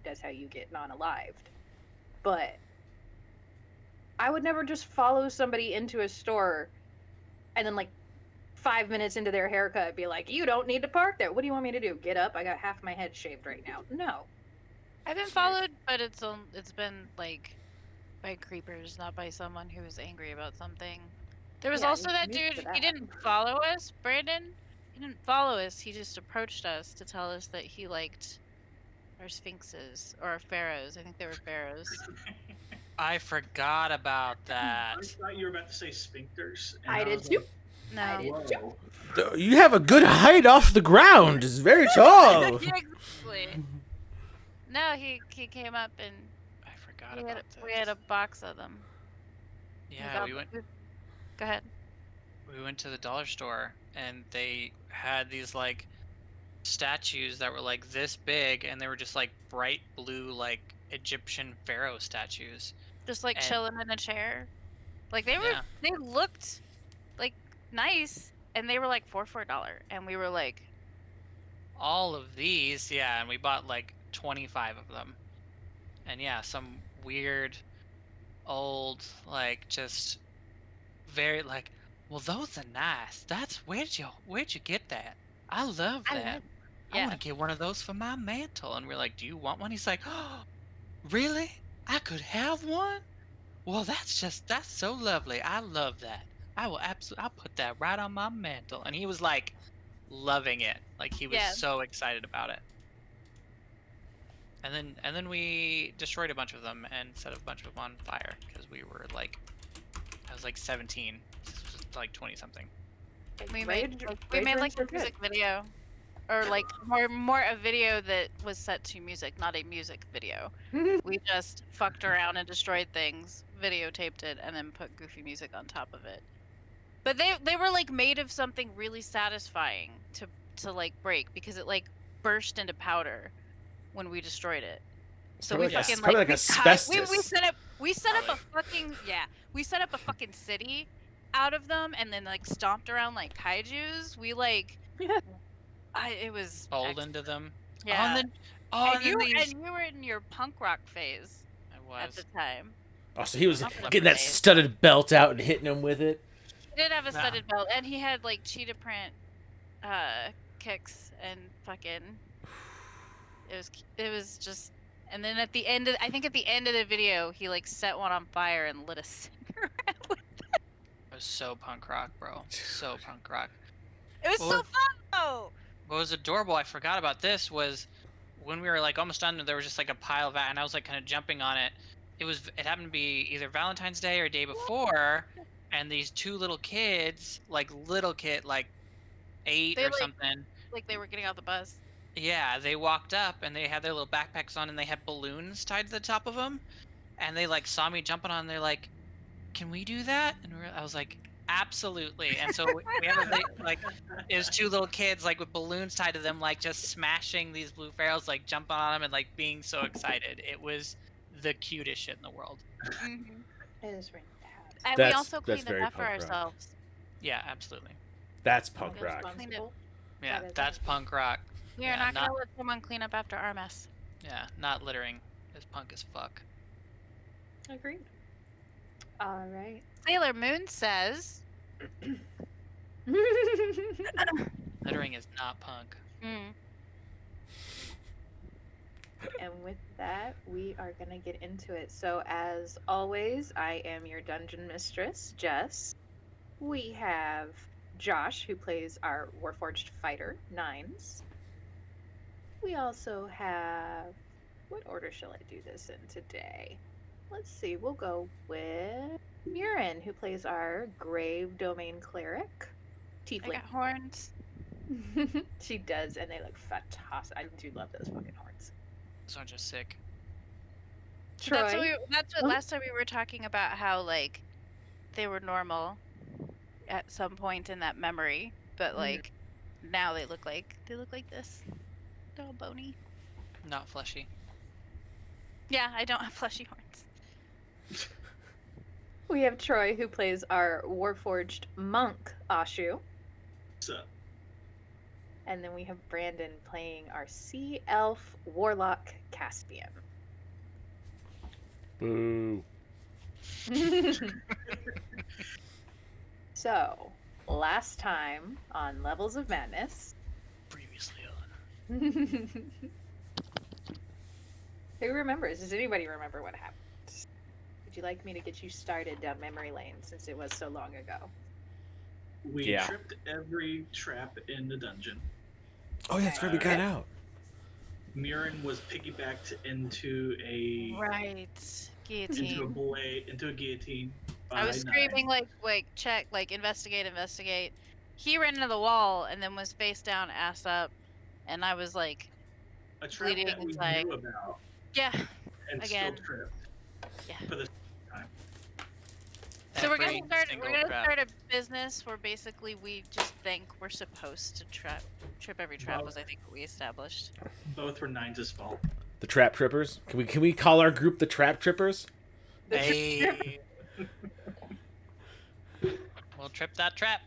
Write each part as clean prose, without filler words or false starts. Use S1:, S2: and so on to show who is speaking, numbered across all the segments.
S1: That's how you get non-alived. But I would never just follow somebody into a store and then, like, 5 minutes into their haircut, be like, "You don't need to park there. What do you want me to do? Get up? I got half my head shaved right now." No.
S2: I've been followed, but it's been like by creepers, not by someone who was angry about something. There was
S1: Yeah,
S2: also that
S1: I'm used to
S2: dude. He
S1: that.
S2: didn't follow us, Brandon. He didn't follow us. He just approached us to tell us that he liked our sphinxes or our pharaohs. I think they were pharaohs.
S3: I forgot about
S4: I
S3: that.
S4: thought you were about to say sphincters, and
S1: I
S4: I
S1: did
S4: was
S1: too.
S4: like,
S2: No.
S1: I did too.
S4: whoa.
S5: You have a good height off the ground. It's very tall.
S2: Yeah, exactly. No, he came up and
S3: I forgot about that.
S2: we had a box of them.
S3: Yeah, we went.
S2: Go ahead.
S3: We went to the dollar store and they had these like statues that were like this big, and they were just like bright blue, like Egyptian pharaoh statues.
S2: Just like
S3: And-
S2: chilling in a chair. Like they were,
S3: Yeah.
S2: they looked like nice, and they were like $4 for $1, and we were like,
S3: All of these, yeah, and we bought like 25 of them. And yeah, some weird, old, like just very like, well, those are nice. That's where'd you get that? I love
S2: I
S3: that.
S2: love-
S3: I
S2: yeah.
S3: want to get one of those for my mantle. And we're like, do you want one? He's like, oh, really? I could have one? Well, that's so lovely. I love that. I'll put that right on my mantle. And he was like loving it. Like he was
S2: Yeah.
S3: so excited about it. And then we destroyed a bunch of them and set a bunch of them on fire because we were like, I was like 17. This was like 20 something.
S2: We
S1: Rage-
S2: made
S1: rage
S2: like a
S1: rooms are
S2: music video, or like more a video that was set to music, not a music video.
S1: good.
S2: We just fucked around and destroyed things, videotaped it, and then put goofy music on top of it. But they were like made of something really satisfying to like break, because it like burst into powder when we destroyed it. So we
S5: Probably like
S2: fucking
S5: probably like
S2: we
S5: asbestos.
S2: set up a fucking we set up a fucking city out of them, and then like stomped around like kaijus. We like it was
S3: Fold into them.
S2: yeah.
S3: And
S2: and
S3: then
S2: you
S3: these.
S2: were in your punk rock phase
S3: I
S2: at the
S3: was.
S2: time.
S5: Oh, so he was
S2: Not for the
S5: getting that
S2: face.
S5: studded belt out and hitting him with it.
S2: He did have a
S3: Nah.
S2: studded belt, and he had like cheetah print kicks and fucking. It was just, and then at the end of the video, he like set one on fire and lit a cigarette with it.
S3: It was so punk rock, bro. So punk rock.
S2: It was
S3: Well,
S2: so fun though.
S3: What was adorable, I forgot about this, was when we were like almost done, there was just like a pile of that, and I was like kind of jumping on it. It happened to be either Valentine's Day or day before, and these two little kids, like 8
S2: They,
S3: or
S2: like-
S3: something.
S2: Like they were getting out the bus.
S3: Yeah, they walked up and they had their little backpacks on and they had balloons tied to the top of them, and they like saw me jumping on. They're like, "Can we do that?" And I was like, "Absolutely!" And so we had like it was two little kids like with balloons tied to them, like just smashing these blue pharaohs, like jumping on them and like being so excited. It was the cutest shit in the world.
S2: Mm-hmm.
S1: It is fantastic.
S2: And we
S5: That's-
S2: also
S5: that's
S2: cleaned
S5: very
S2: it up for
S5: punk rock.
S2: ourselves.
S3: Yeah, absolutely.
S5: That's punk
S1: It was
S5: rock.
S1: responsible.
S3: Yeah,
S1: That is
S3: that's punk rock.
S2: We are
S3: Yeah,
S2: not gonna let someone clean up after our mess.
S3: Yeah, not littering. It's punk as fuck.
S1: Agreed. All right.
S2: Sailor Moon says.
S3: Littering is not punk.
S2: Mm.
S1: And with that, we are going to get into it. So, as always, I am your dungeon mistress, Jess. We have Josh, who plays our Warforged fighter, Nines. We also have. What order shall I do this in today? Let's see, we'll go with Murin, who plays our Grave Domain Cleric.
S2: I
S1: Tiefling.
S2: got horns.
S1: She does, and they look fantastic. I do love those fucking horns.
S3: Those aren't just sick.
S1: Troy.
S2: That's what
S1: Oh.
S2: last time we were talking about, how like they were normal at some point in that memory, but like now they look like this. They're all bony.
S3: Not fleshy.
S2: Yeah, I don't have fleshy horns.
S1: We have Troy, who plays our Warforged monk, Ashu.
S4: So,
S1: And then we have Brandon playing our Sea Elf Warlock Caspian.
S5: Boo.
S1: So, last time on Levels of Madness.
S3: Previously on.
S1: Who remembers? Does anybody remember what happened? Would you like me to get you started down memory lane since it was so long ago?
S4: We
S5: Yeah.
S4: tripped every trap in the dungeon.
S5: Oh yeah, that's right. We got
S1: Okay.
S5: out.
S4: Murin was piggybacked into a
S2: Right. Guillotine.
S4: into a guillotine.
S2: I was
S4: by
S2: screaming like check, like investigate, investigate. He ran into the wall and then was face down, ass up, and I was like
S4: a trap
S2: bleeding
S4: that we
S2: inside.
S4: knew about
S2: Yeah.
S4: and
S2: Again.
S4: still tripped
S2: Yeah.
S4: for the time.
S2: So we're
S3: Every
S2: gonna
S3: single trap.
S2: start a business where basically we just think we're supposed to trip every trap, was I think what we established.
S4: Both were Nines' fault.
S5: The Trap Trippers. Can we call our group the Trap Trippers?
S3: Hey. We'll trip that trap.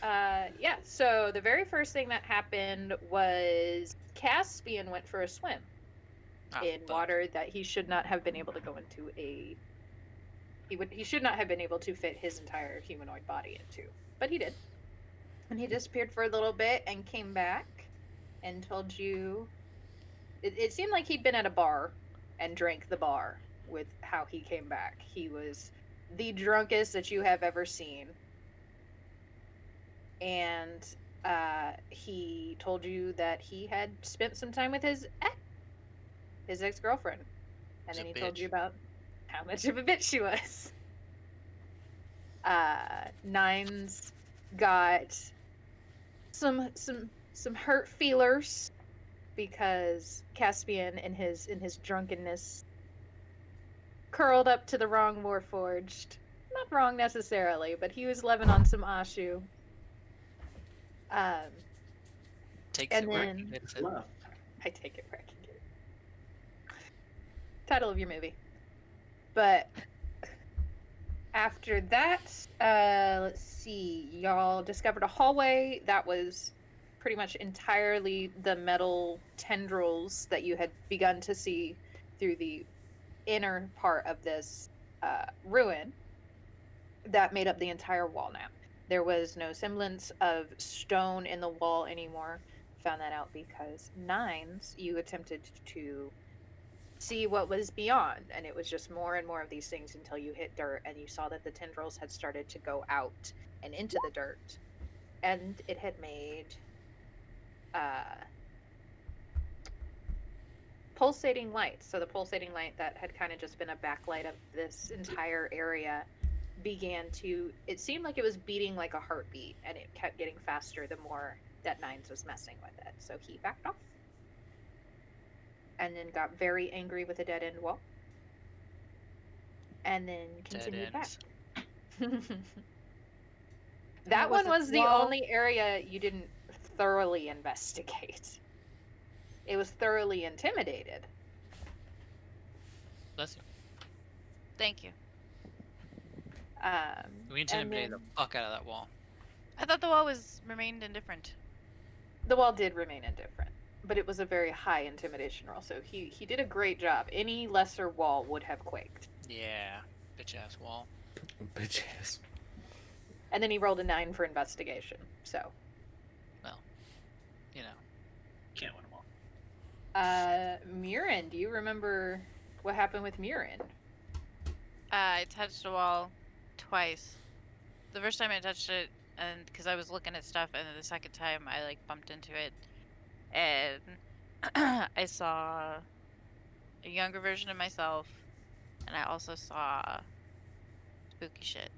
S1: Yeah, so the very first thing that happened was Caspian went for a swim
S3: Ah,
S1: in
S3: fuck.
S1: water that he should not have been able to go into he should not have been able to fit his entire humanoid body into. But he did. And he disappeared for a little bit and came back and told you it seemed like he'd been at a bar and drank the bar with how he came back. He was the drunkest that you have ever seen. And he told you that he had spent some time with his ex-girlfriend. And
S3: He's
S1: then
S3: a
S1: he told you
S3: bitch.
S1: about how much of a bitch she was. Nines got some hurt feelers because Caspian in his drunkenness curled up to the wrong Warforged. Not wrong necessarily, but he was living on some Ashu.
S3: Takes
S1: and
S3: it where
S1: then-
S3: he gets it.
S4: Left.
S1: I take it where I can get it. Title of your movie. But after that, let's see, y'all discovered a hallway that was pretty much entirely the metal tendrils that you had begun to see through the inner part of this ruin that made up the entire wall now. There was no semblance of stone in the wall anymore. Found that out because Nines, you attempted to see what was beyond, and it was just more and more of these things until you hit dirt and you saw that the tendrils had started to go out and into the dirt, and it had made pulsating light. So the pulsating light that had kind of just been a backlight of this entire area began to, it seemed like it was beating like a heartbeat, and it kept getting faster the more that Nines was messing with it. So he backed off and then got very angry with a dead end wall and then continued back. That
S2: was
S1: one
S2: a
S1: was the
S2: wall.
S1: only area you didn't thoroughly investigate. It was thoroughly intimidated.
S3: Bless you.
S2: Thank you.
S3: We intimidated
S1: then-
S3: the fuck out of that wall.
S2: I thought the wall remained indifferent.
S1: The wall did remain indifferent, but it was a very high intimidation roll, so he did a great job. Any lesser wall would have quaked.
S3: Yeah. Bitch ass wall.
S5: Bitch ass.
S1: And then he rolled a 9 for investigation. So,
S3: You know.
S4: Can't win them all.
S1: Murin, do you remember what happened with Murin?
S2: I touched the wall twice. The first time I touched it, and because I was looking at stuff, and then the second time I like bumped into it, and I saw a younger version of myself, and I also saw spooky shit.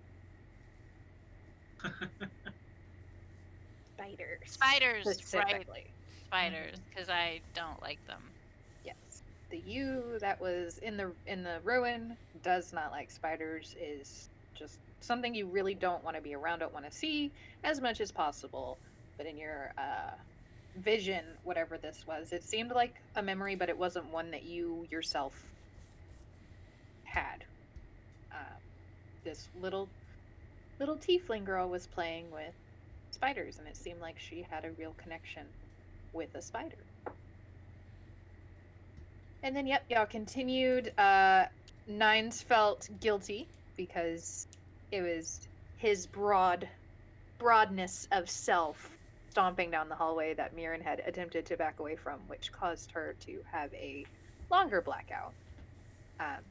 S1: Spiders.
S2: Spiders, right?
S1: Specifically.
S2: Spiders, because I don't like them.
S1: Yes. The you that was in the ruin does not like spiders, is just something you really don't want to be around, don't want to see as much as possible. But in your vision, whatever this was, it seemed like a memory, but it wasn't one that you yourself had. This little tiefling girl was playing with spiders, and it seemed like she had a real connection with a spider. And then, yep, y'all continued. Nines felt guilty because it was his broadness of self stomping down the hallway that Mirren had attempted to back away from, which caused her to have a longer blackout.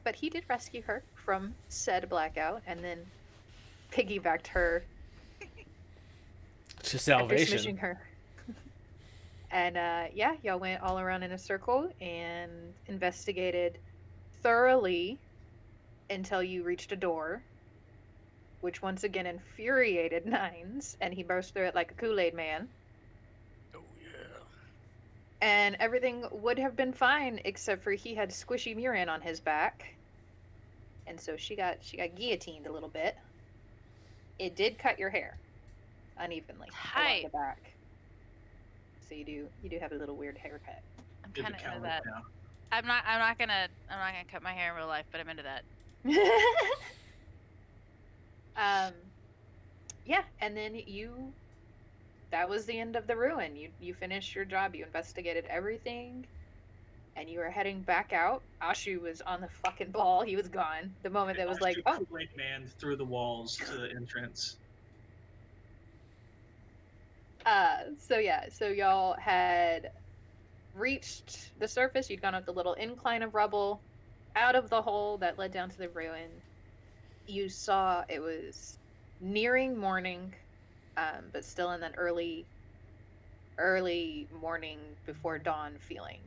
S1: But he did rescue her from said blackout and then piggybacked her
S5: To
S1: after
S5: salvation.
S1: smishing her. And yeah, y'all went all around in a circle and investigated thoroughly until you reached a door, which once again infuriated Nines, and he burst through it like a Kool-Aid man.
S5: Oh yeah.
S1: And everything would have been fine except for he had squishy Murin on his back, and so she got guillotined a little bit. It did cut your hair unevenly along
S2: Hi.
S1: the back, so you do have a little weird haircut.
S2: I'm
S4: Did the
S2: kind of into
S4: count
S2: that.
S4: now?
S2: I'm not gonna cut my hair in real life, but I'm into that.
S1: Yeah, and then that was the end of the ruin. You finished your job. You investigated everything, and you were heading back out. Ashu was on the fucking ball. He was gone the moment that was like,
S4: Ashu
S1: oh,
S4: Kool-Aid man through the walls to the entrance.
S1: so yeah, so y'all had reached the surface. You'd gone up the little incline of rubble out of the hole that led down to the ruin. You saw it was nearing morning, but still in that early morning before dawn feeling.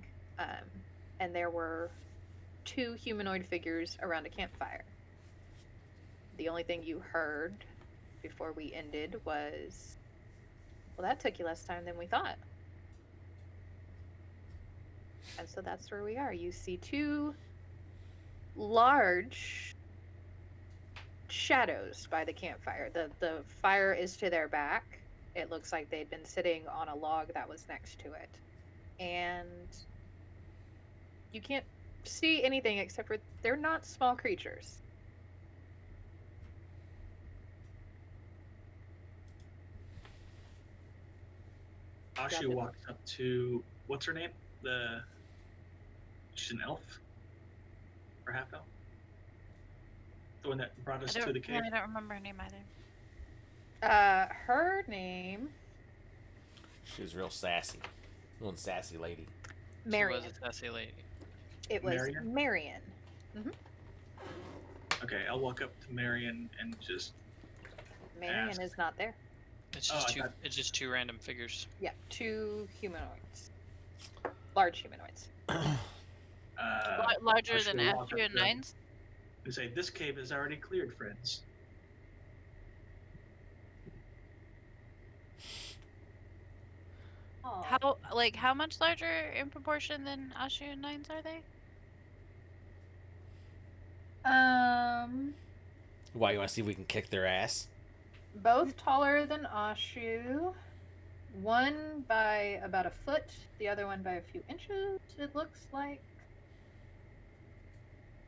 S1: And there were two humanoid figures around a campfire. The only thing you heard before we ended was, well, that took you less time than we thought. And so that's where we are. You see two large shadows by the campfire. The fire is to their back. It looks like they'd been sitting on a log that was next to it. And you can't see anything except for they're not small creatures.
S4: Ashu walks up to, what's her name? She's an elf? Or half elf? The one that brought us to the cave?
S2: I don't remember her name either.
S1: Her name,
S5: She was real sassy. One sassy lady.
S1: Marion.
S3: She was a sassy lady.
S1: It was
S4: Marion?
S1: Marion.
S4: Okay, I'll walk up to Marion and just,
S1: Marion
S4: Ask.
S1: is not there.
S3: It's
S4: Oh,
S3: just
S4: I
S3: two.
S4: thought-
S3: It's just two random figures.
S1: Yeah, two humanoids. Large humanoids.
S2: Larger
S4: Ashu
S2: than
S4: will walk
S2: Ashu
S4: up
S2: and
S4: to them
S2: Nines.
S4: and say, this cave is already cleared, friends.
S2: How much larger in proportion than Ashu and Nines are they?
S5: Why, you want to see if we can kick their ass?
S1: Both taller than Ashu. One by about a foot, the other one by a few inches, it looks like.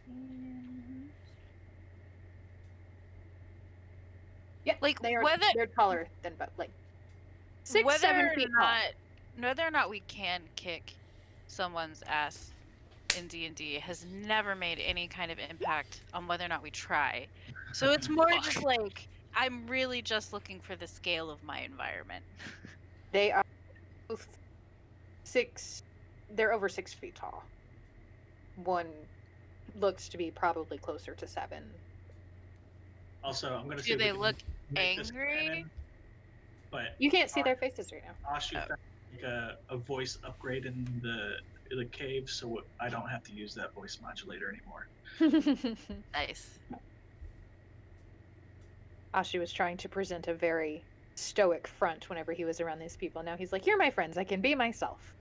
S1: And... yeah,
S2: Like,
S1: they're taller than both, like 6, 7 feet tall.
S2: Whether or not we can kick someone's ass in D&D has never made any kind of impact on whether or not we try. So it's more just like I'm really just looking for the scale of my environment.
S1: They are both 6. They're over 6 feet tall. One looks to be probably closer to 7.
S4: Also, I'm going to see
S2: Do
S4: if we
S2: they
S4: can
S2: look
S4: make this
S2: angry?
S4: canon, but
S1: You can't see their faces right
S4: Ashu
S2: Oh.
S4: found like a voice upgrade in the cave, so I don't have to use that voice modulator anymore.
S1: now.
S2: Nice.
S1: Ashi was trying to present a very stoic front whenever he was around these people. Now he's like, "You're my friends. I can be myself."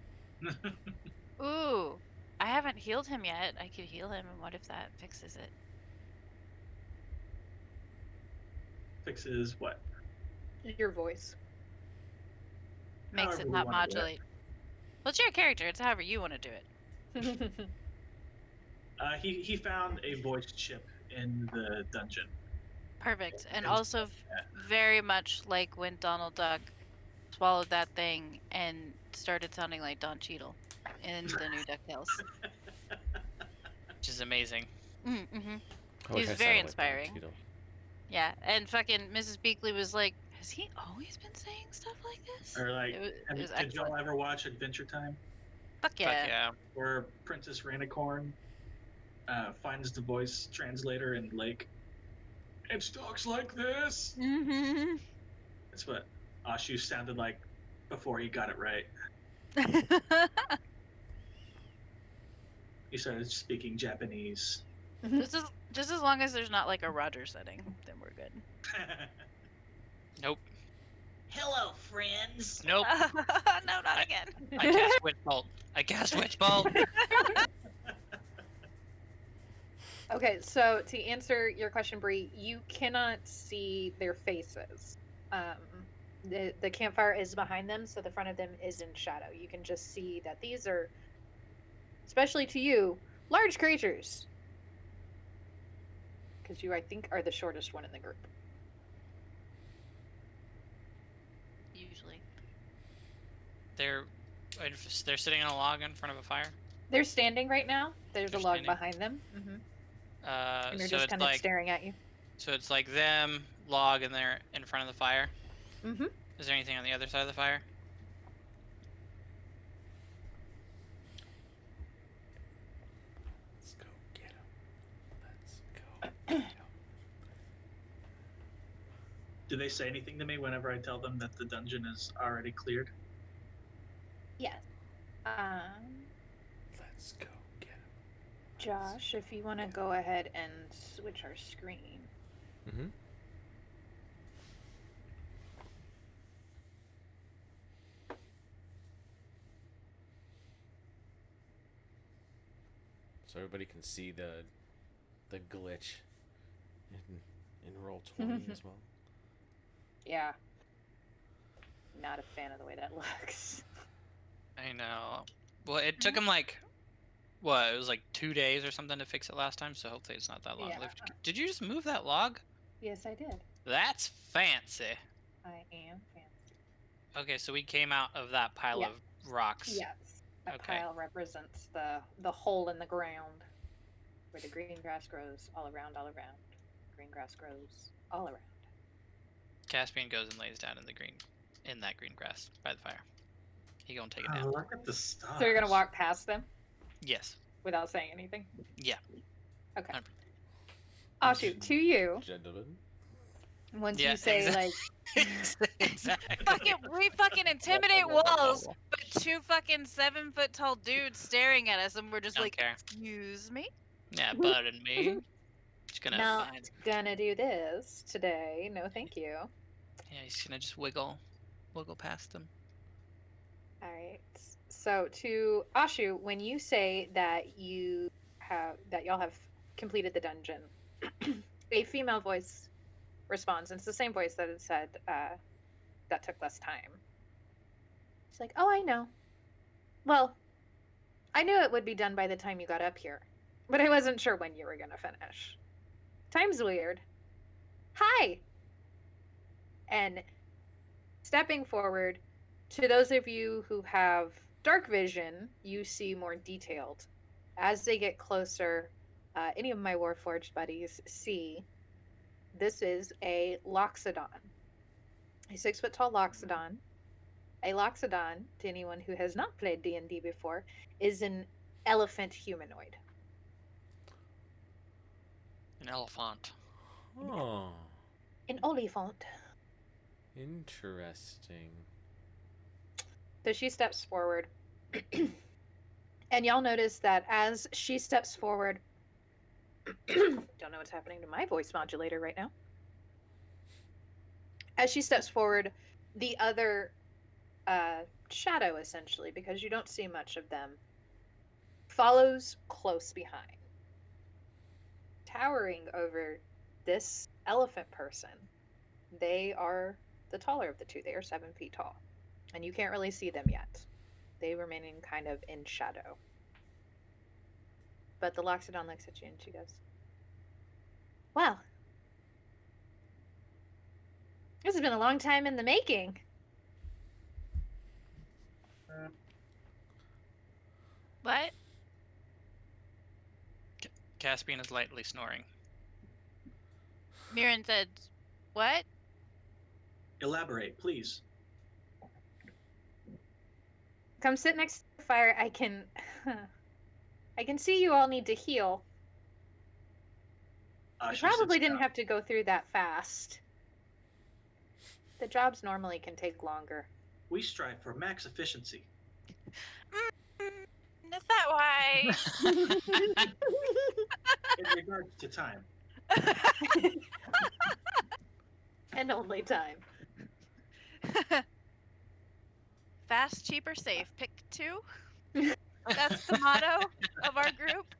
S2: Ooh, I haven't healed him yet. I could heal him, and what if that fixes it?
S4: Fixes what?
S1: Your voice.
S2: Makes
S4: However
S2: it
S4: we
S2: not
S4: wanna do it.
S2: modulate. Well, it's your character. It's however you want to do it.
S4: He found a voice chip in the dungeon.
S2: Perfect. And
S4: And
S2: also very much like when Donald Duck swallowed that thing and started sounding like Don Cheadle in the new DuckTales.
S3: Which is amazing.
S2: Mm-hmm.
S5: I
S2: He
S5: wish
S2: was
S5: I
S2: very
S5: sounded like Don
S2: inspiring.
S5: Cheadle.
S2: Yeah, and fucking Mrs. Beakley was like, has he always been saying stuff like this?
S4: Or like,
S2: It was
S4: did y'all
S2: excellent.
S4: ever watch Adventure Time?
S2: Fuck
S3: Fuck
S2: yeah.
S3: yeah.
S4: Where Princess Ranicorn finds the voice translator in Lake. It talks like this.
S2: Mm-hmm.
S4: That's what Ashu sounded like before he got it right. He started speaking Japanese.
S2: just as long as there's not like a Roger setting, then we're good.
S3: Nope.
S4: Hello, friends.
S3: Nope.
S2: No, not again.
S3: I cast Witch Bolt. I cast Witch Bolt.
S1: Okay, so to answer your question, Bree, you cannot see their faces. The campfire is behind them, so the front of them is in shadow. You can just see that these are, especially to you, large creatures. Because you, I think, are the shortest one in the group.
S2: Usually.
S3: They're sitting on a log in front of a fire.
S1: They're standing right now. There's
S3: They're
S1: a log
S3: standing.
S1: behind them. Mm-hmm. And they're
S3: So
S1: just
S3: it's
S1: kind of
S3: like
S1: staring at you.
S3: so it's like them log and they're in front of the fire.
S1: Mm-hmm.
S3: Is there anything on the other side of the fire?
S5: Let's go get him. Let's go get him.
S4: Do they say anything to me whenever I tell them that the dungeon is already cleared?
S1: Yes.
S5: Let's go get him.
S1: Josh, if you want to go ahead and switch our screen.
S5: Mm-hmm. So everybody can see the glitch in roll 20 as well.
S1: Yeah. Not a fan of the way that looks.
S3: I know. Well, it took him like what? It was like 2 days or something to fix it last time. So hopefully it's not that long.
S1: Yeah.
S3: Did you just move that log?
S1: Yes, I did.
S3: That's fancy.
S1: I am fancy.
S3: Okay, so we came out of that pile
S1: Yeah.
S3: of rocks.
S1: Yes. That
S3: Okay.
S1: pile represents the hole in the ground where the green grass grows all around, all around. Green grass grows all around.
S3: Caspian goes and lays down in that green grass by the fire. He gonna take a nap.
S4: Oh, look at the stars.
S1: So you're gonna walk past them
S3: Yes.
S1: without saying anything?
S3: Yeah.
S1: Okay.
S3: 100%.
S1: Ashu, to you,
S5: Gentlemen.
S1: once
S3: Yeah,
S1: you say
S3: exactly.
S2: We fucking intimidate walls, but 2 fucking 7-foot tall dudes staring at us, and we're just
S3: Don't
S2: like,
S3: care.
S2: excuse me?
S3: Yeah, pardon me. Just gonna
S1: not
S3: find.
S1: gonna do this today, no thank you.
S3: Yeah, he's gonna just wiggle past them.
S1: All right. So to Ashu, when you say that y'all have completed the dungeon, a female voice responds, and it's the same voice that had said that took less time. She's like, "Oh, I know. Well, I knew it would be done by the time you got up here, but I wasn't sure when you were gonna finish. Time's weird. Hi." And stepping forward, to those of you who have dark vision, you see more detailed. As they get closer, any of my Warforged buddies see this is a Loxodon, a 6-foot tall Loxodon. A Loxodon, to anyone who has not played D&D before, is an elephant humanoid.
S3: An elephant.
S5: Oh,
S1: An Oliphant.
S5: interesting.
S1: So she steps forward. And y'all notice that as she steps forward, don't know what's happening to my voice modulator right now. As she steps forward, the other shadow, essentially, because you don't see much of them, follows close behind. Towering over this elephant person, they are the taller of the two. They are 7 feet tall. And you can't really see them yet. They remaining kind of in shadow. But the Loxodon looks at you and she goes, "Well, this has been a long time in the making."
S2: What?
S3: Caspian is lightly snoring.
S2: Mirren said, "What?"
S4: Elaborate, please.
S1: Come sit next to the fire. I can see you all need to heal. You
S4: She
S1: probably
S4: sits
S1: didn't
S4: down.
S1: have to go through that fast. The jobs normally can take longer.
S4: We strive for max efficiency.
S2: Is that why?
S4: In regards to time.
S1: And only time.
S2: Fast, cheaper, safe. Pick 2. That's the motto of our group.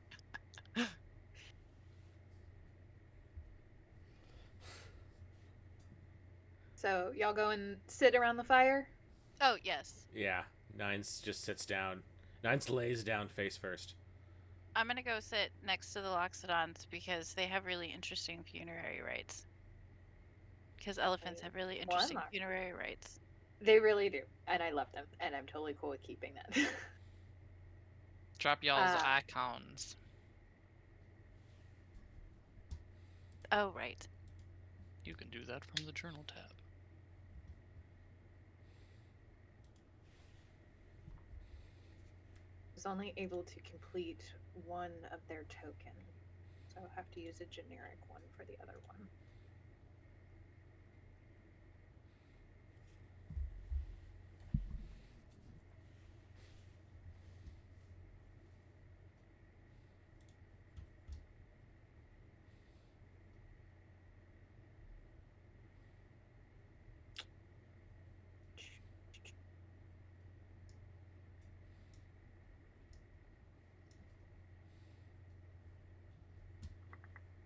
S1: So y'all go and sit around the fire?
S2: Oh, yes.
S5: Yeah, Nines just sits down. Nines lays down face first.
S2: I'm going to go sit next to the Loxodons because they have really interesting funerary rites. Because elephants have really interesting funerary rites.
S1: They really do. And I love them. And I'm totally cool with keeping that.
S3: Drop y'all's icons.
S2: Oh, right.
S3: You can do that from the journal tab.
S1: Was only able to complete one of their tokens. So I'll have to use a generic one for the other one.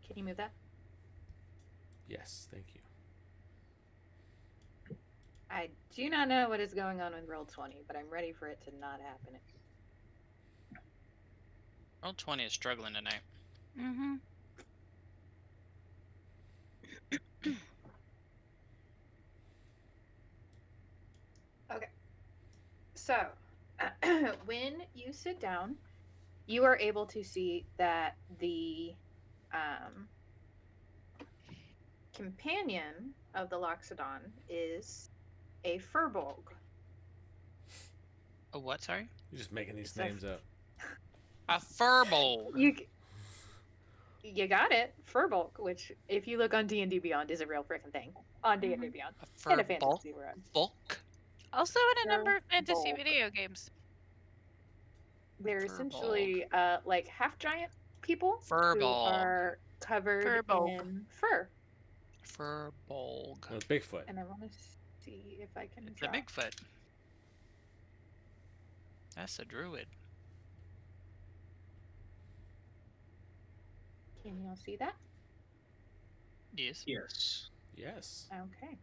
S1: Can you move that?
S5: Yes, thank you.
S1: I do not know what is going on with Roll20, but I'm ready for it to not happen.
S3: Roll20 is struggling tonight.
S2: Mm-hmm.
S1: Okay. So, when you sit down, you are able to see that the companion of the Loxodon is a furbolg.
S3: A what, sorry?
S5: You're just making these
S1: It's
S5: names up.
S3: A furbolg.
S1: You got it, furbolg, which if you look on D&D Beyond is a real freaking thing on D&D Beyond.
S3: A
S1: And a
S3: furbolg.
S1: fantasy world.
S3: Bulk.
S2: Also in a number of fantasy
S1: Furbolg.
S2: video games.
S1: They're
S3: Furbolg.
S1: essentially like half giant people who
S3: Furbolg.
S1: are covered
S2: Furbolg.
S1: in fur.
S3: Furbolg.
S5: Well, Bigfoot.
S1: And I want to see if I can
S3: It's a
S1: drop.
S3: Bigfoot. That's a druid.
S1: Can you all see that?
S3: Yes.
S4: Yes.
S5: Yes.
S1: Okay.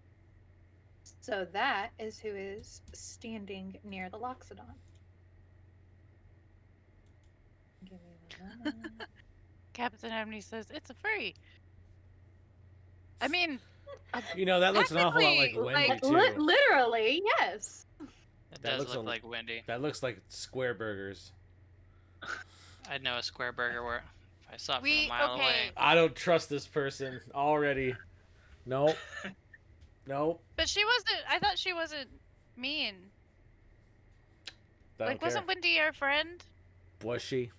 S1: So that is who is standing near the Loxodon. Give me one moment.
S2: Captain Abney says, it's a furry. I mean,
S5: You know, that looks an awful lot like
S2: technically,
S5: Wendy,
S2: like,
S5: too.
S1: Literally, yes.
S3: It
S5: That
S3: does
S5: looks
S3: look
S5: a-
S3: like Wendy.
S5: That looks like Square Burgers.
S3: I'd know a square burger where if I saw it from a mile
S2: okay.
S3: away.
S5: I don't trust this person already. Nope. Nope.
S2: But she wasn't, I thought she wasn't mean.
S5: I
S2: Like,
S5: don't care.
S2: wasn't Wendy our friend?
S5: Was she?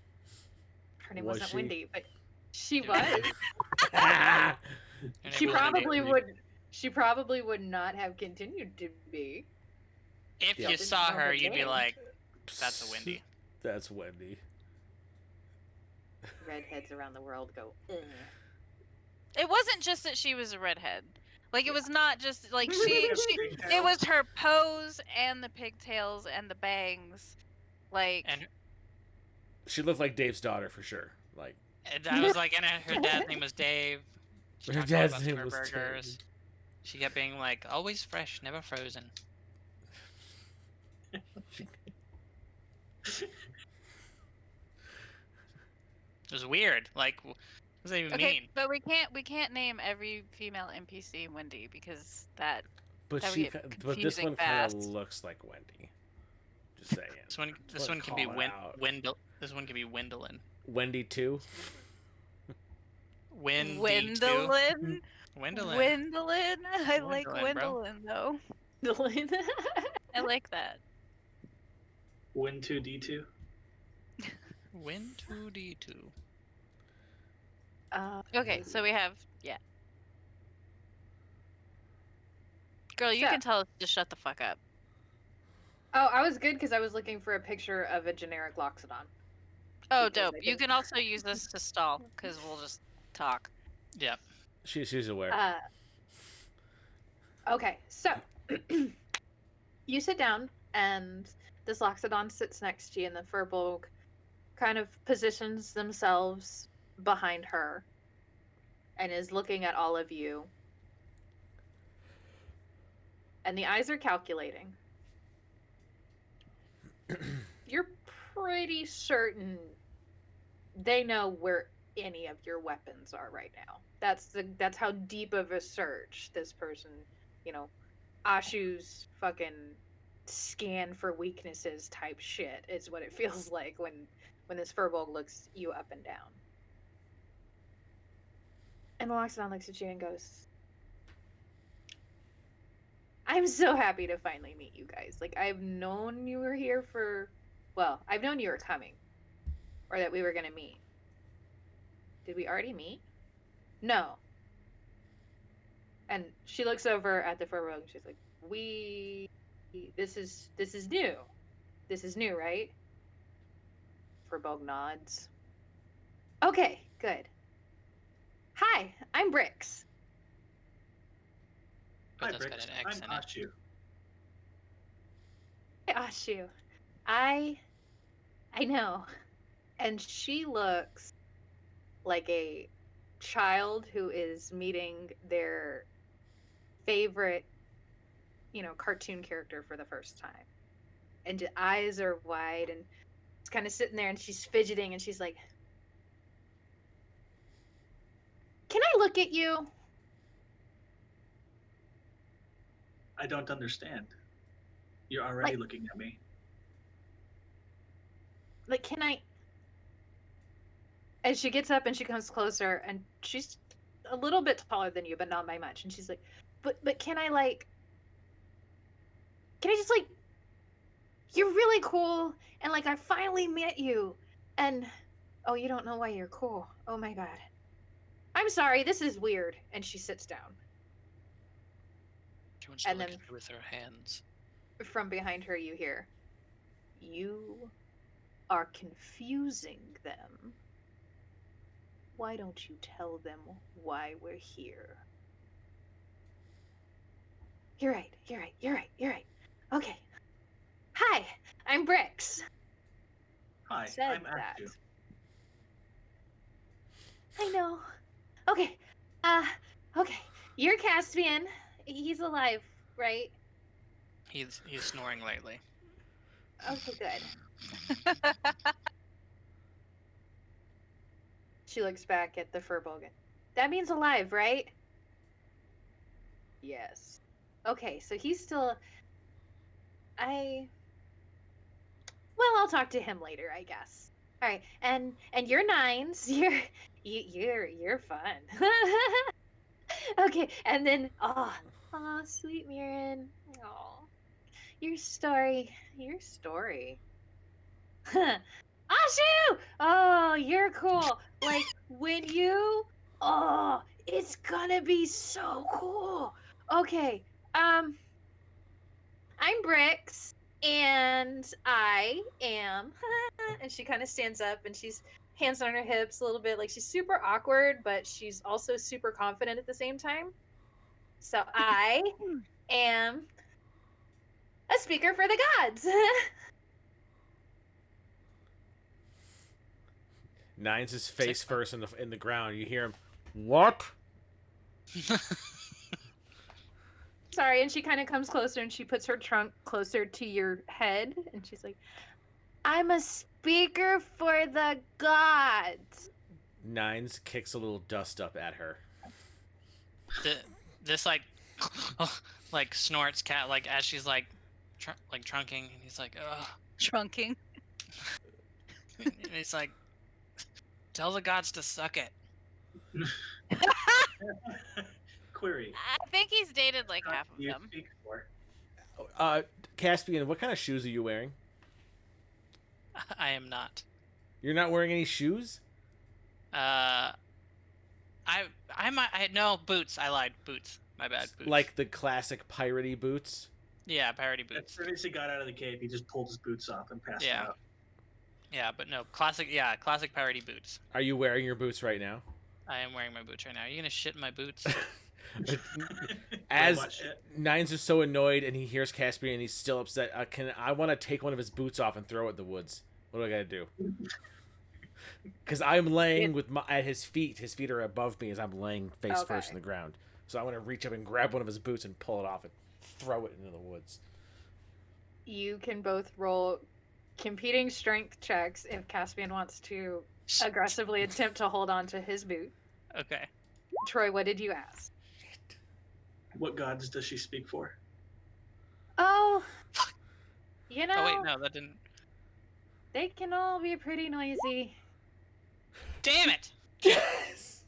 S1: Her name
S5: Was
S1: wasn't
S5: she?
S1: Wendy, but she
S3: Yeah.
S1: was.
S3: Her name
S1: She
S3: was
S1: probably
S3: Wendy.
S1: would. She probably would not have continued to be.
S3: If
S5: Yeah.
S3: you
S1: Didn't
S3: saw
S1: know
S3: her,
S1: her
S3: you'd be
S1: name.
S3: like, that's a Wendy.
S5: That's Wendy.
S1: Redheads around the world go. Ugh.
S2: It wasn't just that she was a redhead. Like, it was not just, like, she it
S4: Pigtails.
S2: was her pose and the pigtails and the bangs. Like,
S3: And
S5: She looked like Dave's daughter for sure. Like,
S3: I was like, and her dad's name was Dave. She
S5: Her
S3: talked all
S5: dad's
S3: about
S5: name
S3: square
S5: was
S3: burgers. She kept being like, always fresh, never frozen. It was weird. Like, what does that even
S2: okay,
S3: mean?
S2: but we can't name every female NPC Wendy because that
S5: but
S2: That would
S5: she,
S2: get
S5: but this
S2: confusing
S5: one kind of
S2: fast.
S5: looks like Wendy. Just saying.
S3: This one
S5: Wanna
S3: can be
S5: call it out.
S3: Wendell. This one can be Wendelin.
S5: Wendy too.
S3: Win D2.
S2: Gwendolyn.
S3: Gwendolyn.
S2: Gwendolyn. I like
S3: Gwendolyn, bro.
S2: Gwendolyn though. I like that.
S4: Win 2D2.
S3: Win 2D2.
S2: Okay, so we have Girl, you
S1: So-
S2: can tell us to shut the fuck up.
S1: Oh, I was good because I was looking for a picture of a generic Loxodon.
S2: Oh,
S1: Because
S2: dope.
S1: I
S2: You
S1: didn't-
S2: can also use this to stall, because we'll just talk.
S3: Yep.
S5: She's aware.
S1: Okay, so you sit down, and this Loxodon sits next to you, and the Furbolg kind of positions themselves behind her and is looking at all of you. And the eyes are calculating. You're pretty certain they know where any of your weapons are right now. That's how deep of a search this person, Ashu's fucking scan for weaknesses type shit is what it feels like when this Furbolg looks you up and down. And the Loxodon looks at you and goes, I'm so happy to finally meet you guys. Like, I've known you were here I've known you were coming. Or that we were gonna meet. Did we already meet? No. And she looks over at the Furbolg and she's like, this is new. This is new, right? Furbolg nods. Okay, good. Hi, I'm Brix.
S3: But
S4: Hi,
S3: that's got
S4: Brix.
S3: an
S4: I'm
S3: X in it.
S4: Ashu.
S1: Hey, Ashu. I know. And she looks like a child who is meeting their favorite, cartoon character for the first time. And the eyes are wide and it's kind of sitting there and she's fidgeting and she's like, can I look at you?
S4: I don't understand. You're already
S1: Like-
S4: looking at me.
S1: Like, can I? And she gets up and she comes closer and she's a little bit taller than you, but not by much. And she's like, but can I just you're really cool and I finally met you and oh, you don't know why you're cool. Oh my god. I'm sorry, this is weird. And she sits down.
S3: She wants to
S1: And
S3: look
S1: then-
S3: at you with her hands.
S1: From behind her you hear, you are confusing them. Why don't you tell them why we're here? You're right. Okay. Hi, I'm Brix.
S4: Hi,
S1: Said
S4: I'm
S1: that.
S4: Ashu.
S1: I know. Okay. Okay. You're Caspian. He's alive, right?
S3: He's snoring lately.
S1: Okay, good. She looks back at the Furbolg. That means alive, right? Yes. Okay, so he's still. I'll talk to him later, I guess. All right, and you're nines. You're fun. Okay, and then sweet Mirren. Oh, your story. Ashu! Oh, you're cool. It's gonna be so cool. Okay, I'm Brix, and I am. And she kind of stands up, and she's hands on her hips a little bit, like she's super awkward, but she's also super confident at the same time. So I am a speaker for the gods.
S5: Nines' face first in the ground. You hear him. What?
S1: Sorry, and she kind of comes closer and she puts her trunk closer to your head, and she's like, I'm a speaker for the gods.
S5: Nines kicks a little dust up at her.
S3: This snorts cat as she's trunking, and he's like, ugh.
S2: Trunking.
S3: And he's like, tell the gods to suck it.
S4: Query.
S2: I think he's dated like
S4: What
S2: half of
S4: do you
S2: them.
S4: speak for?
S5: Caspian, what kind of shoes are you wearing?
S3: I am not.
S5: You're not wearing any shoes?
S3: I no boots. I lied. Boots. My bad. Boots.
S5: Like the classic piratey boots?
S3: yeah, parody
S4: As
S3: boots.
S4: soon as he got out of the cave, he just pulled his boots off and passed
S3: Yeah.
S4: out.
S3: Yeah, but no classic. Yeah, classic parody boots.
S5: Are you wearing your boots right now?
S3: I am wearing my boots right now. Are you gonna shit in my boots?
S5: As
S4: Robot shit.
S5: Nines is so annoyed and he hears Caspian and he's still upset. I want to take one of his boots off and throw it in the woods. What do I gotta do? Because I'm laying with at his feet. His feet are above me as I'm laying face first in the ground. So I want to reach up and grab one of his boots and pull it off and throw it into the woods.
S1: You can both roll competing strength checks if Caspian wants to aggressively attempt to hold on to his boot.
S3: Okay.
S1: Troy, what did you ask?
S4: What gods does she speak for?
S1: Oh, you know,
S3: Oh wait, no, that didn't.
S1: they can all be pretty noisy.
S3: Damn it!
S5: Yes.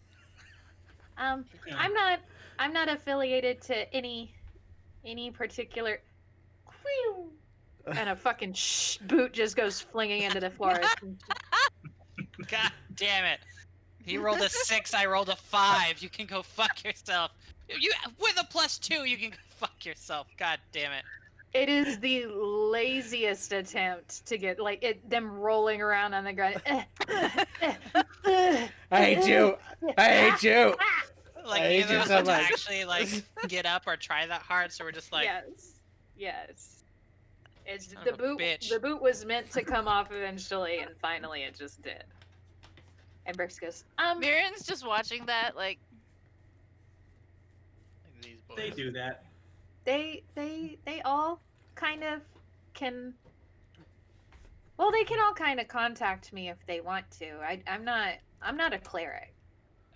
S1: I'm not affiliated to any particular. And a fucking boot just goes flinging into the forest.
S3: God damn it! He rolled a 6. I rolled a 5. You can go fuck yourself. You with a +2, you can go fuck yourself. God damn it!
S1: It is the laziest attempt to get them rolling around on the ground.
S5: I hate you. I hate you.
S3: Like
S5: I hate
S3: neither
S5: you
S3: of us
S5: so
S3: want to
S5: much.
S3: actually like get up or try that hard, so we're just like,
S1: yes. It's
S3: Son
S1: the
S3: of a
S1: boot.
S3: bitch.
S1: The boot was meant to come off eventually, and finally it just did. And Brooks goes,
S2: Mirren's just watching that, like
S3: these boys.
S4: They do that.
S1: they all kind of can. Well, they can all kind of contact me if they want to. I'm not a cleric.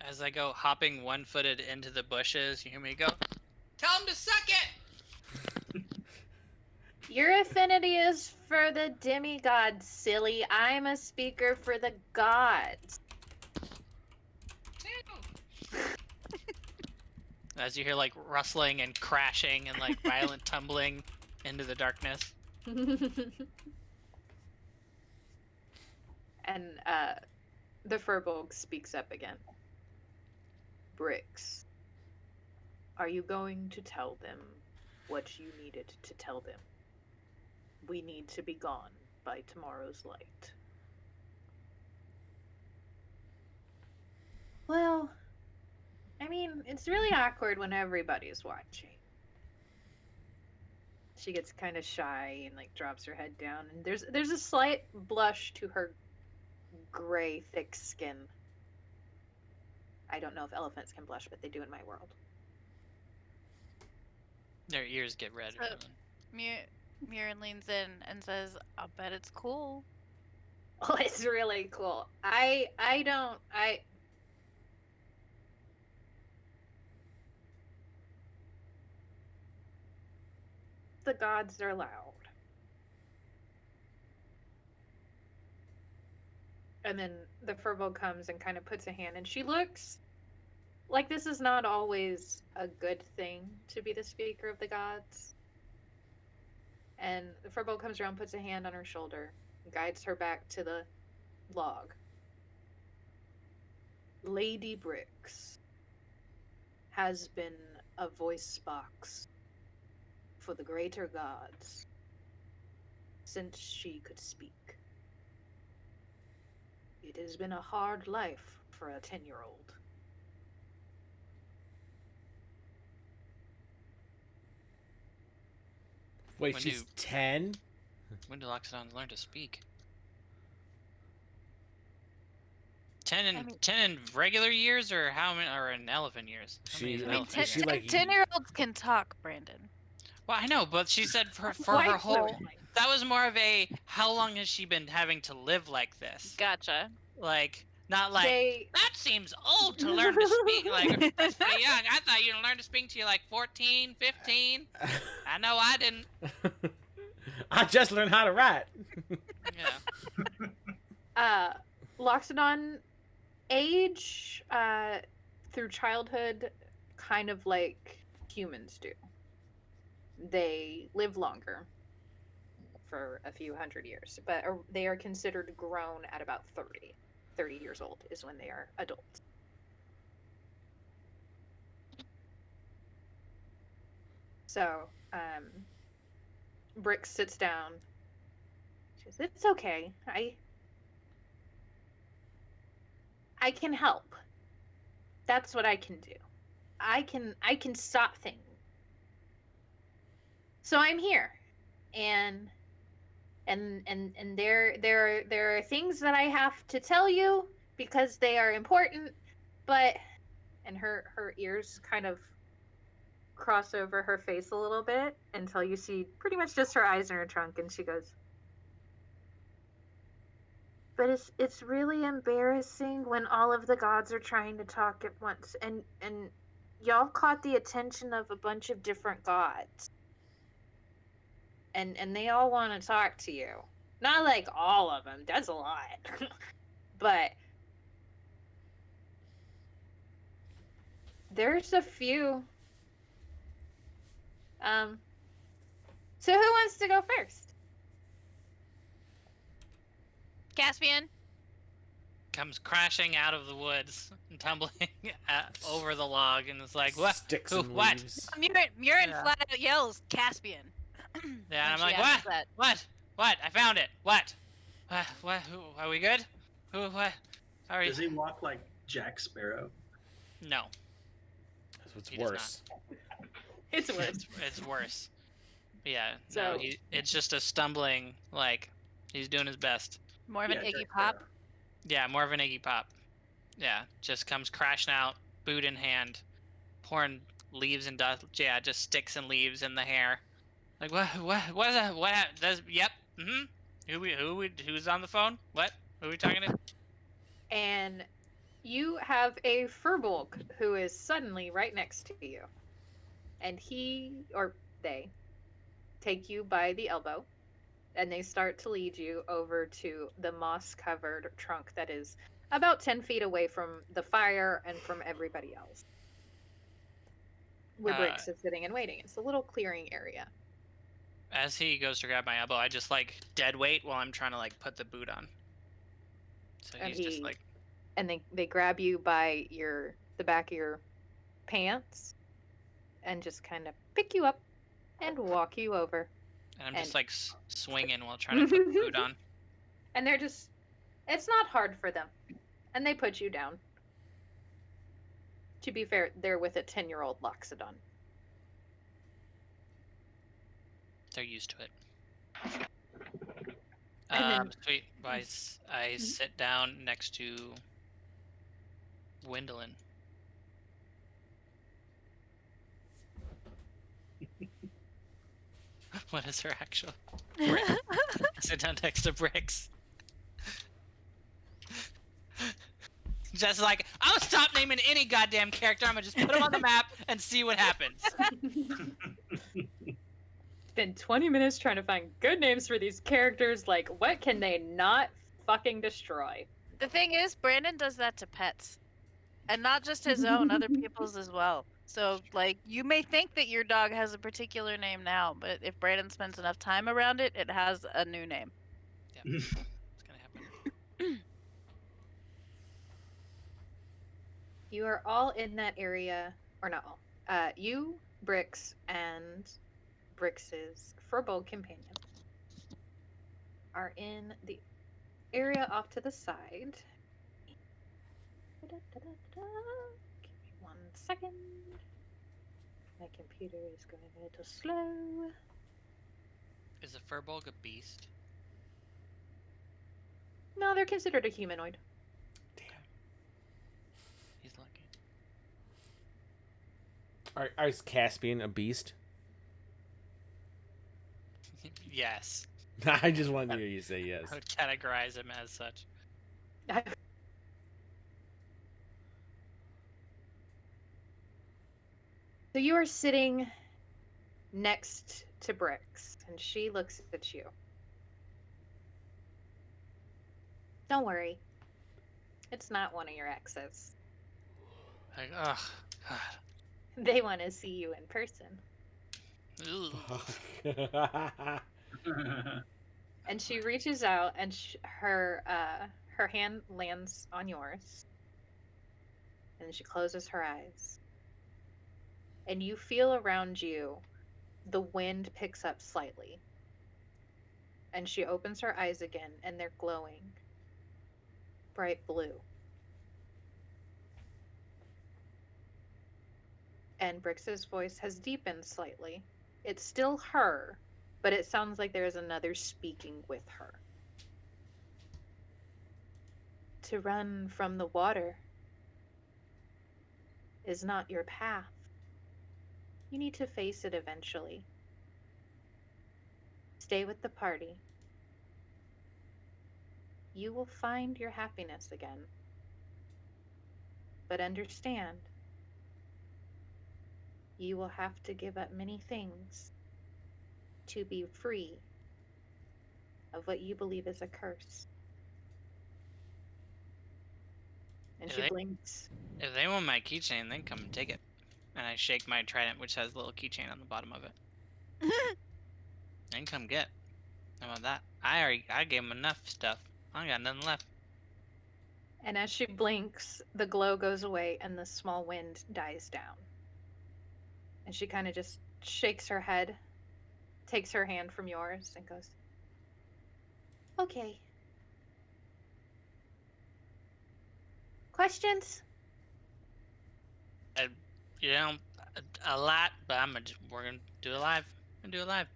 S3: As I go hopping one-footed into the bushes, you hear me go, "Tell him to suck it!"
S1: Your affinity is for the demigods, silly. I'm a speaker for the gods.
S3: As you hear like rustling and crashing and like violent tumbling into the darkness.
S1: And the Furbolg speaks up again. Bricks, are you going to tell them what you needed to tell them? We need to be gone by tomorrow's light. Well, I mean, it's really awkward when everybody's watching. She gets kind of shy and like drops her head down, and there's a slight blush to her gray, thick skin. I don't know if elephants can blush, but they do in my world.
S3: Their ears get red.
S2: So- Mirren leans in and says, "I'll bet it's cool."
S1: Oh, it's really cool. The gods are loud. And then the Furbolg comes and kind of puts a hand, and she looks like this is not always a good thing to be the speaker of the gods. And the Furbolg comes around, puts a hand on her shoulder, and guides her back to the log. Lady Bricks has been a voice box for the greater gods since she could speak. It has been a hard life for a 10-year-old.
S5: Wait,
S3: When
S5: she's
S3: you-
S5: 10?
S3: When do Loxodons learn to speak? 10 in
S2: I mean-
S3: 10 in regular years, or how many, or in elephant years? How many
S5: She-
S3: is
S2: I
S3: an
S2: mean,
S3: elephant
S5: Is she
S3: year?
S5: like-
S2: 10-year-olds can talk, Brandon.
S3: Well, I know, but she said for her
S1: Quite
S3: whole.
S1: fluently.
S3: That was more of a how long has she been having to live like this?
S2: Gotcha.
S3: Like, not like
S1: They
S3: that seems old to learn to speak. Like, that's pretty young. I thought you'd learn to speak to you like 14, 15. I know I didn't.
S5: I just learned how to write.
S3: Yeah.
S1: Loxodon age through childhood, kind of like humans do. They live longer for a few hundred years, but they are considered grown at about 30. 30 years old is when they are adults. So, Brick sits down. She says, "It's okay. I can help. That's what I can do. I can stop things. So I'm here, and there are things that I have to tell you because they are important, but." And her ears kind of cross over her face a little bit until you see pretty much just her eyes and her trunk, and she goes, "But it's really embarrassing when all of the gods are trying to talk at once, and y'all caught the attention of a bunch of different gods, and they all want to talk to you. Not like all of them. That's a lot, but there's a few. So who wants to go first?"
S2: Caspian.
S3: Comes crashing out of the woods and tumbling over the log, and it's like, what?
S5: Sticks
S3: Who?
S5: and
S3: What?
S5: leaves.
S2: Murin
S3: Yeah.
S2: flat out yells, Caspian.
S3: Yeah, and I'm
S2: when she
S3: like,
S2: asks
S3: what?
S2: that.
S3: What? I found it. What? What? Who? Are we good? Who? What? Sorry.
S4: Does he walk like Jack Sparrow?
S3: No,
S5: That's what's
S3: He does
S5: worse.
S1: It's worse.
S3: it's worse. Yeah.
S1: So-
S3: No, it's just a stumbling. Like he's doing his best.
S2: More of an
S4: Yeah,
S2: Iggy
S4: Jack
S2: Pop.
S4: Sparrow.
S3: Yeah, more of an Iggy Pop. Yeah, just comes crashing out, boot in hand, pouring leaves and dust. Yeah, just sticks and leaves in the hair. Like what is that? What? Yep. Who's on the phone? What? Who are we talking to?
S1: And you have a furbolg who is suddenly right next to you. And he or they take you by the elbow and they start to lead you over to the moss covered trunk that is about 10 feet away from the fire and from everybody else. Where Briggs is sitting and waiting. It's a little clearing area.
S3: As he goes to grab my elbow, I just like dead weight while I'm trying to like put the boot on. So
S1: And
S3: he's just like,
S1: and they grab you by the back of your pants and just kind of pick you up and walk you over.
S3: and I'm just
S1: and-
S3: like swinging while trying to put the boot on.
S1: And it's not hard for them. And they put you down. To be fair, they're with a 10-year-old Loxodon.
S3: They're used to it.
S1: And then-
S3: Sweet. I sit down next to Gwendolyn. What is her actual? I sit down next to Bricks. Just like, I'll stop naming any goddamn character. I'm gonna just put them on the map and see what happens.
S1: Spend 20 minutes trying to find good names for these characters. Like, what can they not fucking destroy?
S2: The thing is, Brandon does that to pets. And not just his own, other people's as well. So, like, you may think that your dog has a particular name now, but if Brandon spends enough time around it, it has a new name.
S3: It's gonna happen.
S1: You are all in that area, or not all. You, Bricks, and Brix's furbolg companion are in the area off to the side. Give me 1 second. My computer is going a little slow.
S3: Is a furbolg a beast?
S1: No, they're considered a humanoid.
S5: Damn.
S3: He's lucky.
S5: Is Caspian a beast?
S3: Yes.
S5: I just wanted to hear you say yes.
S3: I would categorize him as such.
S1: So you are sitting next to Bricks, and she looks at you. Don't worry. It's not one of your exes.
S3: Like, ugh, God.
S1: They want to see you in person.
S3: Ugh.
S1: And she reaches out, and her hand lands on yours, and she closes her eyes. And you feel around you the wind picks up slightly. And she opens her eyes again, and they're glowing bright blue. And Brix's voice has deepened slightly. It's still her, but it sounds like there is another speaking with her. To run from the water is not your path. You need to face it eventually. Stay with the party. You will find your happiness again. But understand, you will have to give up many things to be free of what you believe is a curse. And she blinks.
S3: If they want my keychain, they can come and take it. And I shake my trident, which has a little keychain on the bottom of it. They can come get. How about that? I gave them enough stuff. I got nothing left.
S1: And as she blinks, the glow goes away and the small wind dies down. And she kind of just shakes her head, takes her hand from yours, and goes, "Okay. Questions?"
S3: You know, a lot, but we're gonna do it live. We're gonna do it live.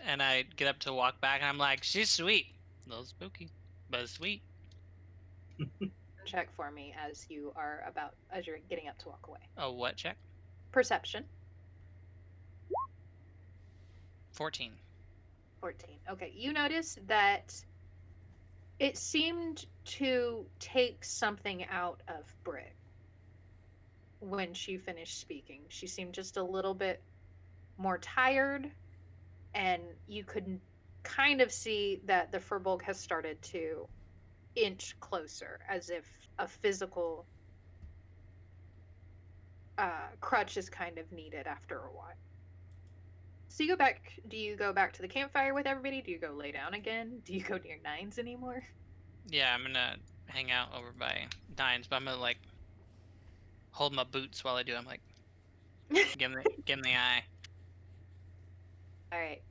S3: And I get up to walk back, and I'm like, she's sweet. A little spooky, but sweet.
S1: Check for me as you're getting up to walk away.
S3: Oh, what check?
S1: Perception.
S3: 14.
S1: 14. Okay, you notice that it seemed to take something out of Brick when she finished speaking. She seemed just a little bit more tired, and you could kind of see that the Furbolg has started to inch closer, as if a physical crutch is kind of needed after a while. So do you go back to the campfire with everybody? Do you go lay down again? Do you go near Nines anymore?
S3: Yeah, I'm gonna hang out over by Nines, but I'm gonna like hold my boots while I do. I'm like, give him the eye.
S1: All right.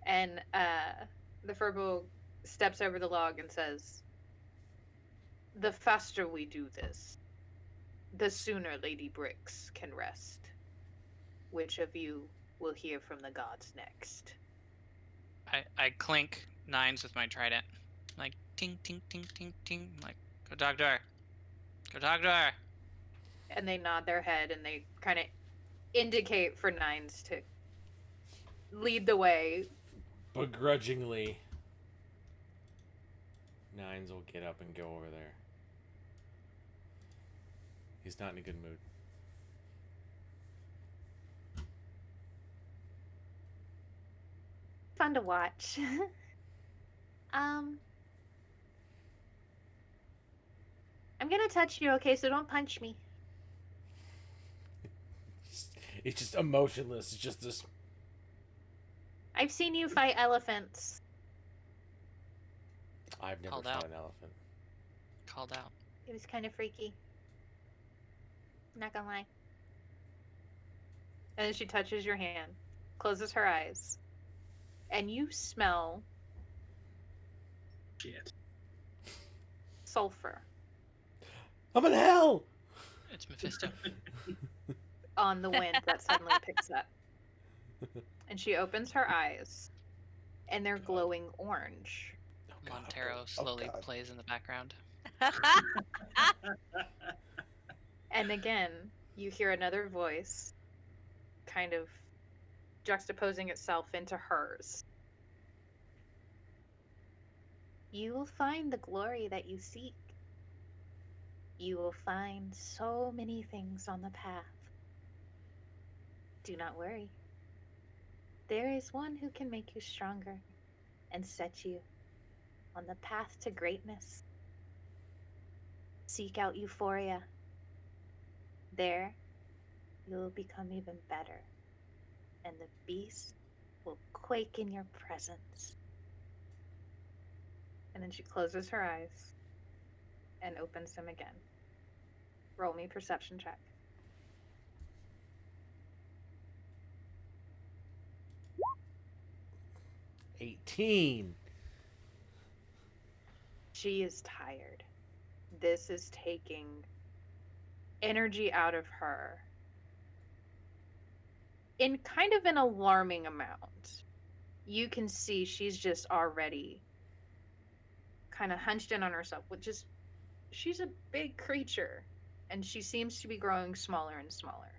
S1: And the Furbolg steps over the log and says, "The faster we do this, the sooner Lady Brix can rest. Which of you will hear from the gods next?"
S3: I clink Nines with my trident. Like, ting, ting, ting, ting, ting. I'm like, go talk to her. Go talk to her.
S1: And they nod their head and they kind of indicate for Nines to lead the way.
S5: Begrudgingly, Nines will get up and go over there. He's not in a good mood.
S1: Fun to watch. I'm gonna touch you, okay? So don't punch me.
S5: It's just emotionless. It's just this.
S1: I've seen you fight elephants.
S5: I've never
S3: Called
S5: fought
S3: out.
S5: an elephant.
S3: Called out.
S1: It was kind of freaky. Not gonna lie. And then she touches your hand, closes her eyes, and you smell
S4: Shit.
S1: sulfur
S5: I'm in hell.
S3: It's Mephisto.
S1: on the wind that suddenly picks up. And she opens her eyes, and they're glowing orange.
S5: Oh, God.
S3: Montero slowly
S5: God.
S3: plays in the background.
S1: And again, you hear another voice kind of juxtaposing itself into hers. You will find the glory that you seek. You will find so many things on the path. Do not worry. There is one who can make you stronger and set you on the path to greatness. Seek out euphoria. There, you'll become even better, and the beast will quake in your presence. And then she closes her eyes and opens them again. Roll me perception check.
S5: 18.
S1: She is tired. This is taking energy out of her in kind of an alarming amount. You can see she's just already kind of hunched in on herself, which is, she's a big creature, and she seems to be growing smaller and smaller.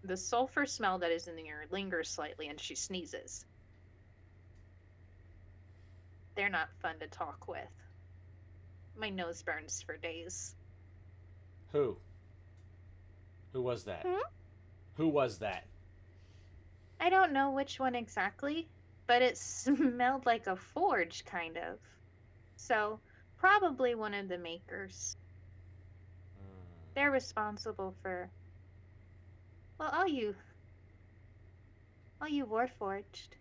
S1: The sulfur smell that is in the air lingers slightly, and she sneezes. They're not fun to talk with. My nose burns for days.
S5: Who? Who was that?
S1: Hmm?
S5: Who was that?
S1: I don't know which one exactly, but it smelled like a forge, kind of. So, probably one of the makers. They're responsible for, well, all you warforged.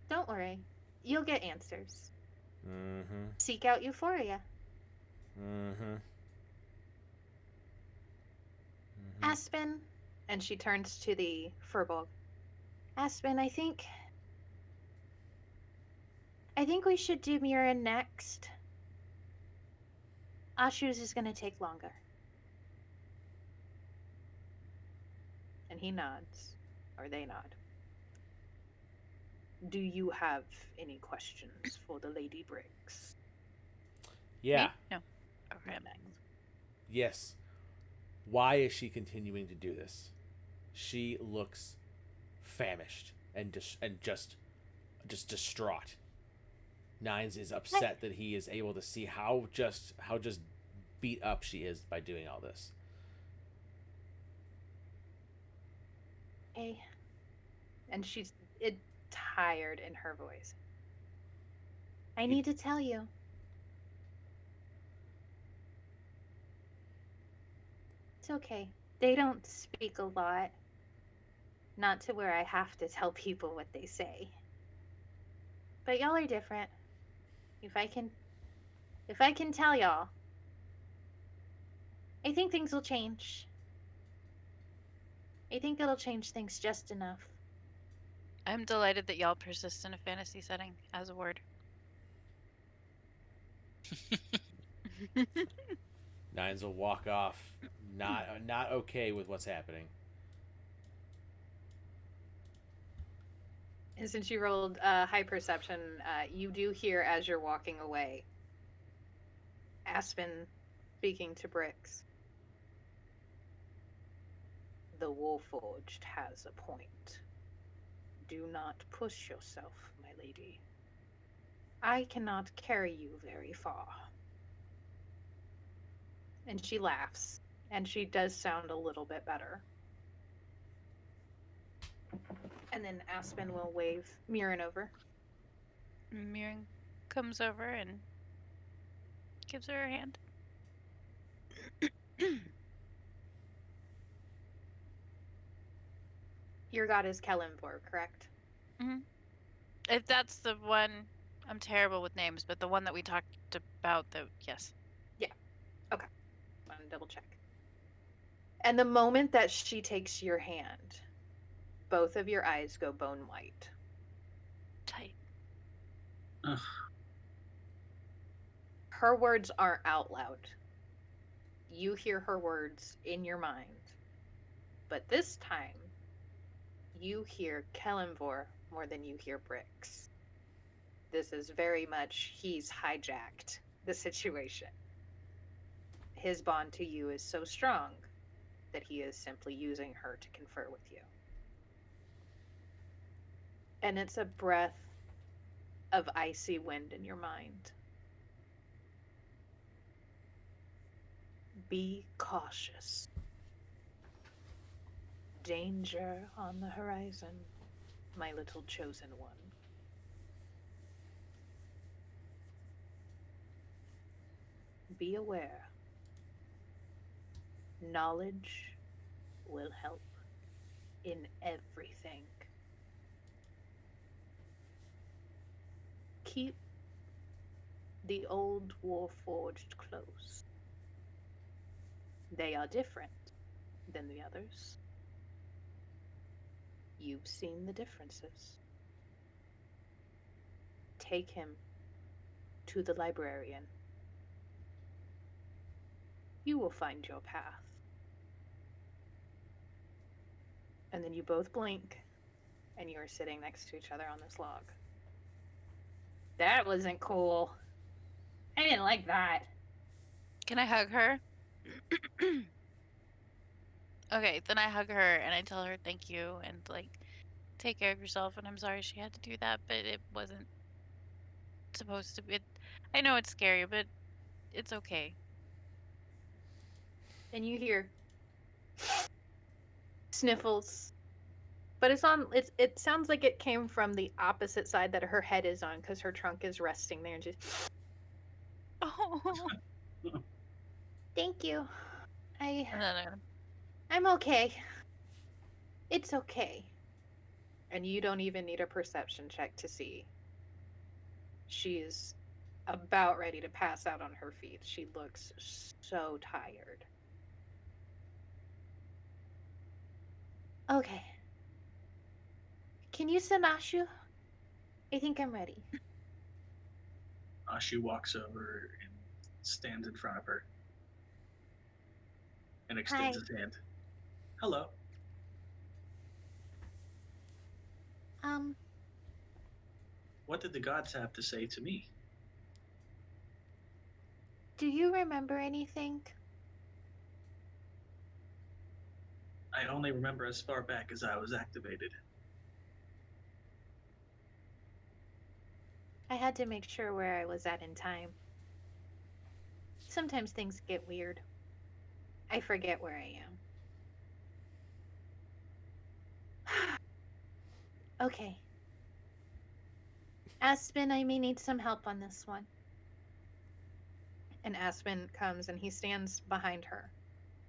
S1: Don't worry, you'll get answers.
S5: Mm-hmm.
S1: Seek out Euphoria.
S5: Mm-hmm.
S1: Aspen, and she turns to the furbolg. Aspen, I think we should do Murin next. Ashu's is gonna take longer. And he nods, or they nod. Do you have any questions for the Lady Briggs?
S5: Yeah.
S2: Me? No. Okay.
S5: Yes. Why is she continuing to do this? She looks famished and just distraught. Nines is upset that he is able to see how just beat up she is by doing all this.
S1: Hey. And she's tired in her voice. I need to tell you. It's okay. They don't speak a lot. Not to where I have to tell people what they say. But y'all are different. If I can tell y'all, I think things will change. I think it'll change things just enough.
S2: I'm delighted that y'all persist in a fantasy setting as a word.
S5: Nines will walk off, not okay with what's happening.
S1: And since you rolled high perception, you do hear as you're walking away Aspen speaking to Brix. The Warforged has a point. Do not push yourself, my lady. I cannot carry you very far. And she laughs, and she does sound a little bit better. And then Aspen will wave Mirren over.
S2: Mirren comes over and gives her hand.
S1: Your god is Kelimvor, correct?
S2: Mm-hmm. If that's the one, I'm terrible with names, but the one that we talked about, yes.
S1: Yeah. Okay. I want to double check. And the moment that she takes your hand, both of your eyes go bone white.
S2: Tight.
S4: Ugh.
S1: Her words aren't out loud. You hear her words in your mind. But this time, you hear Kelimvor more than you hear Brix. This is very much he's hijacked the situation. His bond to you is so strong that he is simply using her to confer with you. And it's a breath of icy wind in your mind. Be cautious. Danger on the horizon, my little chosen one. be aware. Knowledge will help in everything. Keep the old Warforged close. They are different than the others. You've seen the differences. Take him to the librarian. You will find your path. And then you both blink, and you are sitting next to each other on this log. That wasn't cool. I didn't like that.
S2: Can I hug her? Okay, then I hug her and I tell her thank you and like take care of yourself and I'm sorry she had to do that, but it wasn't supposed to be. I know it's scary, but it's okay.
S1: And you hear sniffles. But it sounds like it came from the opposite side that her head is on because her trunk is resting there and just
S2: Oh.
S1: thank you.
S2: And then
S1: I'm okay. It's okay. And you don't even need a perception check to see. She's about ready to pass out on her feet. She looks so tired. Okay. Can you send Ashu? I think I'm ready.
S4: Ashu walks over and stands in front of her and extends
S1: Hi.
S4: his hand. Hello. What did the gods have to say to me?
S1: Do you remember anything?
S4: I only remember as far back as I was activated.
S1: I had to make sure where I was at in time. Sometimes things get weird. I forget where I am. Okay. Aspen, I may need some help on this one. And Aspen comes and he stands behind her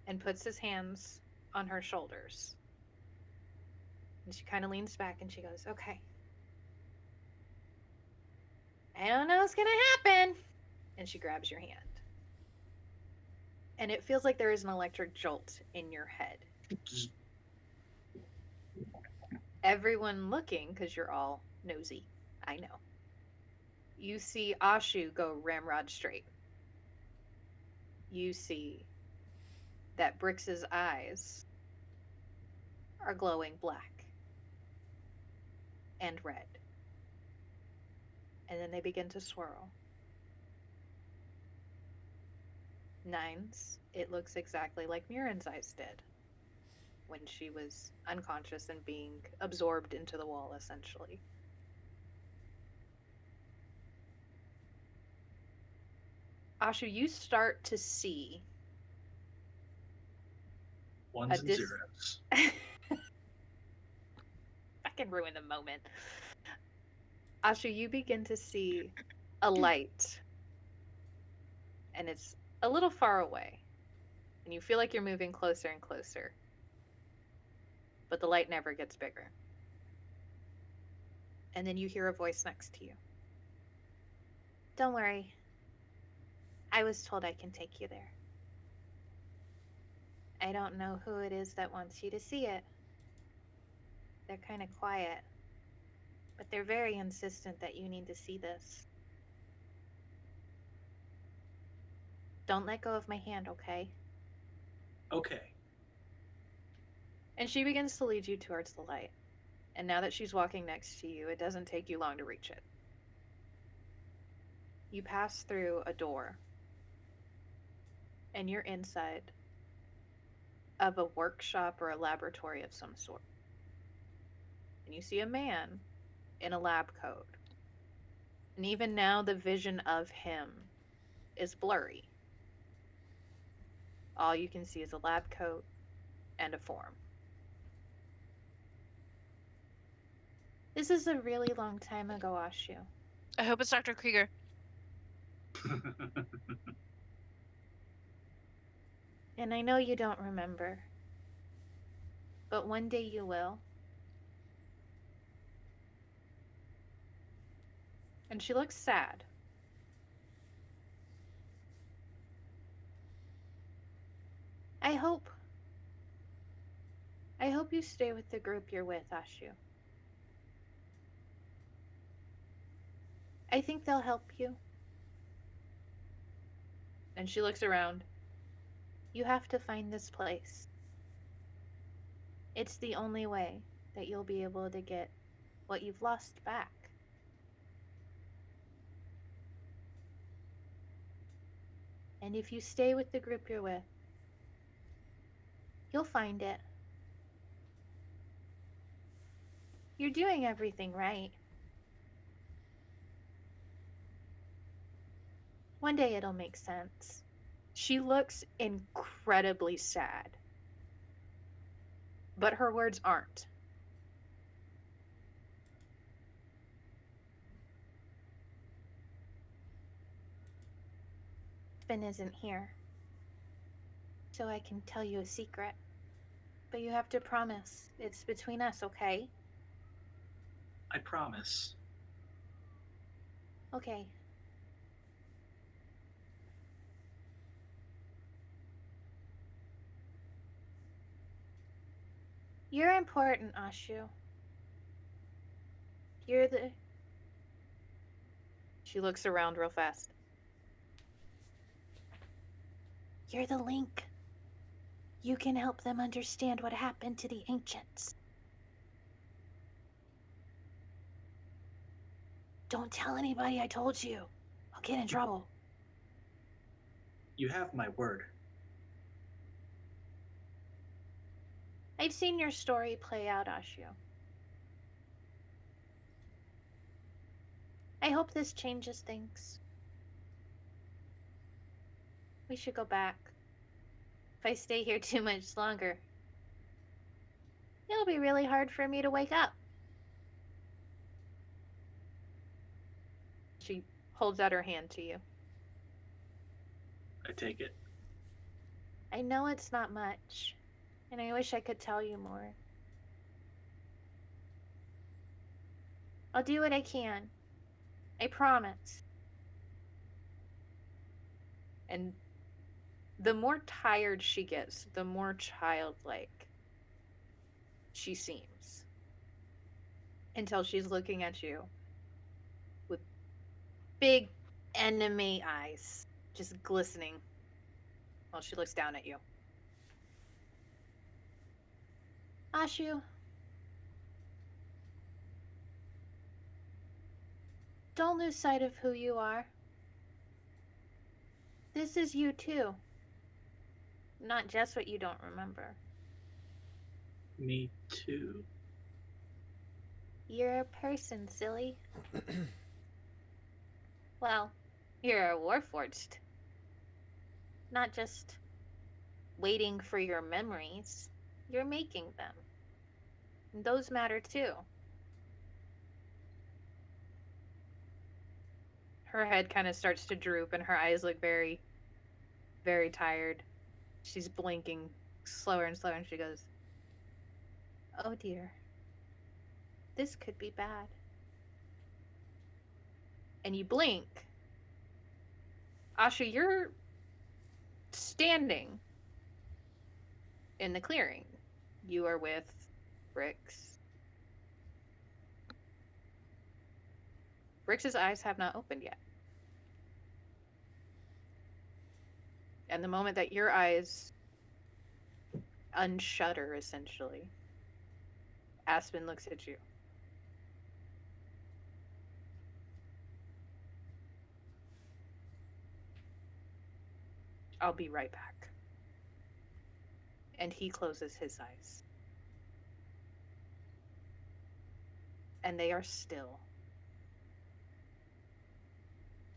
S1: and puts his hands on her shoulders. And she kind of leans back and she goes, okay. I don't know what's going to happen. And she grabs your hand. And it feels like there is an electric jolt in your head. Everyone looking, because you're all nosy, I know. You see Ashu go ramrod straight. You see that Brix's eyes are glowing black and red. And then they begin to swirl. Nines, it looks exactly like Mirren's eyes did when she was unconscious and being absorbed into the wall, essentially. Ashu, you start to see
S4: Ones and zeros.
S1: I can ruin the moment. Ashu, you begin to see a light, and it's a little far away, and you feel like you're moving closer and closer, but the light never gets bigger. And then you hear a voice next to you. Don't worry. I was told I can take you there. I don't know who it is that wants you to see it. They're kind of quiet, but they're very insistent that you need to see this. Don't let go of my hand, okay?
S4: Okay.
S1: And she begins to lead you towards the light. And now that she's walking next to you, it doesn't take you long to reach it. You pass through a door, and you're inside of a workshop or a laboratory of some sort. And you see a man in a lab coat. And even now, the vision of him is blurry. All you can see is a lab coat and a form. This is a really long time ago, Ashu.
S2: I hope it's Dr. Krieger.
S1: And I know you don't remember, but one day you will. And she looks sad. I hope you stay with the group you're with, Ashu. I think they'll help you. And she looks around. You have to find this place. It's the only way that you'll be able to get what you've lost back. And if you stay with the group you're with, you'll find it. You're doing everything right. One day it'll make sense. She looks incredibly sad, but her words aren't. Finn isn't here, so I can tell you a secret. But you have to promise it's between us, okay?
S4: I promise.
S1: Okay. You're important, Ashu. You're the... She looks around real fast. You're the link. You can help them understand what happened to the ancients. Don't tell anybody I told you. I'll get in trouble.
S4: You have my word.
S1: I've seen your story play out, Ashu. I hope this changes things. We should go back. If I stay here too much longer, it'll be really hard for me to wake up. She holds out her hand to you.
S4: I take it.
S1: I know it's not much, and I wish I could tell you more. I'll do what I can. I promise. And the more tired she gets, the more childlike she seems. Until she's looking at you with big enemy eyes, just glistening while she looks down at you. Ashu, don't lose sight of who you are. This is you too. Not just what you don't remember.
S4: Me too.
S1: You're a person, silly. Well, you're a warforged. Not just waiting for your memories. You're making them. And those matter too. Her head kind of starts to droop and her eyes look very, very tired. She's blinking slower and slower and she goes, "Oh dear. This could be bad." And you blink. Asha, you're standing in the clearing. You are with Brix. Brix's eyes have not opened yet. And the moment that your eyes unshutter, essentially, Aspen looks at you. "I'll be right back." And he closes his eyes. And they are still.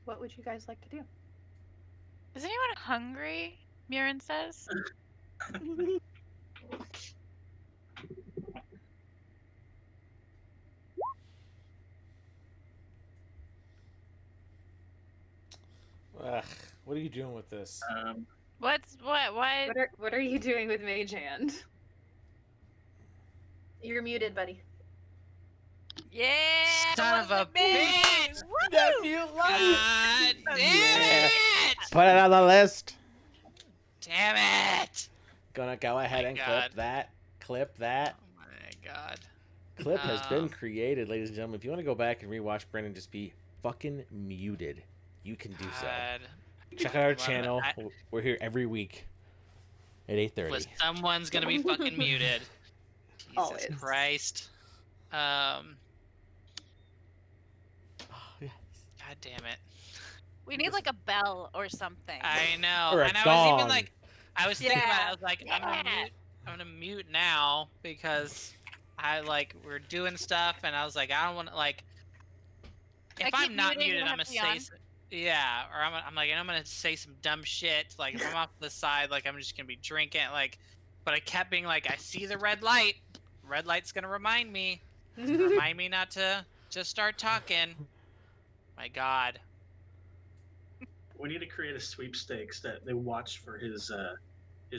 S1: What would you guys like to do?
S2: Is anyone hungry? Mirren says.
S5: Ugh, what are you doing with this?
S2: What?
S1: What are you doing with Mage Hand? You're muted, buddy.
S2: Yeah.
S3: Son of a bitch!
S5: That mute
S3: God damn
S5: Yeah.
S3: it!
S5: Put it on the list.
S3: Damn it!
S5: Gonna go ahead
S3: My
S5: and
S3: God.
S5: clip that. Clip that.
S3: Oh my God.
S5: Clip has been created, ladies and gentlemen. If you want to go back and rewatch Brendan just be fucking muted, you can do so.
S3: God.
S5: Check out our
S3: Love it.
S5: channel. We're here every week at 8:30.
S3: Someone's gonna be fucking muted. Jesus
S1: Always.
S3: Christ.
S5: Oh, yes.
S3: God damn it.
S2: We need like a bell or something.
S3: I know.
S5: Or a
S3: And I was
S5: gong.
S3: even like, I was thinking about it. I was like,
S2: Yeah.
S3: I'm gonna mute now because we're doing stuff, and I was like, I don't want to like.
S2: I
S3: If
S2: keep
S3: I'm not
S2: muting
S3: muted,
S2: when
S3: I'm
S2: I
S3: gonna
S2: have to
S3: say, yeah, or I'm gonna say some dumb shit. Like if I'm off to the side, like I'm just gonna be drinking, like. But I kept being like, I see the red light. Red light's gonna remind me. Remind me not to just start talking. My God.
S4: We need to create a sweepstakes that they watch for his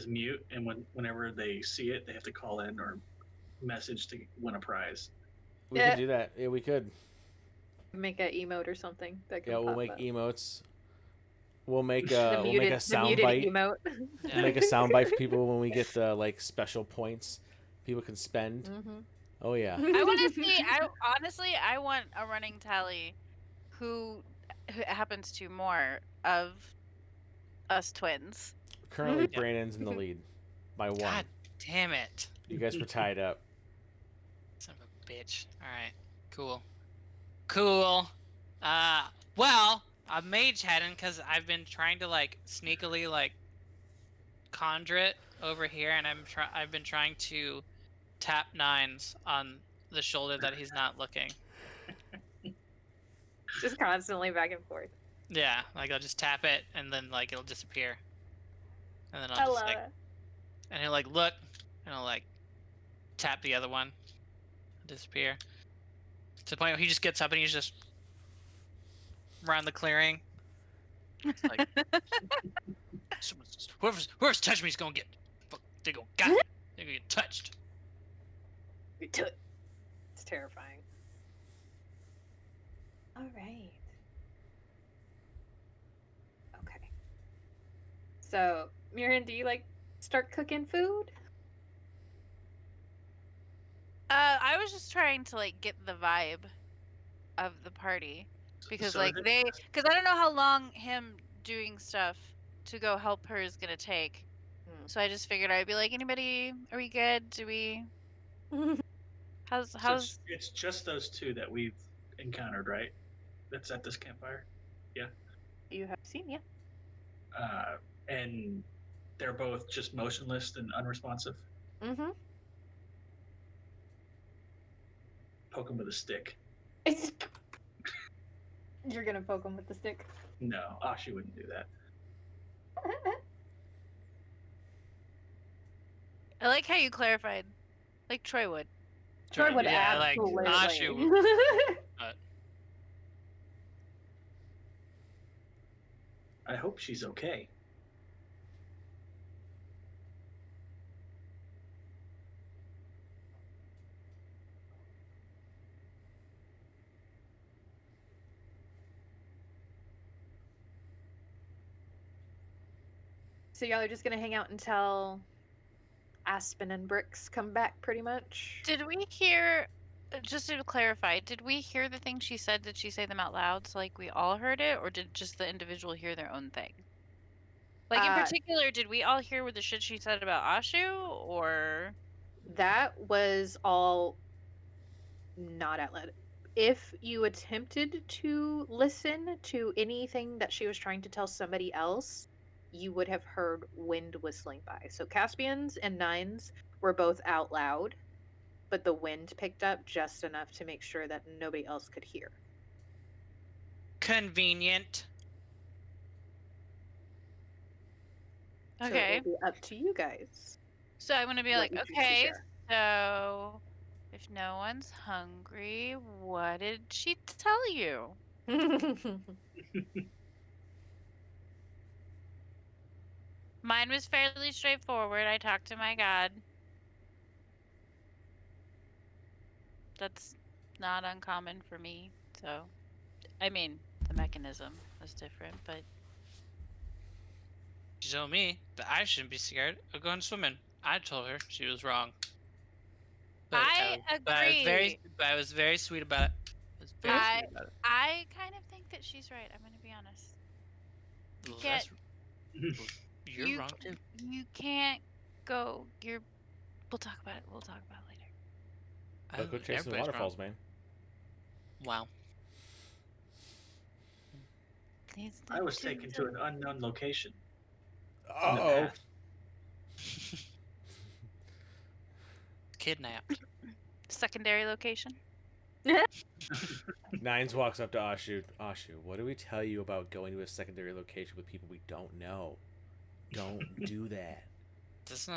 S4: mute, and whenever they see it, they have to call in or message to win a prize.
S5: We
S1: Yeah.
S5: could do that. Yeah, we could.
S1: Make an emote or something that can
S5: Yeah, we'll
S1: pop
S5: make
S1: up.
S5: emotes. We'll make
S1: The
S5: we'll make a
S1: the
S5: sound
S1: muted
S5: bite.
S1: emote.
S3: Yeah.
S5: Make a sound bite for people when we get the like special points people can spend.
S1: Mhm.
S5: Oh yeah.
S2: I want to see. I want a running tally. Who it happens to more of us twins?
S5: Currently,
S3: Yeah.
S5: Brandon's in the lead by 1.
S3: God damn it.
S5: You guys were tied up.
S3: Son of a bitch. Alright. Cool. Well, I'm mage heading because I've been trying to like sneakily like conjure it over here, and I've been trying to tap nines on the shoulder that he's not looking.
S1: Just constantly back and forth.
S3: Yeah, like I'll just tap it and then like it'll disappear. And then
S1: I
S3: I'll just
S1: love
S3: like
S1: it.
S3: and he'll like look and I'll like tap the other one. Disappear. To the point where he just gets up and he's just around the clearing. It's like whoever's touched me is gonna get they're gonna get touched.
S1: It's terrifying. All right. Okay. So, Mirren, do you like start cooking food?
S2: I was just trying to like get the vibe of the party because
S4: So
S2: like
S4: is it-
S2: because I don't know how long him doing stuff to go help her is gonna take.
S1: Hmm.
S2: So I just figured I'd be like, anybody? Are we good? Do we? How's
S4: So it's just those two that we've encountered, right? That's at this campfire.
S1: You have seen, yeah.
S4: And they're both just motionless and unresponsive.
S1: Mm-hmm.
S4: Poke them with a stick.
S1: You're gonna poke him with the stick.
S4: No, she wouldn't do that.
S2: I like how you clarified, like Troy would.
S1: Troy would
S3: Yeah, like,
S1: absolutely.
S3: Ashu would. But
S4: I hope she's okay.
S1: So y'all are just gonna hang out until Aspen and Bricks come back, pretty much.
S2: Did we hear? Just to clarify, did we hear the thing she said? Did she say them out loud, so like we all heard it, or did just the individual hear their own thing? Like in particular, did we all hear what the shit she said about Ashu, or?
S1: That was all not outlet. If you attempted to listen to anything that she was trying to tell somebody else, you would have heard wind whistling by. So Caspians and Nines were both out loud, but the wind picked up just enough to make sure that nobody else could hear.
S3: convenient.
S1: So
S2: Okay,
S1: it'll be up to you guys.
S2: so I'm gonna be
S1: what
S2: like,
S1: you choose to
S2: okay,
S1: share.
S2: so if no one's hungry, what did she tell you? Mine was fairly straightforward. I talked to my god. That's not uncommon for me. So, I mean, the mechanism was different, but
S3: She told me that I shouldn't be scared of going swimming. I told her she was wrong. But
S2: I agree.
S3: I was very sweet about it. I was very
S2: I
S3: sweet about it.
S2: I kind of think that she's right. I'm gonna be honest.
S3: Well,
S2: Can't
S3: you're
S2: you
S3: wrong too.
S2: you can't go. We'll talk about it. We'll talk about it later.
S5: But go chase the
S3: Everybody's
S5: waterfalls,
S3: wrong.
S5: man.
S3: Wow.
S2: Please
S4: I was
S2: don't do
S4: taken to an unknown location.
S5: Uh
S4: in the
S5: oh.
S4: past.
S3: Kidnapped.
S2: secondary location.
S5: Nines walks up to Ashu. Ashu, what do we tell you about going to a secondary location with people we don't know? Don't do that.
S3: That's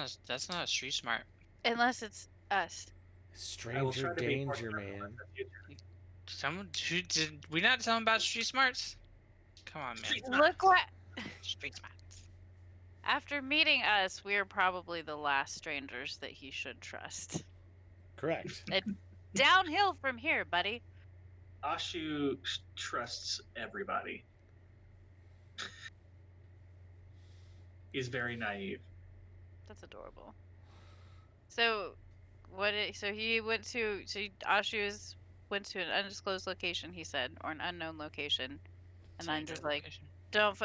S3: not street smart.
S2: Unless it's us.
S4: I will
S5: Stranger
S4: try to be more
S5: danger,
S4: careful in
S5: man.
S4: the future.
S3: Someone did we not tell him about street smarts? Come on, man.
S4: Street
S2: Look what.
S3: Street smarts.
S2: After meeting us, we're probably the last strangers that he should trust.
S5: Correct.
S2: Downhill from here, buddy.
S4: Ashu trusts everybody. He's very naive.
S2: That's adorable. So, he went to Ashu's went to an undisclosed location. He said, or an unknown location, and I'm just like, don't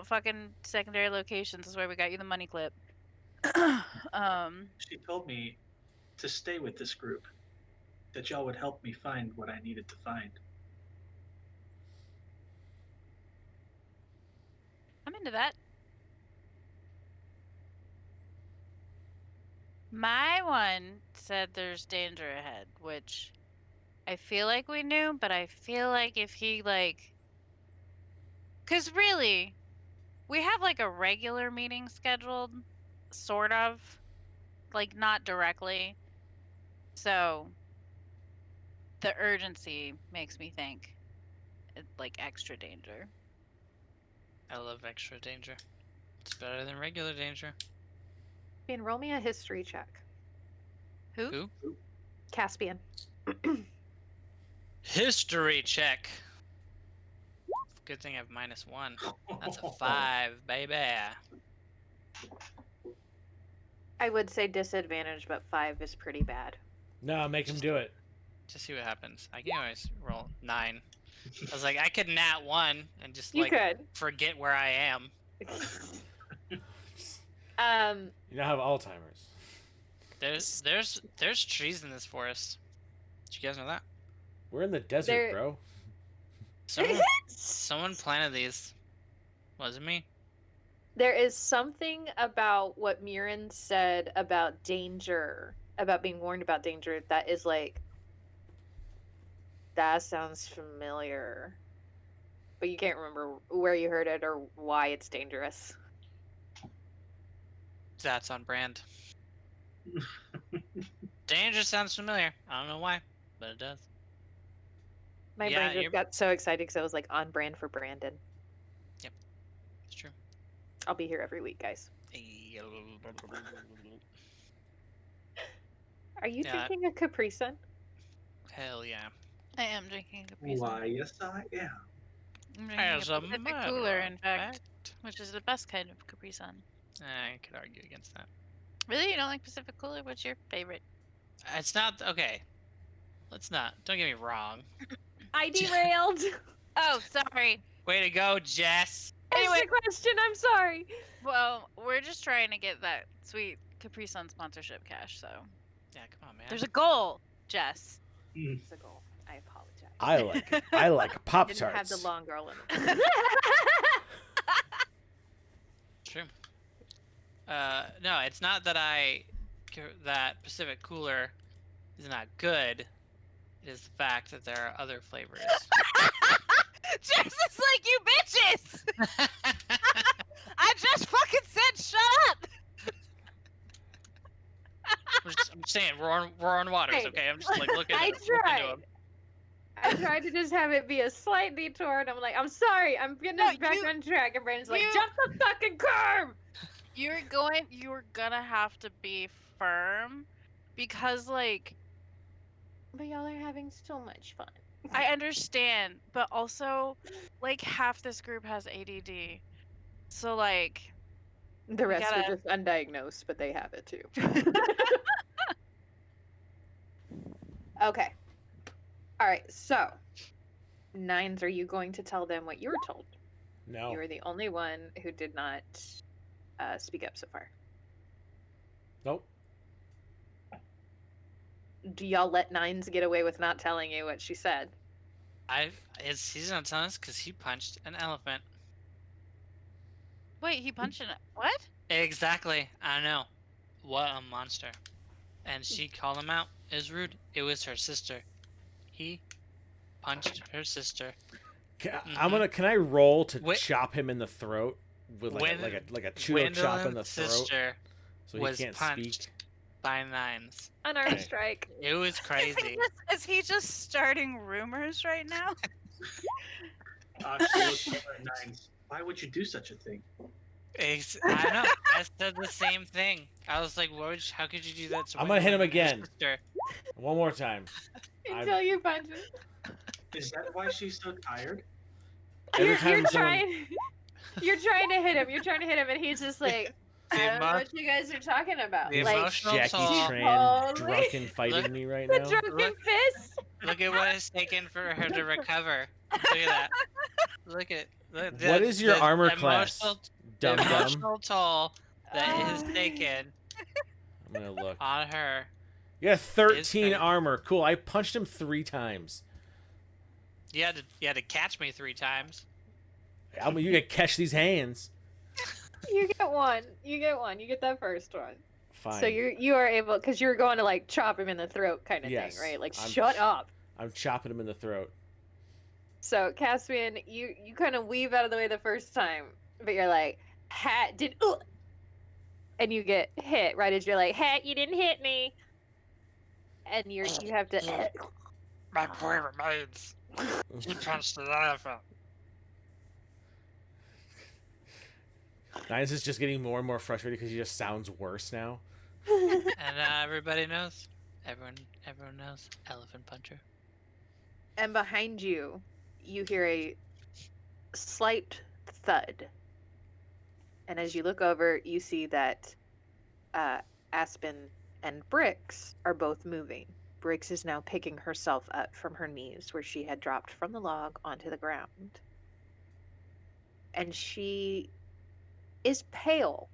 S2: fucking secondary locations. Is where we got you the money clip.
S4: She told me to stay with this group, that y'all would help me find what I needed to find.
S2: I'm into that. My one said there's danger ahead, which I feel like we knew, but I feel like if he cause really, we have like a regular meeting scheduled, sort of, like not directly. So the urgency makes me think it's like extra danger.
S3: I love extra danger. It's better than regular danger.
S1: Caspian, roll me a history check.
S2: Who?
S1: Caspian.
S3: History check. Good thing I have -1. That's a 5, baby.
S1: I would say disadvantage, but 5 is pretty bad.
S5: No, make him do it.
S3: Just see what happens. I can always roll 9. I was like, I could nat 1 and just
S1: You
S3: like
S1: could.
S3: forget where I am.
S5: You now have Alzheimer's.
S3: There's trees in this forest. Did you guys know that?
S5: We're in the desert,
S1: There-
S5: bro.
S3: Someone planted these. Wasn't me.
S1: There is something about what Mirren said about danger, about being warned about danger, that is like, that sounds familiar. But you can't remember where you heard it or why it's dangerous.
S3: That's on brand. Danger sounds familiar. I don't know why, but it does.
S1: My
S3: Yeah,
S1: brain just got so excited because I was like on brand for Brandon.
S3: It's true.
S1: I'll be here every week, guys. Are you
S3: Yeah.
S1: drinking a Capri Sun?
S3: Hell yeah.
S2: I am drinking Capri Sun.
S4: Why, yes, I am.
S2: I'm drinking
S3: As
S2: a
S3: a
S2: Pacific
S3: matter
S2: Cooler,
S3: of
S2: in fact,
S3: fact.
S2: which is the best kind of Capri Sun.
S3: I could argue against that.
S2: Really, you don't like Pacific Cooler? What's your favorite?
S3: It's not okay. Let's not. Don't get me wrong.
S1: I derailed.
S2: Oh, sorry.
S3: Way to go, Jess.
S1: Anyway, the question. I'm sorry.
S2: Well, we're just trying to get that sweet Capri Sun sponsorship cash, so
S3: Yeah, come on, man.
S2: there's a goal, Jess.
S1: It's a goal. I apologize.
S5: I like it. I like Pop
S1: Didn't have the
S5: Tarts.
S1: long girl in it.
S3: True. No, it's not that that Pacific Cooler is not good. It is the fact that there are other flavors.
S2: Jess is like, you bitches! I just fucking said shut up!
S3: I'm just saying, we're on waters,
S1: Hey,
S3: okay? I'm just like looking.
S1: I
S3: looking into
S1: tried.
S3: 'em.
S1: I tried to just have it be a slight detour, and I'm like, I'm sorry, I'm getting
S2: No,
S1: us back
S2: you-
S1: on track. And Brandon's like,
S2: you-
S1: jump the fucking curb!
S2: you're gonna have to be firm because like
S1: But y'all are having so much fun.
S2: I understand, but also like half this group has ADD. So like
S1: The
S2: we
S1: rest are
S2: gotta
S1: just undiagnosed, but they have it too. Okay. All right. So, Nines, are you going to tell them what you were told?
S5: No.
S1: You were the only one who did not speak up so far.
S5: Nope.
S1: Do y'all let Nines get away with not telling you what she said?
S3: He's not telling us because he punched an elephant.
S2: Wait, he punched in it. What?
S3: Exactly. I know. What a monster. And she called him out. It was rude. It was her sister. He punched her sister.
S5: Can I roll to
S3: Wh-
S5: chop him in the throat with like a chudo chop in the
S3: Gwendolyn's
S5: throat
S3: sister
S5: so he
S3: was
S5: can't
S3: punched
S5: speak?
S3: by Nines.
S1: Unarmed
S5: Okay.
S1: strike.
S3: It was crazy.
S2: Is he just starting rumors right now?
S4: She looked over at Nines. Why would you do such a thing?
S3: I know. I said the same thing. I was like, how could you do that to
S5: I'm gonna hit him
S3: Gwendolyn, your
S5: again.
S3: sister?
S5: One more time.
S1: Until you punch him.
S4: Is that why she's so tired?
S5: Every
S1: You're
S5: time someone...
S1: trying. You're trying to hit him. You're trying to hit him, and he's just like, I don't know what you guys are talking about.
S3: The
S1: Like
S3: emotional
S5: Jackie
S3: toll.
S5: Tran
S1: Totally.
S5: drunken fighting
S3: Look-
S5: me right
S1: the
S5: now.
S1: drunken
S3: Look-
S1: fist.
S3: Look at what it's taken for her to recover. Look at that. Look at
S5: What is your armor class?
S3: The
S5: Dum dum.
S3: emotional toll that it has taken
S5: I'm gonna look.
S3: on her.
S5: You got 13
S3: crazy.
S5: armor. Cool. I punched him 3 times.
S3: You had to catch me 3 times.
S5: I mean, you gotta catch these hands.
S1: You get one. You get one. You get that first one.
S5: Fine.
S1: So you are able, because you're going to like chop him in the throat kind of
S5: Yes,
S1: thing, right? Like
S5: I'm-
S1: shut up.
S5: I'm chopping him in the throat.
S1: So Caspian, you kind of weave out of the way the first time, but you're like, hat did, and you get hit right as you're like, hat, you didn't hit me, and you have to.
S3: My boy remains. He punched an elephant.
S5: Nines is just getting more and more frustrated because he just sounds worse now.
S3: And everybody knows. Everyone knows. Elephant puncher.
S1: And behind you, you hear a slight thud. And as you look over, you see that Aspen and Brix are both moving. Brix is now picking herself up from her knees where she had dropped from the log onto the ground. And she is pale.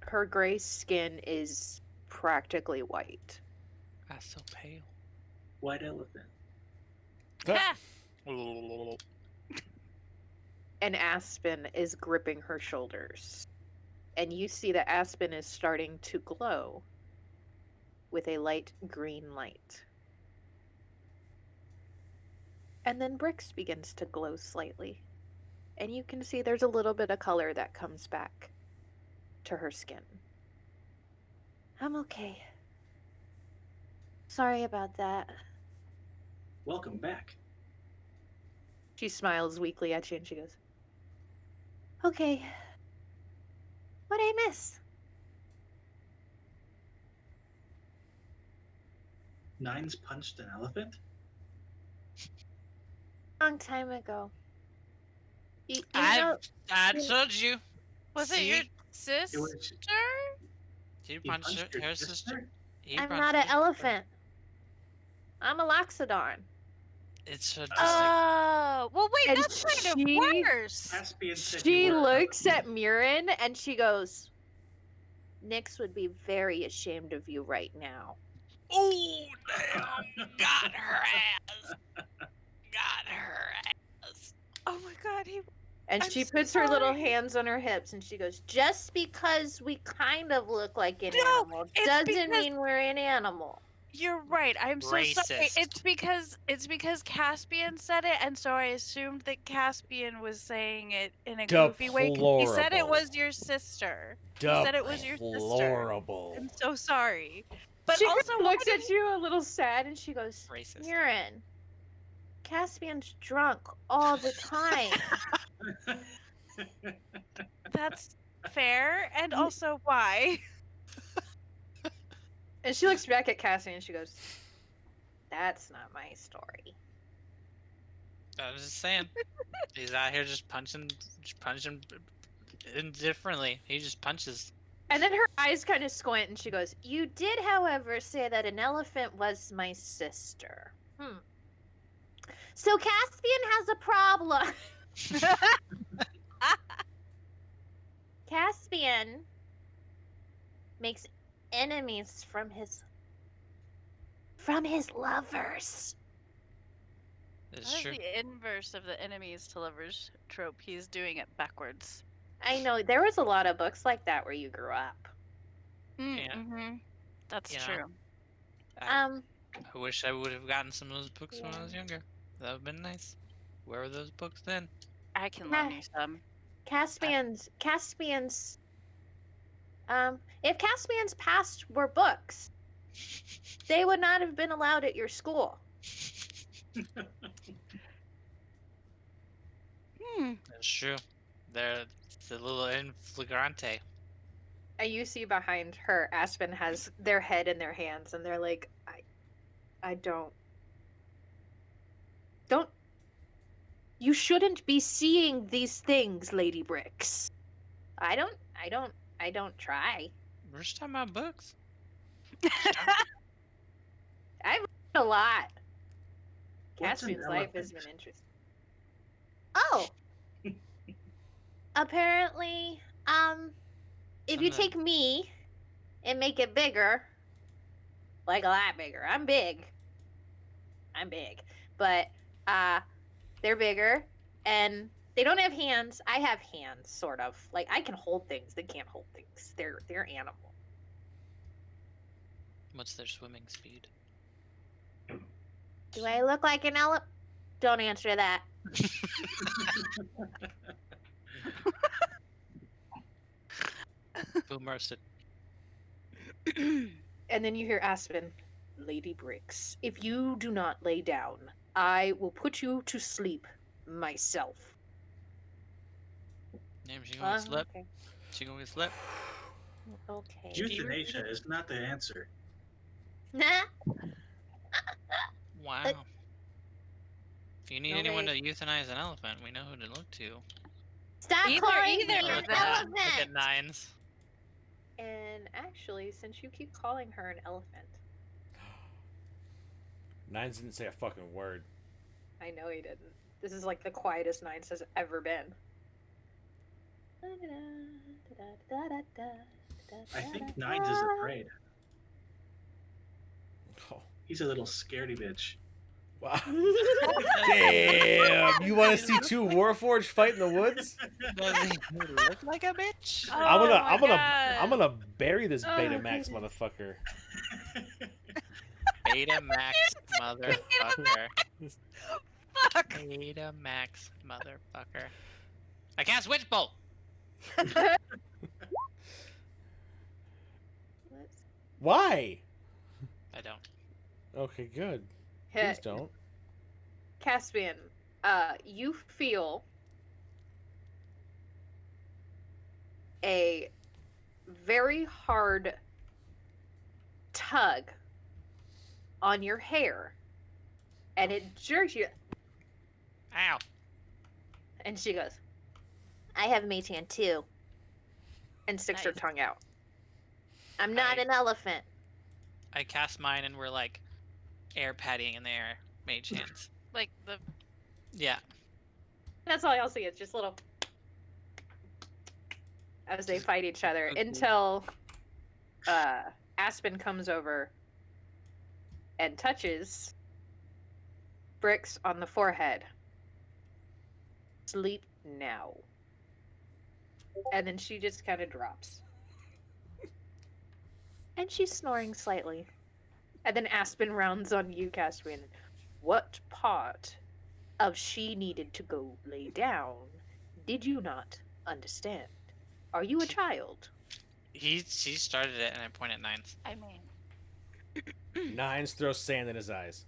S1: Her gray skin is practically white.
S3: That's so pale.
S4: White elephant.
S2: Ah,
S1: And Aspen is gripping her shoulders. And you see that Aspen is starting to glow with a light green light. And then Brix begins to glow slightly. And you can see there's a little bit of color that comes back to her skin. I'm okay. Sorry about that.
S4: Welcome back.
S1: She smiles weakly at you and she goes, okay. What'd I miss?
S4: Nines punched an elephant?
S1: Long time ago. You know,
S3: I told you.
S2: was it your sister?
S4: It was,
S3: He
S4: he
S3: punched
S4: punched your
S3: her sister. He
S1: I'm
S3: punched
S1: not an
S3: her-
S1: elephant. I'm a loxodon.
S3: It's just
S2: Oh, well, wait,
S1: And
S2: that's kind
S1: she-
S2: of worse.
S4: Caspian said
S1: She
S4: you were
S1: looks at Murin and she goes, Nyx would be very ashamed of you right now.
S3: oh damn! Got her ass. Got her ass.
S2: Oh my god, he.
S1: And
S2: I'm
S1: she
S2: so
S1: puts her little
S2: sorry.
S1: hands on her hips and she goes, just because we kind of look like an
S2: No,
S1: animal
S2: it's
S1: doesn't
S2: because-
S1: mean we're an animal.
S2: You're right. I'm so sorry.
S3: Racist.
S2: It's because Caspian said it, and so I assumed that Caspian was saying it in a goofy way. 'Cause he said it
S5: Deplorable.
S2: was your sister. He said it was your sister.
S5: Deplorable.
S2: I'm so sorry. But
S1: She
S2: also,
S1: looks
S2: why
S1: at you a little sad and she goes,
S3: Racist.
S1: Murin, Caspian's drunk all the time.
S2: that's Fair, and also why?
S1: And she looks back at Cassie and she goes, "That's not my story."
S3: I was just saying. He's out here just punching indifferently. He just punches.
S1: And then her eyes kind of squint and she goes, "You did, however, say that an elephant was my sister. So Caspian has a problem." Caspian makes enemies from his lovers.
S3: It's
S2: That is
S3: true.
S2: the inverse of the enemies to lovers trope. He's doing it backwards.
S1: I know there was a lot of books like that where you grew up.
S3: Yeah.
S2: Mm-hmm. That's
S3: Yeah.
S2: true.
S3: I wish I would have gotten some of those books when I
S1: Yeah.
S3: was younger. That would have been nice. Where were those books then?
S2: I can loan you some.
S1: Caspian's if Caspian's past were books, they would not have been allowed at your school.
S3: That's true. It's a little in flagrante.
S1: And you see behind her, Aspen has their head in their hands, and they're like, I don't. You shouldn't be seeing these things, Lady Bricks. I don't try.
S3: We're just talking about books.
S1: I've read a lot.
S4: What's an
S1: Caspian's life has
S4: elephant?
S1: been interesting. Oh! Apparently, if you
S3: Something-
S1: take me and make it bigger, like a lot bigger. I'm big. But they're bigger and they don't have hands. I have hands, sort of. Like I can hold things. They can't hold things. They're animal.
S3: What's their swimming speed?
S1: Do I look like an elephant? Don't answer that.
S3: Boom roasted.
S1: And then you hear Aspen, Lady Bricks, if you do not lay down, I will put you to sleep myself.
S3: Name she gonna slip.
S1: Okay.
S3: She gonna slip.
S1: Okay.
S4: Euthanasia is not the answer.
S1: Nah.
S3: Wow. If you need anyone to
S1: Nobody-
S3: euthanize an elephant, we know who to look to.
S1: Stop
S2: Either-
S1: calling
S2: either
S1: me
S2: of
S1: an
S2: them.
S1: elephant.
S3: Look at Nines.
S1: And actually, since you keep calling her an elephant,
S5: Nines didn't say a fucking word.
S1: I know he didn't. This is like the quietest Nines has ever been.
S4: I think Nines is afraid.
S5: Oh,
S4: He's a little scaredy bitch.
S5: wow. Damn! You want to see two Warforged fight in the woods?
S3: Does he look like a bitch?
S2: Oh
S5: I'm gonna bury this
S1: Oh,
S5: Betamax
S1: goodness.
S5: motherfucker.
S3: Betamax motherfucker.
S2: Fuck!
S3: Betamax motherfucker. I cast Witch Bolt!
S5: Why?
S3: I don't.
S5: Okay, good. Please don't.
S1: Caspian, you feel a very hard tug on your hair, and it jerks you.
S3: Ow.
S1: And she goes, "I have Maytan too," and sticks her
S2: Nice.
S1: tongue out. I'm not an elephant.
S3: I cast mine and we're like air pattying in the air. Mage hands.
S2: Like the
S3: Yeah.
S1: That's all I'll see. It's just little as they
S3: Just
S1: fight each other
S3: okay.
S1: until Aspen comes over and touches Bricks on the forehead. Sleep now. And then she just kind of drops. And she's snoring slightly. And then Aspen rounds on you, Caspian. What part of she needed to go lay down did you not understand? Are you a child?
S3: She started it and I point at Nines.
S2: I mean
S5: Nines throws sand in his eyes.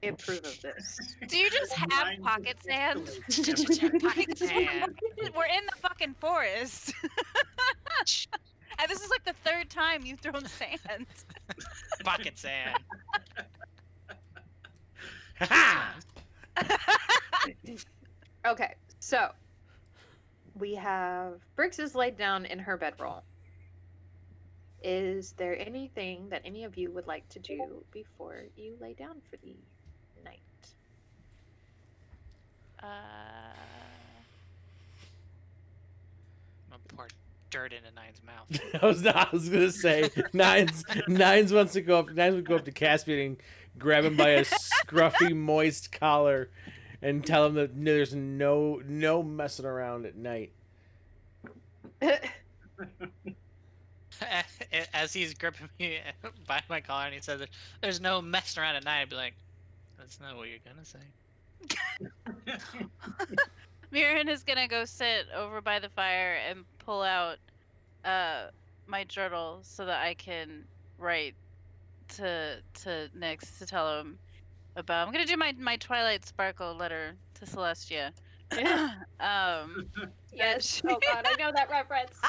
S1: approve of this.
S2: Do you just have
S4: Nine
S2: pocket sand?
S4: escalates
S2: Pocket sand.
S3: And
S2: We're in the fucking forest. And this is like the third time you've thrown sand.
S3: pocket sand.
S5: Ha
S1: Okay, so we have Brix is laid down in her bedroll. Is there anything that any of you would like to do before you lay down for the night?
S3: I'm gonna pour dirt into Nine's mouth.
S5: I was gonna say Nines wants to go up. Nines would go up to Caspian and grab him by a scruffy, moist collar, and tell him that there's no messing around at night.
S3: As he's gripping me by my collar and he says, "There's no messing around at night," I'd be like, "That's not what you're gonna say."
S2: Mirren is gonna go sit over by the fire and pull out my journal so that I can write to Nyx to tell him about. I'm gonna do my Twilight Sparkle letter to Celestia.
S1: Yes. Oh god, I know that reference.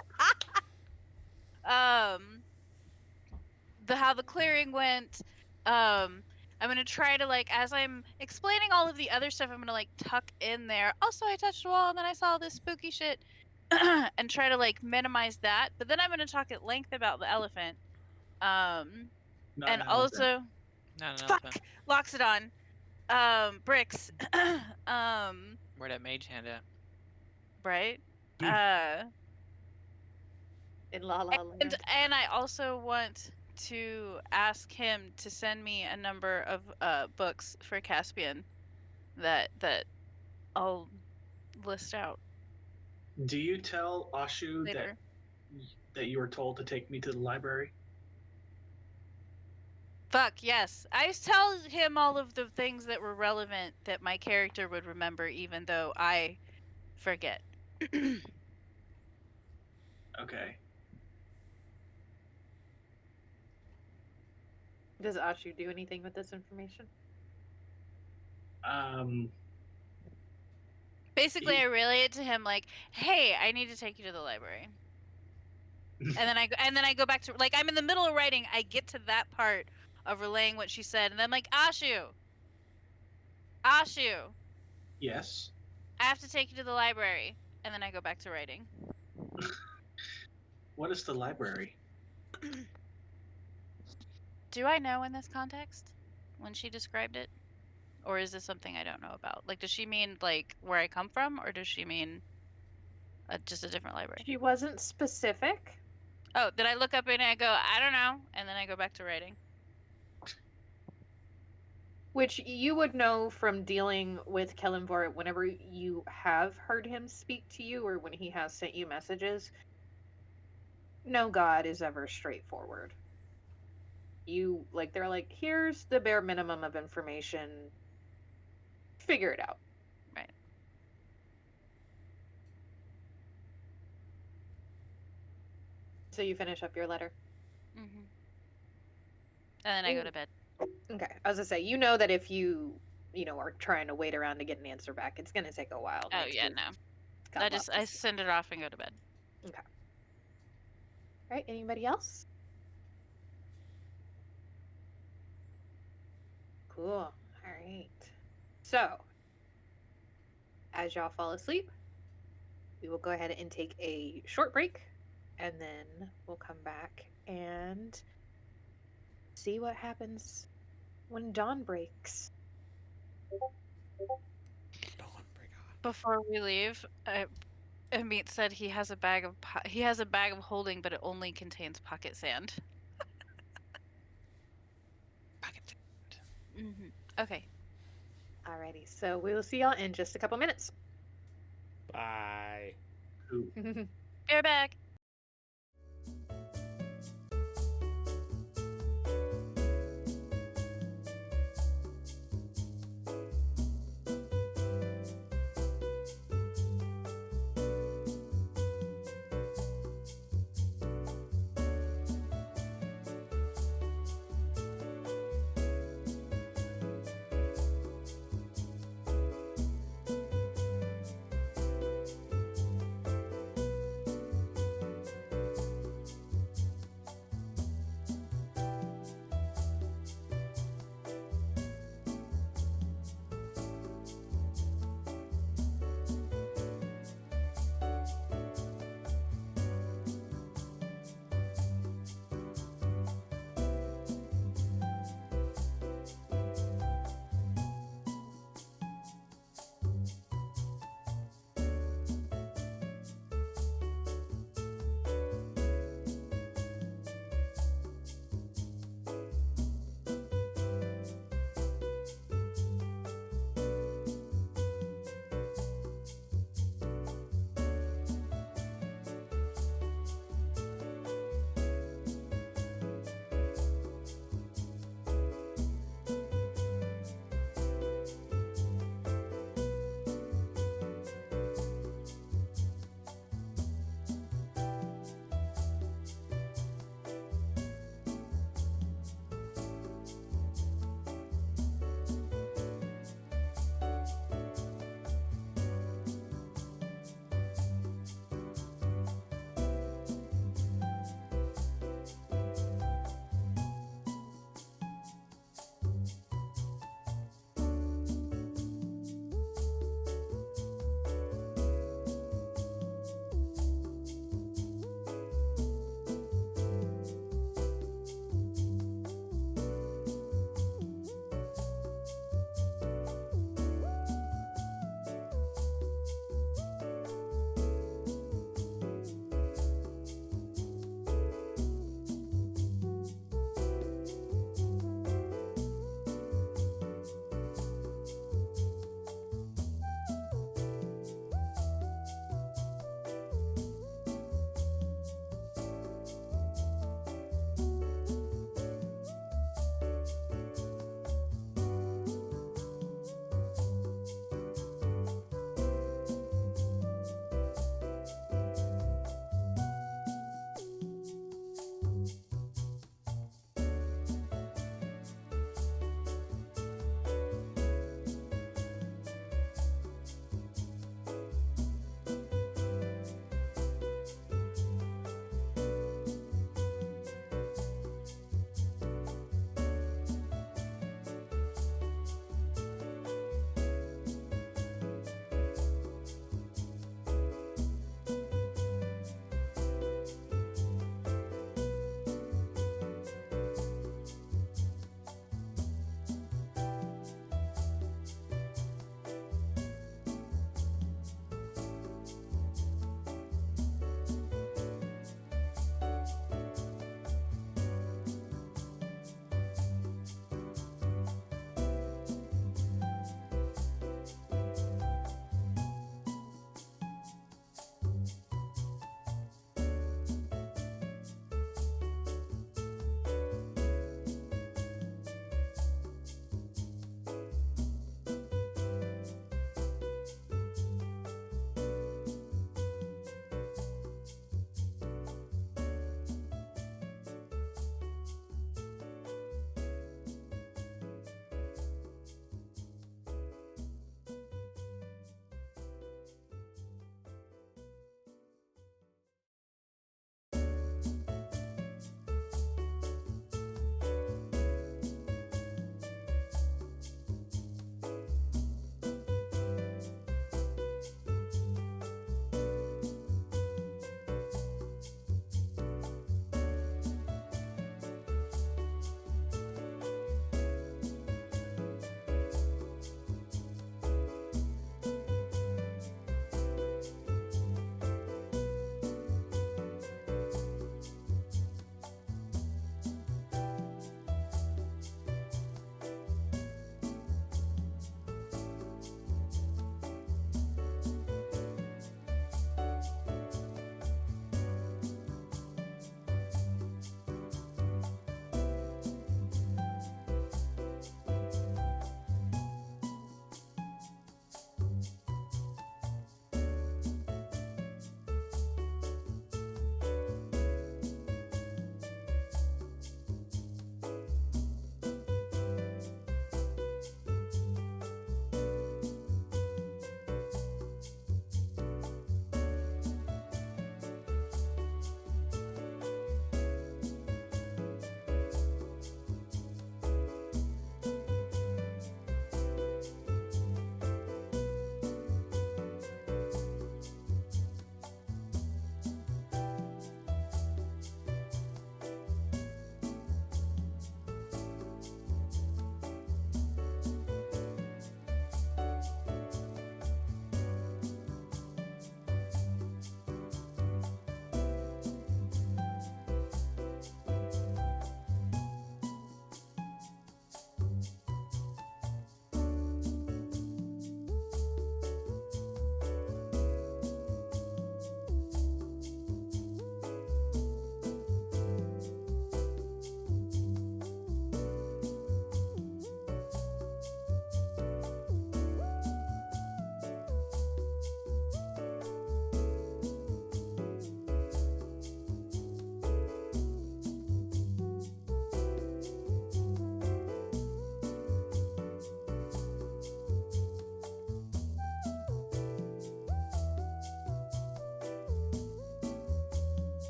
S2: How the clearing went. I'm gonna try to, like, as I'm explaining all of the other stuff, I'm gonna like tuck in there. Also, I touched a wall and then I saw this spooky shit, and try to like minimize that. But then I'm gonna talk at length about the elephant.
S4: Not
S2: And
S4: an elephant.
S2: also,
S3: Not an
S2: fuck,
S3: elephant.
S2: locks it on. Bricks.
S3: Where that mage hand at?
S2: Right.
S1: In La La Land.
S2: And I also want to ask him to send me a number of books for Caspian that I'll list out
S4: Do you tell Ashu
S2: later.
S4: that you were told to take me to the library?
S2: Fuck yes. I tell him all of the things that were relevant that my character would remember, even though I forget.
S4: Okay.
S1: Does Ashu do anything with this information?
S2: Basically, I relay it to him like, "Hey, I need to take you to the library." and then I go back to, like, I'm in the middle of writing. I get to that part of relaying what she said, and then I'm like, Ashu,
S4: Yes.
S2: I have to take you to the library, and then I go back to writing.
S4: What is the library?
S2: Do I know in this context when she described it, or is this something I don't know about? Like, does she mean like where I come from, or does she mean just a different library?
S1: She wasn't specific.
S2: Oh, did I look up and I go, I don't know, and then I go back to writing?
S1: Which you would know from dealing with Kellenvor whenever you have heard him speak to you or when he has sent you messages. No god is ever straightforward. You, like, they're like, here's the bare minimum of information. Figure it out.
S2: Right.
S1: So you finish up your letter.
S2: Mm-hmm. And then I go to bed.
S1: Okay. I was gonna say, you know that if you are trying to wait around to get an answer back, it's gonna take a while.
S2: Oh
S1: Next
S2: yeah,
S1: week.
S2: no.
S1: Got
S2: I
S1: lots
S2: just
S1: of
S2: I
S1: stuff.
S2: send it off and go to bed.
S1: Okay. All right. Anybody else? Cool. All right. So, as y'all fall asleep, we will go ahead and take a short break, and then we'll come back and see what happens when dawn breaks.
S2: Before we leave, Amit said he has a bag of holding, but it only contains pocket sand.
S3: Pocket sand.
S2: Mm-hmm. Okay.
S1: Alrighty. So we will see y'all in just a couple minutes.
S5: Bye.
S4: Who?
S2: You're back.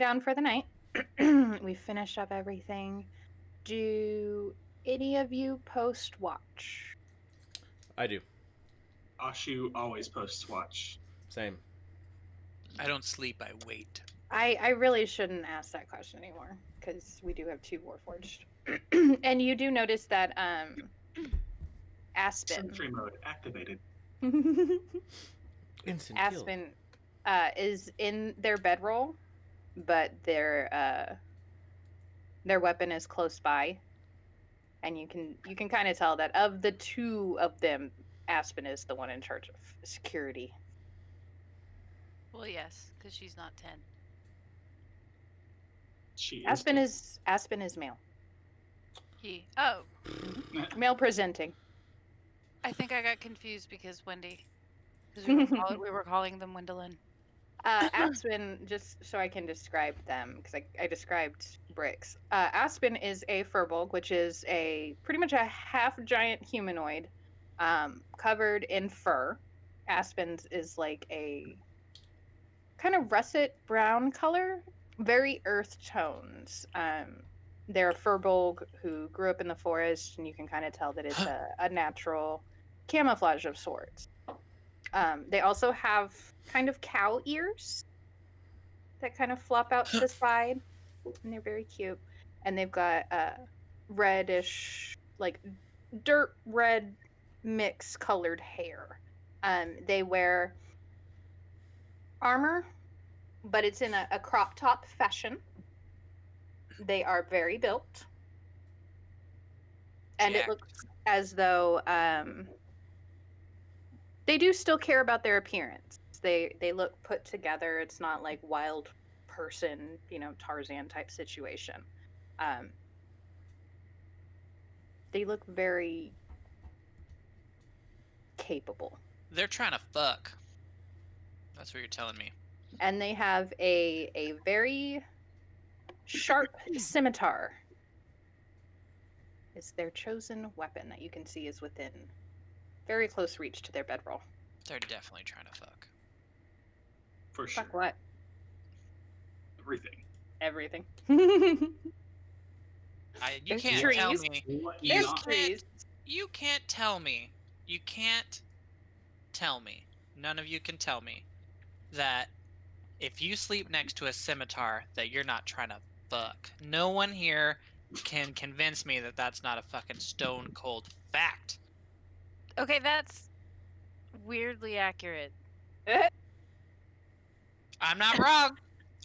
S1: down for the night. We finish up everything. Do any of you post watch?
S5: I do.
S4: Ashu always posts watch.
S5: Same.
S3: I don't sleep. I wait.
S1: I really shouldn't ask that question anymore because we do have 2 Warforged. And you do notice that Aspen
S4: Sentry mode activated.
S5: Instant kill.
S1: Aspen is in their bedroll, but their weapon is close by, and you can kind of tell that of the 2 of them, Aspen is the one in charge of security.
S2: Well, yes, because she's not 10.
S4: She is.
S1: Aspen is male,
S2: He. Oh,
S1: male presenting.
S2: I think I got confused because Wendy. Because we were calling them Wendelin.
S1: Aspen, just so I can describe them, because I described Bricks. Aspen is a furbolg, which is pretty much a half-giant humanoid, covered in fur. Aspen's is like a kind of russet brown color, very earth tones. They're a furbolg who grew up in the forest, and you can kind of tell that it's a natural camouflage of sorts. They also have kind of cow ears that kind of flop out to the side, and they're very cute. And they've got reddish, like dirt red mix colored hair. They wear armor, but it's in a crop top fashion. They are very built, and it looks as though they do still care about their appearance. They look put together. It's not like wild person, Tarzan type situation. They look very capable.
S3: They're trying to fuck. That's what you're telling me.
S1: And they have a very sharp scimitar. Is their chosen weapon that you can see is within very close reach to their bedroll.
S3: They're definitely trying to fuck.
S4: For sure.
S1: Fuck what?
S4: Everything.
S1: Everything.
S3: You
S1: There's
S3: can't
S1: trees.
S3: tell me.
S4: What
S1: There's
S4: not?
S1: trees.
S3: You can't tell me. You can't tell me. None of you can tell me that if you sleep next to a scimitar that you're not trying to fuck. No one here can convince me that that's not a fucking stone cold fact.
S2: Okay, that's weirdly accurate.
S3: I'm not wrong.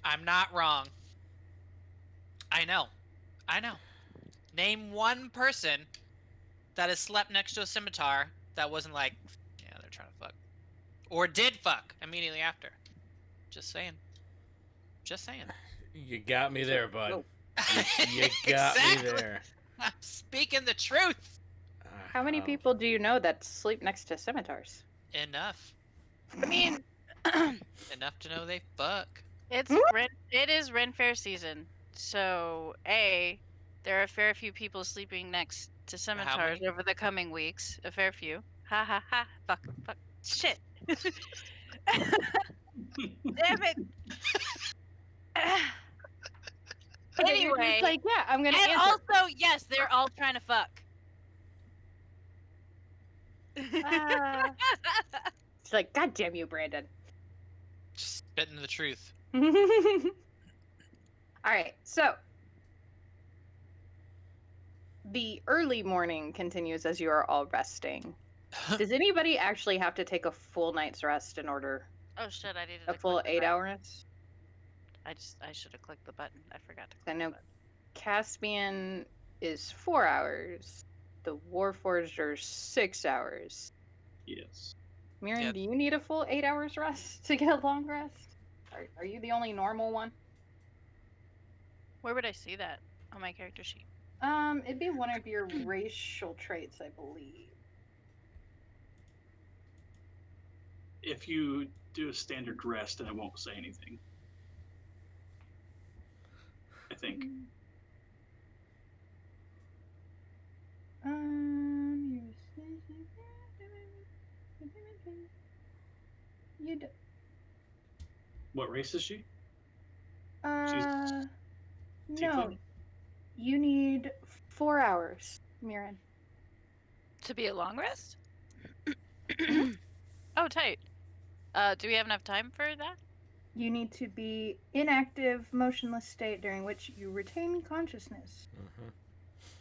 S3: I'm not wrong. I know. Name one person that has slept next to a scimitar that wasn't like, yeah, they're trying to fuck. Or did fuck immediately after. Just saying.
S5: You got me there, bud.
S1: Whoa.
S5: You got
S3: Exactly.
S5: me there.
S3: I'm speaking the truth.
S1: How many people do you know that sleep next to scimitars?
S3: Enough.
S2: I mean,
S3: Enough to know they fuck.
S2: it is Ren Fair season, so there are a fair few people sleeping next to scimitars
S3: many?
S2: over the coming weeks. A fair few. Ha ha ha. Fuck. Shit. Damn it.
S1: Okay, you're
S2: Anyway,
S1: just like, yeah, I'm gonna
S2: and
S1: answer.
S2: also, yes, they're all trying to fuck.
S1: It's like, God damn you, Brandon.
S3: Just spitting the truth.
S1: All right, so the early morning continues as you are all resting. Does anybody actually have to take a full night's rest in order
S2: Oh shit! I needed
S1: a
S2: to
S1: full
S2: click the
S1: 8
S2: button.
S1: hours?
S2: I should have clicked the button. I forgot to.
S1: I
S2: Click
S1: know
S2: the button.
S1: Caspian is 4 hours. The Warforged are 6 hours.
S4: Yes.
S1: Mirren,
S3: Yeah.
S1: do you need a full 8 hours rest to get a long rest? Are you the only normal one?
S2: Where would I see that on my character sheet?
S1: It'd be one of your racial traits, I believe.
S4: If you do a standard rest, then it won't say anything. I think.
S1: You do.
S4: What race is she?
S1: No.
S4: Tiefling?
S1: You need 4 hours, Mirren.
S2: To be a long rest?
S1: Mhm.
S2: Oh, tight. Do we have enough time for that?
S1: You need to be inactive, motionless state during which you retain consciousness,
S5: Mhm.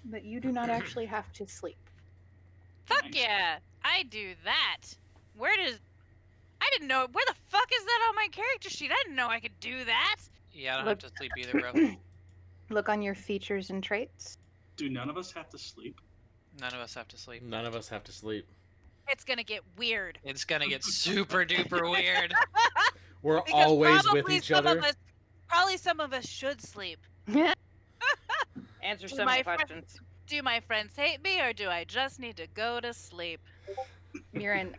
S1: but you do not actually have to sleep.
S2: Fuck
S4: Nice.
S2: yeah! I do that. I didn't know. Where the fuck is that on my character sheet? I didn't know I could do that.
S3: Yeah, I don't
S1: Look-
S3: have to sleep either, bro.
S1: Look on your features and traits.
S4: Do none of us have to sleep?
S3: None of us have to sleep.
S5: None of us have to sleep.
S2: It's gonna get weird.
S3: It's gonna get super duper weird.
S5: We're
S2: Because
S5: always with
S2: probably
S5: each
S2: some
S5: other.
S2: of us, probably some of us should sleep.
S1: Answer
S2: Do
S1: some
S2: my
S1: questions.
S2: Do my friends hate me, or do I just need to go to sleep?
S1: Mirren,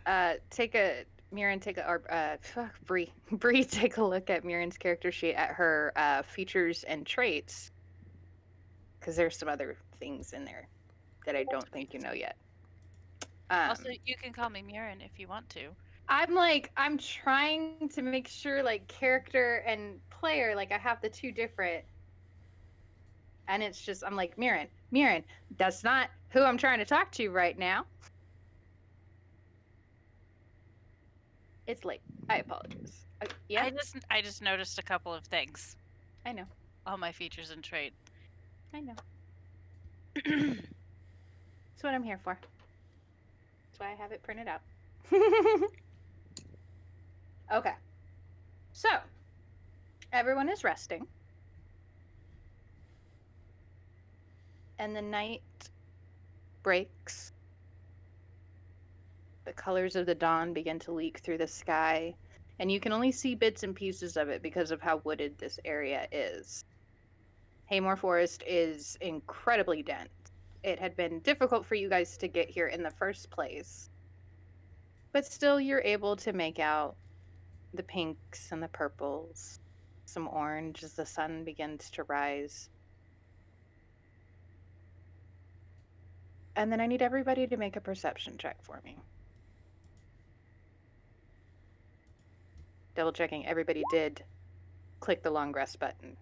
S1: take a Bree. Bree, take a look at Mirren's character sheet at her features and traits, because there's some other things in there that I don't think you know yet.
S2: Also, you can call me Mirren if you want to.
S1: I'm trying to make sure like character and player, like I have the two different, and it's just I'm like Mirren, that's not who I'm trying to talk to right now. It's late. I apologize. Yeah,
S2: I just noticed a couple of things.
S1: I know.
S2: All my features and trait.
S1: I know. That's what I'm here for. That's why I have it printed out. Okay. So, everyone is resting. And the night breaks. The colors of the dawn begin to leak through the sky, and you can only see bits and pieces of it because of how wooded this area is. Haymore Forest is incredibly dense. It had been difficult for you guys to get here in the first place, but still, you're able to make out the pinks and the purples, some orange as the sun begins to rise. And then I need everybody to make a perception check for me. Double checking everybody did click the long rest button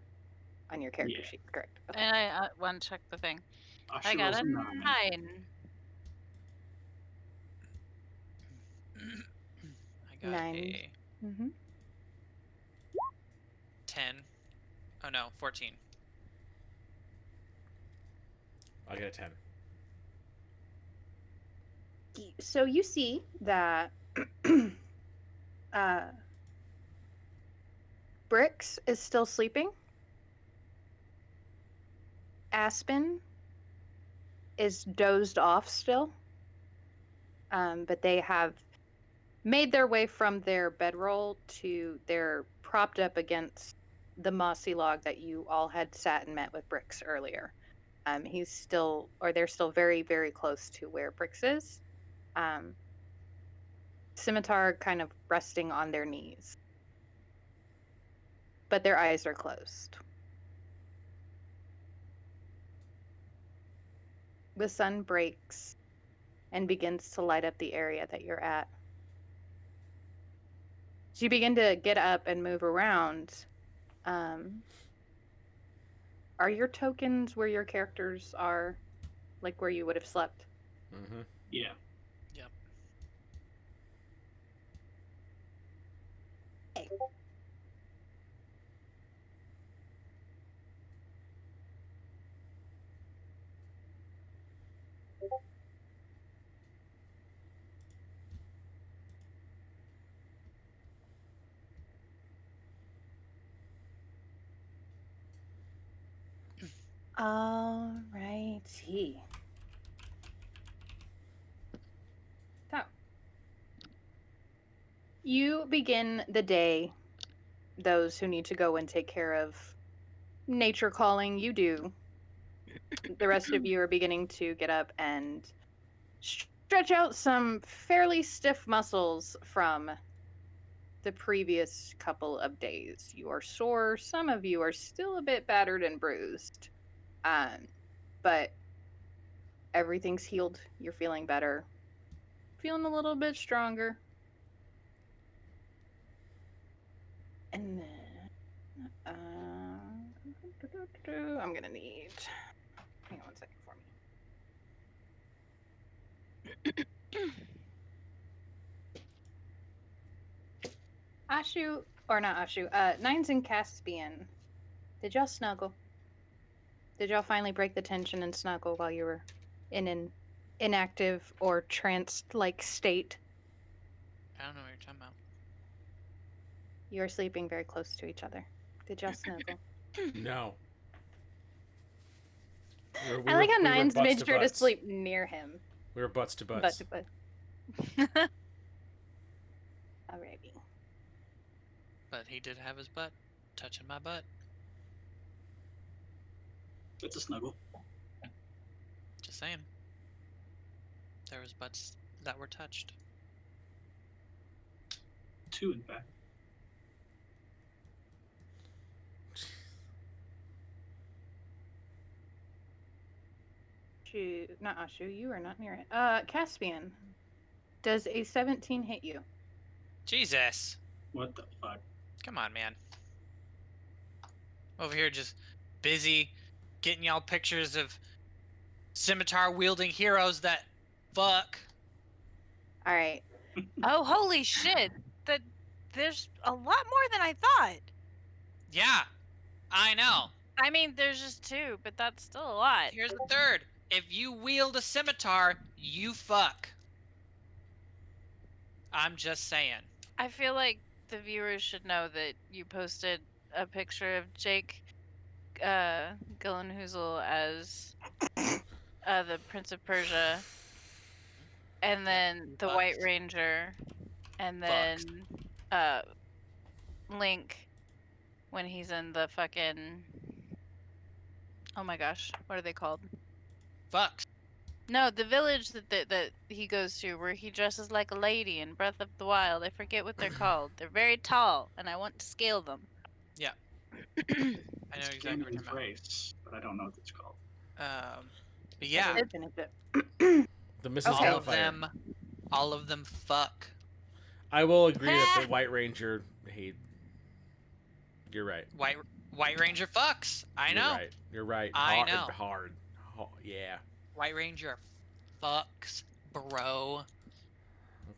S1: on your character
S4: Yeah.
S1: sheet, correct? Okay.
S2: And I want to check the thing. I
S4: Asha
S2: got
S4: rolls
S2: a
S4: 9.
S2: 9.
S3: I got
S1: 9.
S3: a
S1: Mm-hmm.
S3: 10. Oh no, 14.
S5: I get a 10.
S1: So you see that uh, Brix is still sleeping. Aspen is dozed off still. But they have made their way from their bedroll to they're propped up against the mossy log that you all had sat and met with Brix earlier. He's still, or they're still very, very close to where Brix is. Scimitar kind of resting on their knees, but their eyes are closed. The sun breaks and begins to light up the area that you're at. As you begin to get up and move around, are your tokens where your characters are, like where you would have slept?
S5: Mm-hmm.
S4: Yeah.
S3: Yep.
S1: Hey. Alrighty. So, you begin the day. Those who need to go and take care of nature calling, you do. The rest of you are beginning to get up and stretch out some fairly stiff muscles from the previous couple of days. You are sore. Some of you are still a bit battered and bruised. But everything's healed. You're feeling better. Feeling a little bit stronger. And then, I'm gonna need. Hang on one second for me. Ashu, or not Ashu, Nines and Caspian. Did y'all snuggle? Did y'all finally break the tension and snuggle while you were in an inactive or trance-like state?
S3: I don't know what you're talking about.
S1: You are sleeping very close to each other. Did y'all snuggle?
S5: No.
S1: I like how
S5: we were
S1: Nines
S5: butts
S1: made
S5: to
S1: sure to
S5: butts.
S1: sleep near him.
S5: We were butts to
S1: Butt
S5: butts.
S1: to butt. Alrighty.
S3: But he did have his butt touching my butt.
S4: It's a snuggle.
S3: Just saying. There was butts that were touched.
S4: 2, in fact.
S1: Not Ashu, you are not near it. Caspian. Does a 17 hit you?
S3: Jesus.
S4: What the fuck?
S3: Come on, man. Over here just busy getting y'all pictures of scimitar wielding heroes that fuck.
S1: Alright.
S2: Oh, holy shit! There's a lot more than I thought.
S3: Yeah, I know.
S2: I mean, there's just 2, but that's still a lot.
S3: Here's the third. If you wield a scimitar, you fuck. I'm just saying.
S2: I feel like the viewers should know that you posted a picture of Jake Gyllenhaal as the Prince of Persia, and then the
S3: Fucks.
S2: White Ranger, and then Link when he's in the fucking, oh my gosh, what are they called?
S3: Fucks.
S2: No, the village that he goes to where he dresses like a lady in Breath of the Wild. I forget what they're called. They're very tall, and I want to scale them.
S3: Yeah. I know exactly what you're talking
S4: Race, but I don't know what it's called.
S3: about. But yeah,
S5: The Mrs.
S1: Okay.
S5: Doubtfire.
S3: all of them fuck.
S5: I will agree that the White Ranger hate. You're right.
S3: White Ranger fucks. I know.
S5: You're right.
S3: I
S5: Hard,
S3: know.
S5: Hard. Yeah.
S3: White Ranger fucks, bro.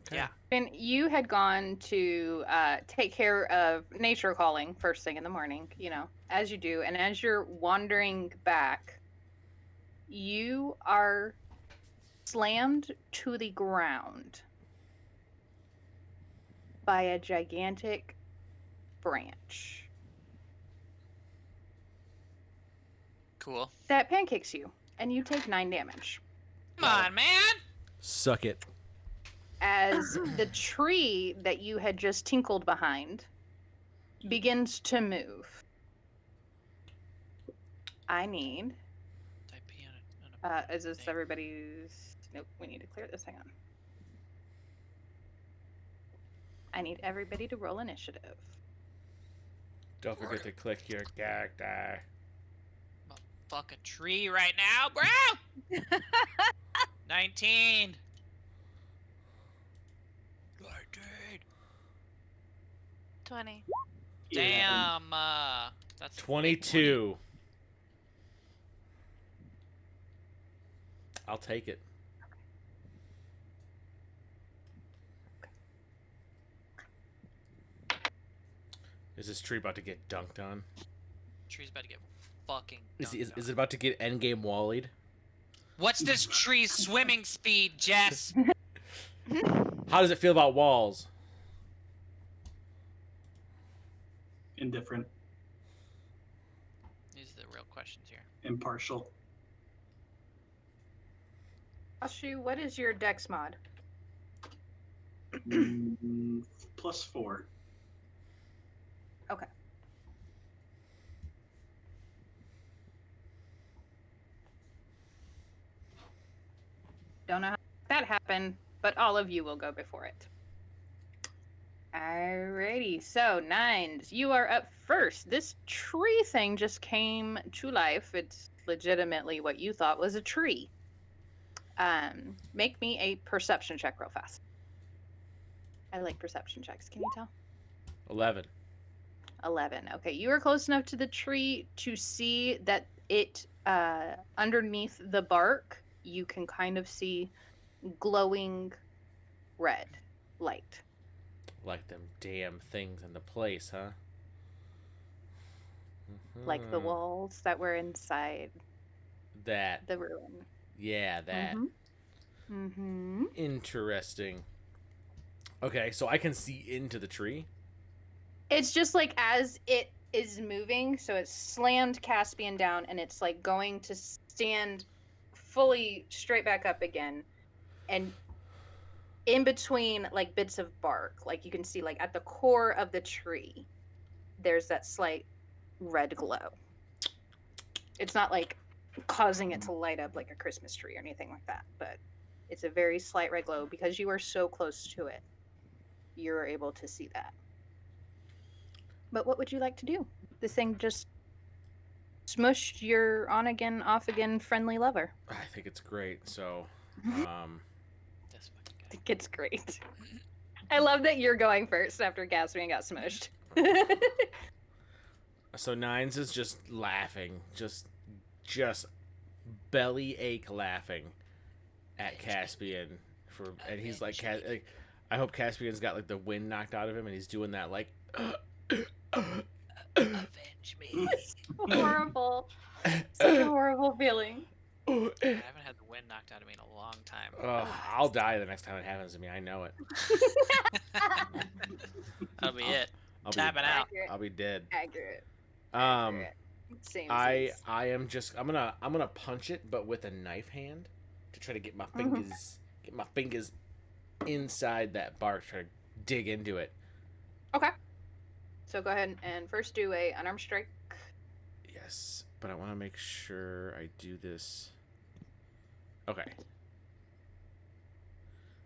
S5: Okay.
S3: Yeah.
S1: And you had gone to take care of nature calling first thing in the morning, as you do. And as you're wandering back, you are slammed to the ground by a gigantic branch
S3: Cool.
S1: that pancakes you, and you take 9 damage.
S3: Come on, man.
S5: Suck it.
S1: As the tree that you had just tinkled behind begins to move. I need.
S3: Type P on a
S1: Is this
S3: thing.
S1: everybody's? Nope, we need to clear this. Hang on. I need everybody to roll initiative.
S5: Don't forget to click your character.
S3: Fuck a tree right now, bro. 19.
S2: 20.
S3: Damn. That's
S5: 22. I'll take it. Is this tree about to get dunked on?
S3: Tree's about to get fucking.
S5: Is
S3: dunked
S5: it about to get endgame wallied?
S3: What's this tree's swimming speed, Jess?
S5: How does it feel about walls?
S4: Indifferent,
S3: These are the real questions here.
S4: impartial.
S1: Ashu, what is your dex mod?
S4: +4.
S1: Okay. Don't know how that happened, but all of you will go before it. Alrighty, so Nines, you are up first. This tree thing just came to life. It's legitimately what you thought was a tree. Make me a perception check real fast. I like perception checks. Can you tell?
S5: 11.
S1: 11. Okay, you are close enough to the tree to see that it underneath the bark, you can kind of see glowing red light.
S5: Like them damn things in the place, huh?
S1: Like the
S5: Mhm.
S1: walls that were inside
S5: That.
S1: the ruin.
S5: Yeah, that.
S1: Mm-hmm. Mm-hmm.
S5: Interesting. Okay, so I can see into the tree.
S1: It's just like as it is moving, so it's slammed Caspian down and it's like going to stand fully straight back up again. And in between like bits of bark, like you can see like at the core of the tree, there's that slight red glow. It's not like causing it to light up like a Christmas tree or anything like that, but it's a very slight red glow because you are so close to it. You're able to see that. But what would you like to do? This thing just smushed your on again, off again friendly lover.
S5: I think it's great. So,
S1: I
S3: This fucking guy.
S1: think it's great. I love that you're going first after Caspian got smushed.
S5: so Nines is just laughing, just belly ache laughing at Caspian and he's like, I hope Caspian's got like the wind knocked out of him, and he's doing that like.
S3: Avenge me.
S1: Horrible. Such a horrible feeling.
S3: I haven't had the wind knocked out of me in a long time.
S5: I'll die the next time it happens to me. I know it.
S3: That'll be it.
S5: I'll
S3: Tapping
S5: be,
S3: out.
S1: Accurate.
S5: I'll be dead.
S1: Accurate.
S5: Um,
S1: Same.
S5: I am just I'm gonna punch it, but with a knife hand, to try to get my fingers inside that bark, try to dig into it.
S1: Okay. So go ahead and first do a unarmed strike.
S5: Yes, but I want to make sure I do this. Okay.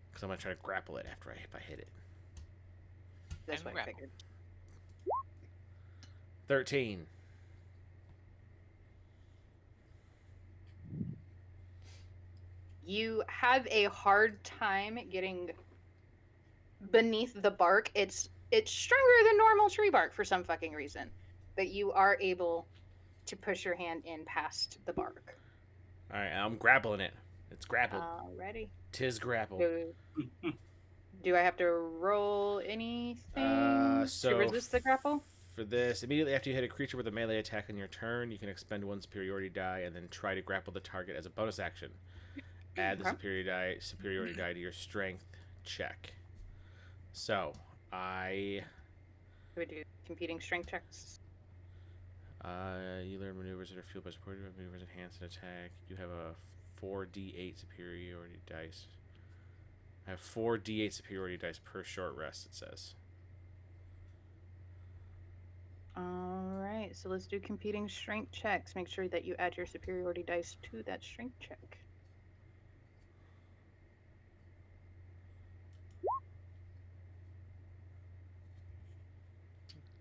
S5: Because I'm gonna try to grapple it if I hit it.
S1: That's
S3: And
S1: what I
S3: grapple.
S1: figured.
S5: 13.
S1: You have a hard time getting beneath the bark. It's stronger than normal tree bark for some fucking reason, but you are able to push your hand in past the bark.
S5: All right, I'm grappling it. It's grappled.
S1: Alrighty.
S5: Tis grappled.
S1: Do I have to roll anything
S5: So
S1: to resist the grapple?
S5: For this, immediately after you hit a creature with a melee attack on your turn, you can expend one superiority die and then try to grapple the target as a bonus action. Add the superiority die to your strength check. So,
S1: Do we do competing strength checks?
S5: You learn maneuvers that are fueled by supported maneuvers, enhance an attack. You have a 4d8 superiority dice. I have 4d8 superiority dice per short rest, it says.
S1: Alright, so let's do competing strength checks. Make sure that you add your superiority dice to that strength check.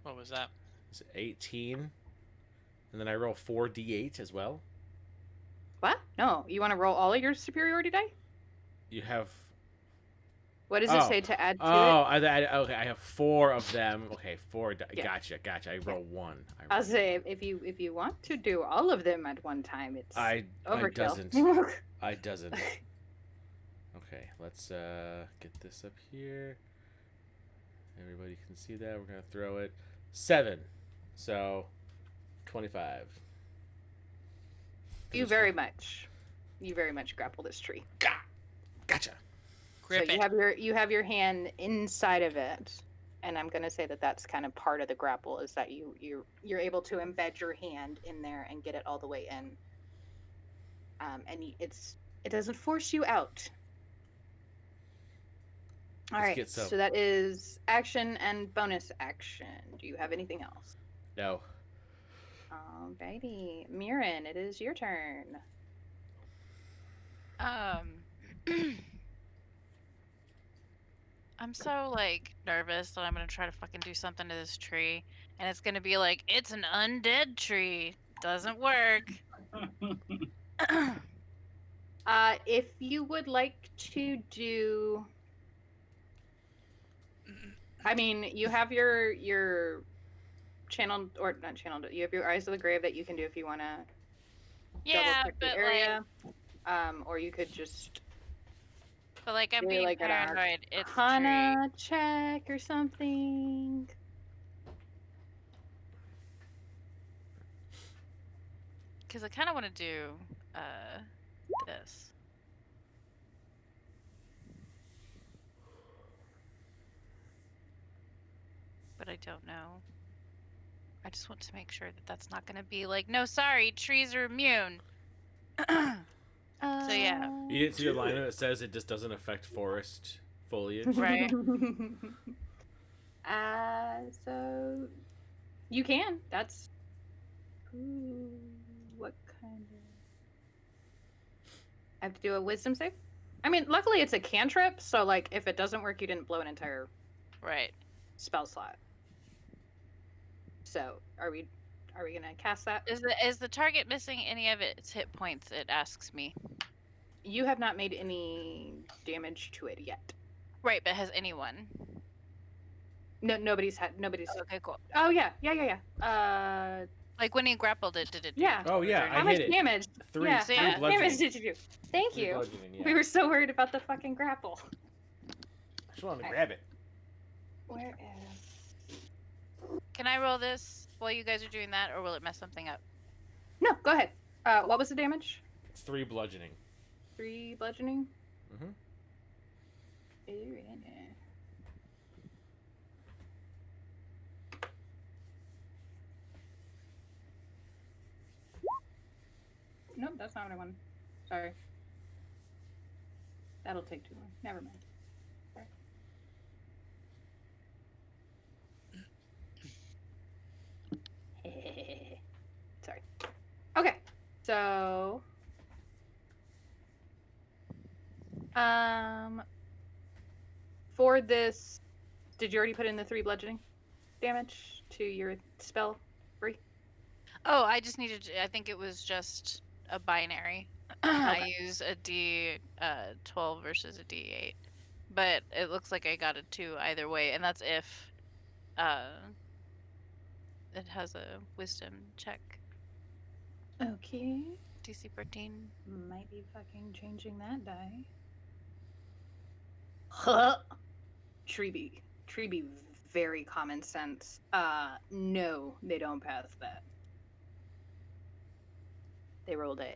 S3: What was that?
S5: It's 18. And then I roll 4d8 as well.
S1: What? No, you want to roll all of your superiority die?
S5: You have...
S1: What does it say to add to it?
S5: Okay, I have 4 of them. Okay, 4.
S1: Yeah.
S5: Gotcha. I roll 1.
S1: I'll say if you want to do all of them at one time, it's overkill.
S5: I doesn't. Okay, let's get this up here. Everybody can see that. We're gonna throw it 7. So 25.
S1: You very much grapple this tree.
S5: Gotcha.
S3: Grip
S1: so
S3: it.
S1: you have your hand inside of it, and I'm gonna say that that's kind of part of the grapple is that you're able to embed your hand in there and get it all the way in. It doesn't force you out. All right, so that is action and bonus action. Do you have anything else?
S5: No.
S1: Alrighty, Mirren, it is your turn.
S2: I'm so like nervous that I'm gonna try to fucking do something to this tree, and it's gonna be like it's an undead tree. Doesn't work.
S1: If you would like to do, I mean, you have your channeled or not channeled. You have your eyes of the grave that you can do if you want to
S2: Yeah,
S1: double check the
S2: but
S1: area. Or you could just
S2: I'm
S1: do
S2: being
S1: like an
S2: paranoid. It's true.
S1: Arcana check or something.
S2: Because I kind of want to do this. But I don't know. I just want to make sure that that's not going to be like, no, sorry, trees are immune. So yeah.
S5: You didn't see the
S4: Do
S5: line
S4: it.
S5: that says it just doesn't affect forest foliage.
S2: Right.
S1: So you can. That's ooh, what kind of? I have to do a wisdom save. I mean, luckily it's a cantrip, so like if it doesn't work, you didn't blow an entire
S2: Right.
S1: spell slot. So are we gonna cast that?
S2: Is the target missing any of its hit points? It asks me.
S1: You have not made any damage to it yet.
S2: Right, but has anyone?
S1: No, nobody's.
S2: Okay, cool.
S1: Oh yeah.
S2: Like when he grappled it, did it? Do
S1: Yeah.
S5: Oh, yeah,
S2: damage?
S5: I
S1: How much
S5: hit it.
S1: damage?
S5: Three,
S1: Yeah.
S2: So
S1: How
S2: yeah.
S1: much
S5: bludgeoning.
S1: damage did you do? Thank
S5: Three
S1: you.
S5: bludgeoning, yeah.
S1: We were so worried about the fucking grapple.
S5: I just wanted to
S1: Alright.
S5: grab it.
S1: Where is?
S2: Can I roll this while you guys are doing that, or will it mess something up?
S1: No, go ahead. What was the damage?
S5: It's 3 bludgeoning.
S1: 3 bludgeoning.
S5: Mm-hmm.
S1: Nope, that's not what I wanted. Sorry. That'll take too long. Never mind. Sorry. Sorry. Okay. So for this, did you already put in the 3 bludgeoning damage to your spell?
S2: Oh, I just needed. I think it was just a binary. I use a D12 versus a D8, but it looks like I got a 2 either way, and that's if it has a wisdom check.
S1: Okay.
S2: DC 14.
S1: Might be fucking changing that die. Huh. Treeby, very common sense. No, they don't pass that. They rolled a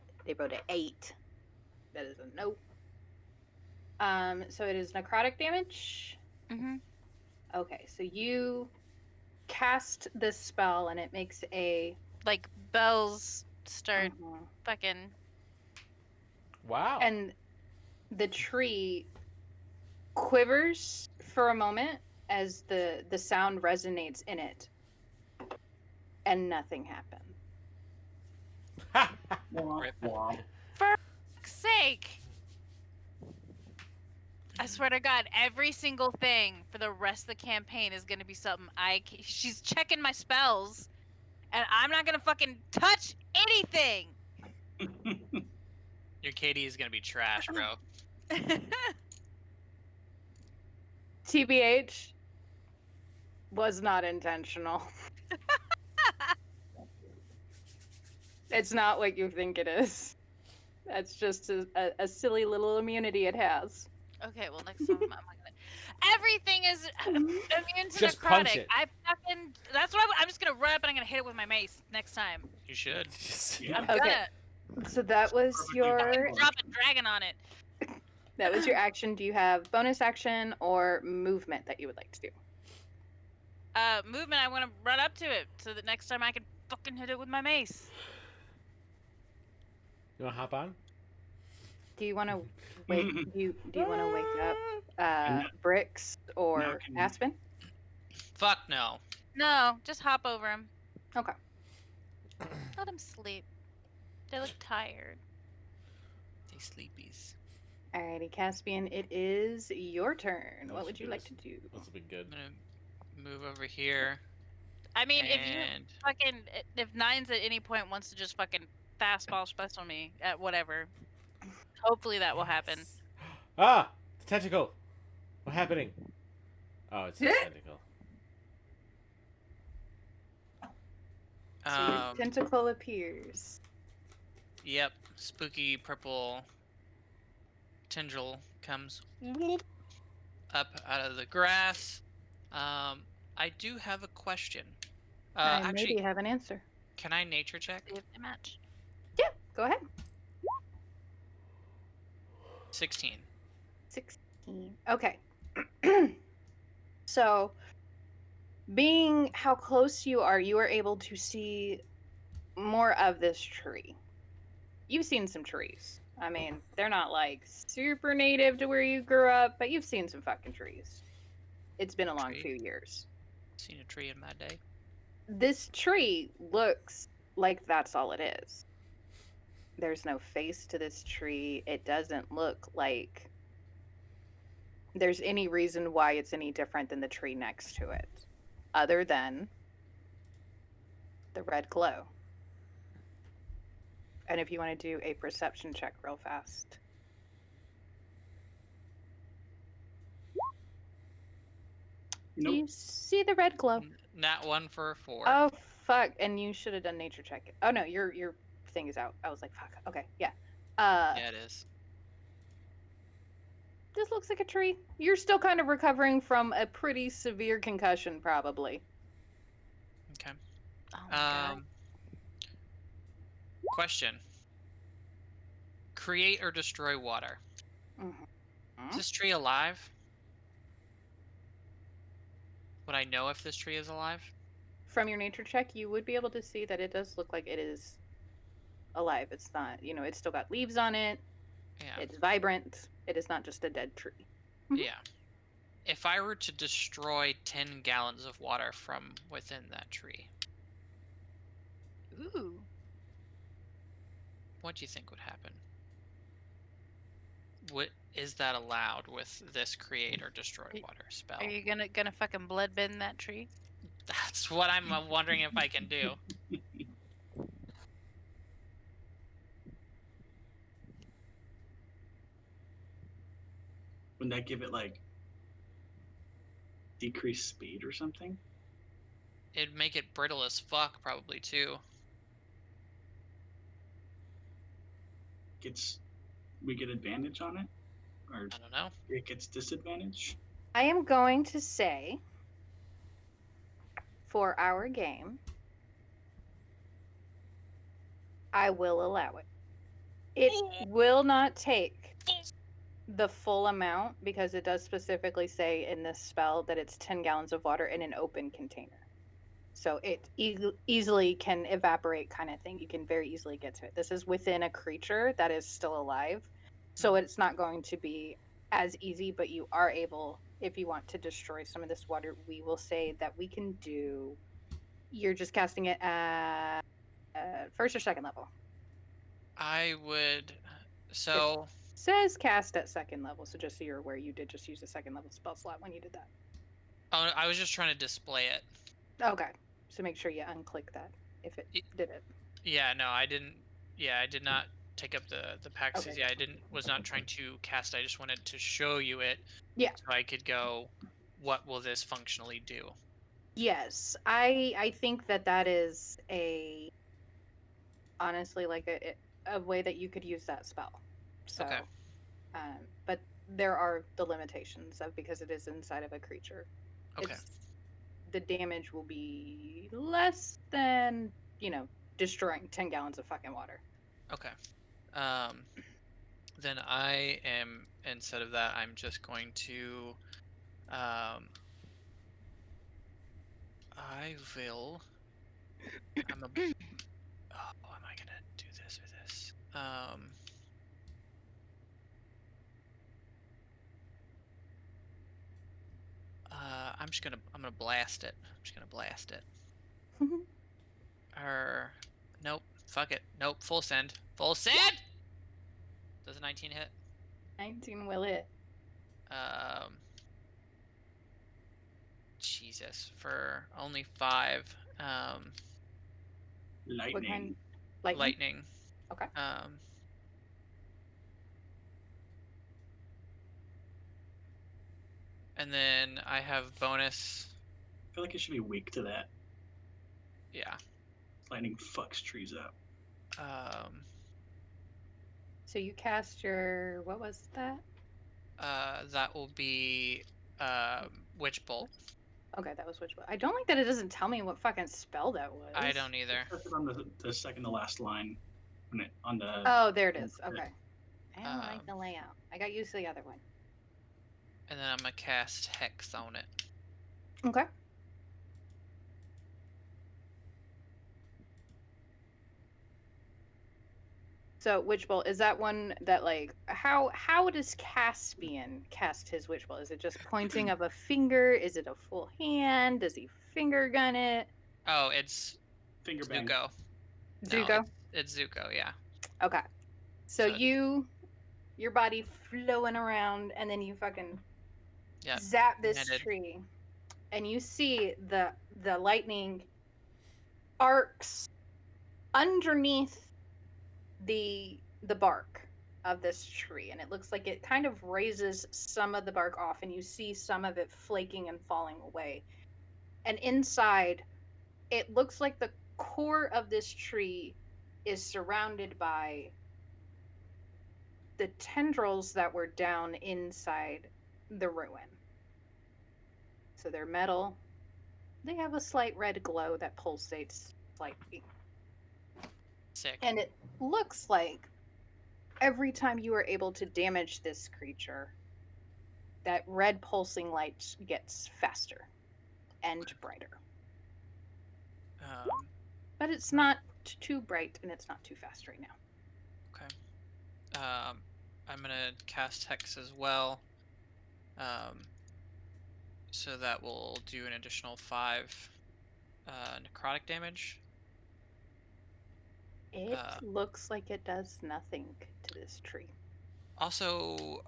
S1: 8. That is a no. So it is necrotic damage.
S2: Mm-hmm.
S1: Okay, so you cast this spell and it makes a
S2: Like bells start
S1: Mhm.
S2: fucking.
S5: Wow.
S1: and the tree quivers for a moment as the sound resonates in it, and nothing happens.
S3: Rip.
S2: For fuck's sake! I swear to God, every single thing for the rest of the campaign is gonna be something she's checking my spells, and I'm not gonna fucking touch anything.
S3: Your KD is gonna be trash, bro.
S1: TBH was not intentional. It's not what you think it is. That's just a silly little immunity it has.
S2: Okay, well next time I'm not gonna. Everything is immune to
S5: Just punch
S2: necrotic.
S5: it.
S2: That's what I'm just gonna run up and I'm gonna hit it with my mace next time.
S3: You should.
S4: Yeah.
S2: I'm
S1: Okay.
S2: gonna
S1: So that was
S4: Perfectly
S1: your
S4: fine.
S2: drop a dragon on it.
S1: action. Do you have bonus action or movement that you would like to do?
S2: Movement. I want to run up to it so that next time I can fucking hit it with my mace.
S5: You want to hop on?
S1: Do you want to wake? do you want to wake up Bricks or
S4: Now can-
S1: Aspen?
S3: Fuck no.
S2: No, just hop over him.
S1: Okay.
S2: Let them sleep. They look tired.
S3: They sleepies.
S1: Alrighty, Caspian. It is your turn.
S5: Oh,
S1: What
S5: she
S1: would you like
S5: does.
S1: to do?
S5: This will be good.
S3: I'm gonna move over here.
S2: I mean,
S3: and
S2: if Nines at any point wants to just fucking fastball special me at whatever, hopefully that will happen.
S5: Ah! The tentacle! What's happening? Oh, it's a tentacle.
S1: tentacle appears.
S3: Yep, spooky purple tendril comes whoop, up out of the grass. I do have a question.
S1: I
S3: Actually,
S1: maybe have an answer.
S3: can I nature check?
S2: See if they match.
S1: Yeah, go ahead.
S3: 16.
S1: 16. Okay. So, being how close you are able to see more of this tree. You've seen some trees. I mean, they're not like super native to where you grew up, but you've seen some fucking trees. It's been a long
S3: Tree.
S1: few years.
S3: Seen a tree in my day.
S1: This tree looks like that's all it is. There's no face to this tree. It doesn't look like there's any reason why it's any different than the tree next to it, other than the red glow. And if you want to do a perception check real fast. Do
S4: Nope.
S1: you see the red glow?
S3: Nat 1 for a 4.
S1: Oh fuck! And you should have done nature check. Oh no, your thing is out. I was like, fuck. Okay, yeah.
S3: Yeah, it is.
S1: This looks like a tree. You're still kind of recovering from a pretty severe concussion, probably.
S3: Okay.
S2: Oh my god.
S3: Question. Create or destroy water.
S1: Mm-hmm.
S3: Is this tree alive? Would I know if this tree is alive?
S1: From your nature check, you would be able to see that it does look like it is alive. It's not, it's still got leaves on it.
S3: Yeah.
S1: It's vibrant. It is not just a dead tree.
S3: Yeah. If I were to destroy 10 gallons of water from within that tree,
S2: Ooh.
S3: what do you think would happen? What is that allowed with this create or destroy water spell?
S2: Are you gonna fucking blood bend that tree?
S3: That's what I'm wondering if I can do.
S4: Wouldn't that give it like decreased speed or something?
S3: It'd make it brittle as fuck, probably too.
S4: We get advantage on it, or
S3: I don't know.
S4: it gets disadvantage.
S1: I am going to say, for our game, I will allow it. It will not take the full amount because it does specifically say in this spell that it's 10 gallons of water in an open container. So it easily can evaporate, kind of thing. You can very easily get to it. This is within a creature that is still alive. So it's not going to be as easy, but you are able, if you want to destroy some of this water, we will say that we can do. You're just casting it at first or second level.
S3: I would. So.
S1: Says cast at second level, so just so you're aware, you did just use a second level spell slot when you did that.
S3: Oh, I was just trying to display it.
S1: Okay, so make sure you unclick that if it did it.
S3: Yeah, no, I didn't. Yeah, I did not take up the Paxes.
S1: Okay.
S3: Yeah, was not trying to cast. I just wanted to show you it.
S1: Yeah.
S3: So I could go, what will this functionally do?
S1: Yes, I think that is honestly like a way that you could use that spell. So,
S3: Okay.
S1: But there are the limitations of because it is inside of a creature.
S3: Okay.
S1: The damage will be less than destroying 10 gallons of fucking water.
S3: Okay. Then I am, instead of that, I'm just going to I will am I gonna do this or this? I'm gonna blast it. I'm just gonna blast it. Nope. Fuck it. Nope. Full send. Full send. Does a 19 hit?
S1: 19 will hit.
S3: Jesus, for only 5.
S4: Lightning.
S1: What kind?
S3: Lightning.
S1: Okay.
S3: And then I have bonus.
S4: I feel like it should be weak to that.
S3: Yeah.
S4: Lightning fucks trees up.
S1: So you cast your, what was that?
S3: That will be Witch Bolt.
S1: Okay, that was which one? I don't like that it doesn't tell me what fucking spell that was.
S3: I don't either.
S4: It says it on the second to last line. On the.
S1: Oh, there it is. Okay. I don't like
S3: Um,
S1: the layout. I got used to the other one.
S3: And then I'm gonna cast Hex on it.
S1: Okay. So Witch Bolt, is that one that like how does Caspian cast his Witch Bolt? Is it just pointing of a finger? Is it a full hand? Does he finger gun it?
S3: Oh, it's
S4: Finger bang.
S3: Zuko.
S1: Zuko?
S3: No, it's Zuko, yeah.
S1: Okay. So
S3: So-
S1: your body flowing around, and then you fucking
S3: Yep.
S1: zap this
S3: Landed.
S1: tree, and you see the lightning arcs underneath the bark of this tree, and it looks like it kind of raises some of the bark off, and you see some of it flaking and falling away. And inside, it looks like the core of this tree is surrounded by the tendrils that were down inside the ruin. So they're metal. They have a slight red glow that pulsates slightly.
S3: Sick.
S1: And it looks like every time you are able to damage this creature, that red pulsing light gets faster and brighter. But it's not too bright and it's not too fast right now.
S3: Okay. I'm gonna cast Hex as well. So that will do an additional 5 necrotic damage.
S1: It looks like it does nothing to this tree.
S3: Also,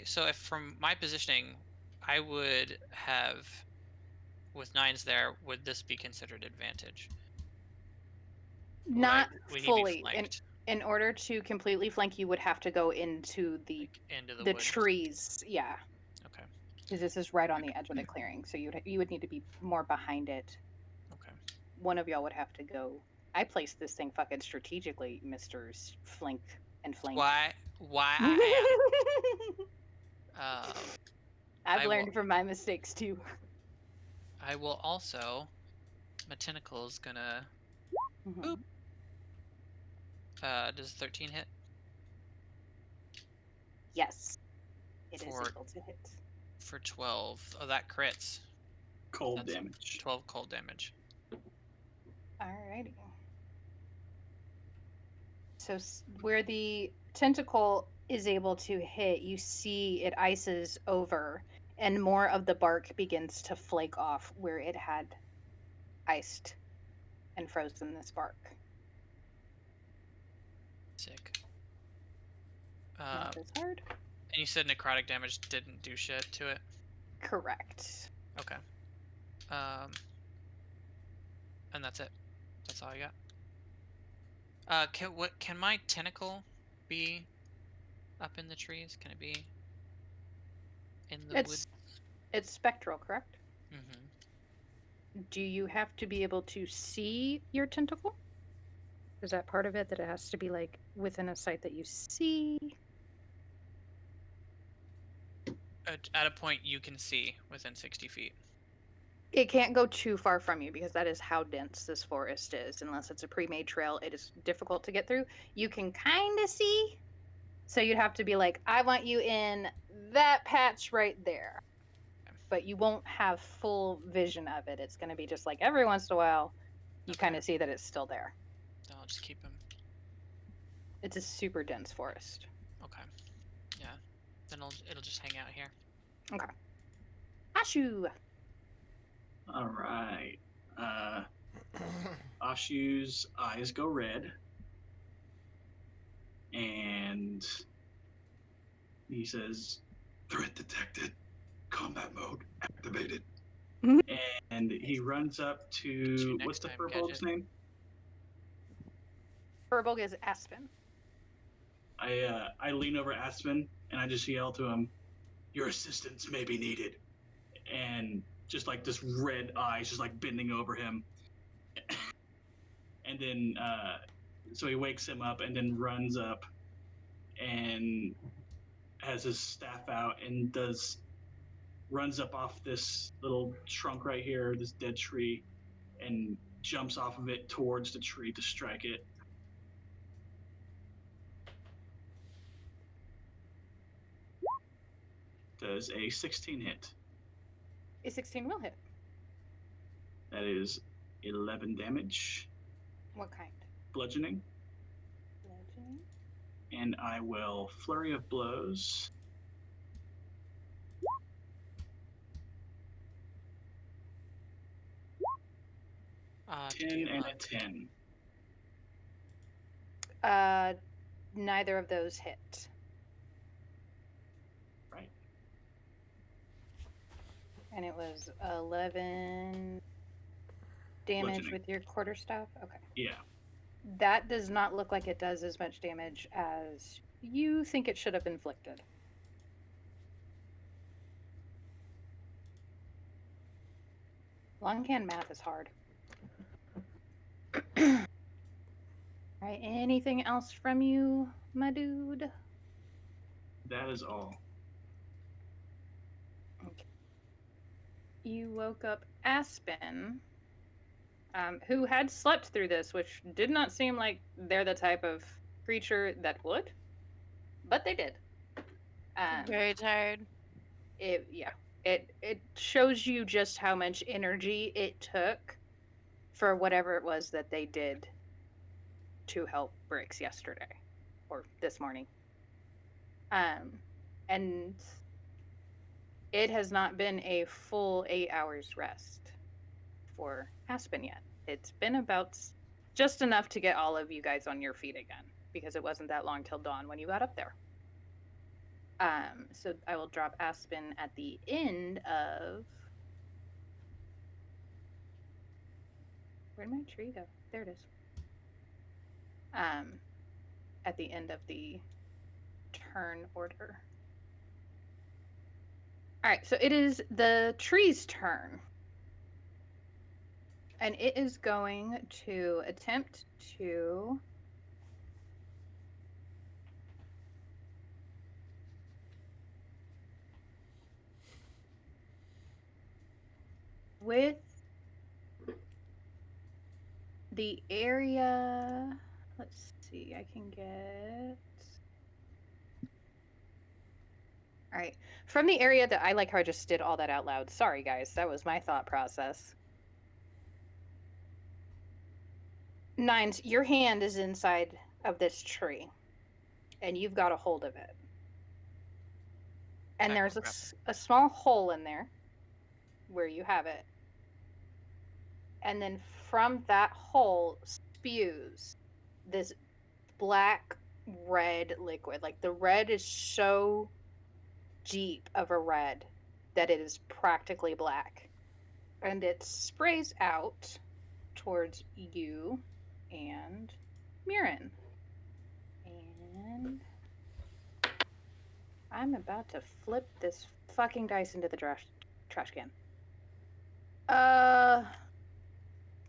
S3: so if from my positioning, I would have, with 9s there, would this be considered advantage?
S1: Not
S3: We need to be
S1: fully.
S3: flanked,
S1: In order to completely flank, you would have to go into the
S3: like, into the
S1: the
S3: woods.
S1: trees. Yeah,
S3: Okay.
S1: because this is right on the edge of the clearing, so you would need to be more behind it.
S3: Okay.
S1: One of y'all would have to go. I placed this thing fucking strategically, Mr. Flank and Flank.
S3: Why I
S1: I've
S3: I
S1: learned
S3: will-
S1: from my mistakes too.
S3: I will also. My tentacle's gonna.
S1: Mhm.
S3: Does 13 hit?
S1: Yes, it is
S3: For-
S1: able to hit.
S3: For 12. Oh, that crits.
S4: Cold
S3: That's
S4: damage.
S3: 12 cold damage.
S1: Alrighty. So where the tentacle is able to hit, you see it ices over, and more of the bark begins to flake off where it had iced and frozen this bark.
S3: Sick.
S1: Not as hard.
S3: And you said necrotic damage didn't do shit to it?
S1: Correct.
S3: Okay. And that's it. That's all I got. Can my tentacle be up in the trees? Can it be in the woods?
S1: It's spectral, correct?
S3: Mm-hmm.
S1: Do you have to be able to see your tentacle? Is that part of it, that it has to be like within a sight that you see?
S3: At a point you can see within 60 feet.
S1: It can't go too far from you because that is how dense this forest is. Unless it's a pre-made trail, it is difficult to get through. You can kind of see, so you'd have to be like, I want you in that patch right there. But you won't have full vision of it. It's going to be just like every once in a while, you
S3: Okay.
S1: kind of see that it's still there.
S3: I'll just keep him.
S1: It's a super dense forest.
S3: Okay. Yeah. Then it'll just hang out here.
S1: Okay. Ashu!
S4: All right. Ashu's eyes go red, and he says, "Threat detected. Combat mode activated."
S1: Mhm.
S4: And he runs up
S3: you
S4: to
S3: next
S4: what's the
S3: time,
S4: purple's
S3: Gadget.
S4: name?
S1: Furbolg is Aspen.
S4: I lean over Aspen and I just yell to him, "Your assistance may be needed." And just like this red eyes just like bending over him. and then so he wakes him up and then runs up and has his staff out and runs up off this little trunk right here, this dead tree, and jumps off of it towards the tree to strike it. Does a 16 hit?
S1: A 16 will hit.
S4: That is 11 damage,
S1: What kind?
S4: bludgeoning,
S1: Bludgeoning.
S4: and I will flurry of blows.
S3: To
S4: 10
S3: give
S4: and
S3: up.
S4: a 10.
S1: Neither of those hit.
S4: Right.
S1: And it was 11 damage
S4: Bludgeoning.
S1: with your quarterstaff? Okay.
S4: Yeah.
S1: That does not look like it does as much damage as you think it should have inflicted. Longhand math is hard. Alright, anything else from you, my dude?
S4: That is all.
S1: Okay. You woke up Aspen, who had slept through this, which did not seem like they're the type of creature that would, but they did.
S2: Very tired.
S1: It shows you just how much energy it took for whatever it was that they did to help Briggs yesterday or this morning. And it has not been a full 8 hours rest for Aspen yet. It's been about just enough to get all of you guys on your feet again, because it wasn't that long till dawn when you got up there. So I will drop Aspen at the end of... Where'd my tree go? There it is. At the end of the turn order. Alright, so it is the tree's turn. And it is going to attempt to... with the area... Let's see, I can get... Alright, from the area that I like how I just did all that out loud. Sorry, guys, that was my thought process. Nines, your hand is inside of this tree, and you've got a hold of it. And
S3: I
S1: there's
S3: can grab
S1: a small hole in there where you have it. And then from that hole spews this black red liquid. Like the red is so deep of a red that it is practically black. And it sprays out towards you and Mirren. And I'm about to flip this fucking dice into the trash can.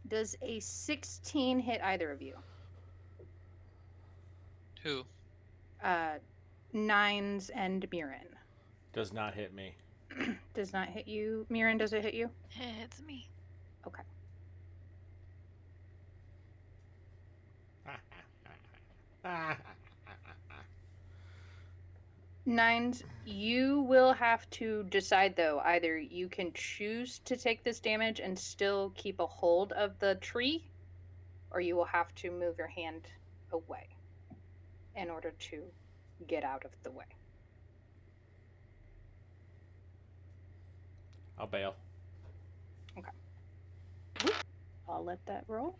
S1: Does a 16 hit either of you?
S3: Who?
S1: Nines and Mirren.
S5: Does not hit me.
S1: Does not hit you. Mirren, does it hit you?
S2: It's me.
S1: Okay. Nines, you will have to decide though. Either you can choose to take this damage and still keep a hold of the tree, or you will have to move your hand away in order to get out of the way.
S5: I'll bail.
S1: I'll let that roll.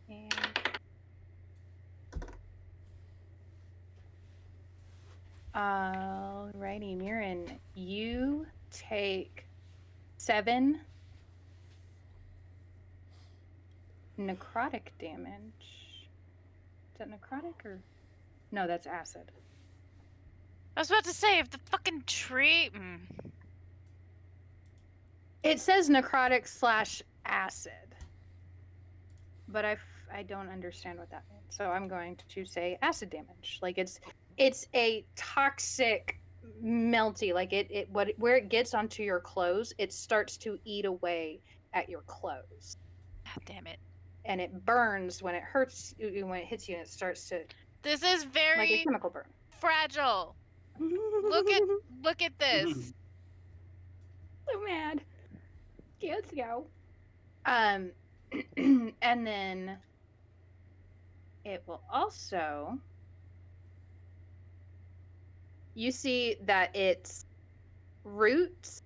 S1: And alrighty, Mirren, you take 7 necrotic damage. Is that necrotic or... No, that's acid.
S2: I was about to say, if the fucking tree...
S1: It says necrotic / acid. But I I don't understand what that means. So I'm going to say acid damage. Like it's a toxic melty. Like where it gets onto your clothes, it starts to eat away at your clothes.
S2: God damn it.
S1: And it burns when it hurts when it hits you, and it starts to
S2: This is
S1: like a
S2: very
S1: chemical burn.
S2: fragile. Look at this.
S1: So mad. Okay, let's go. And then it will also, you see that its roots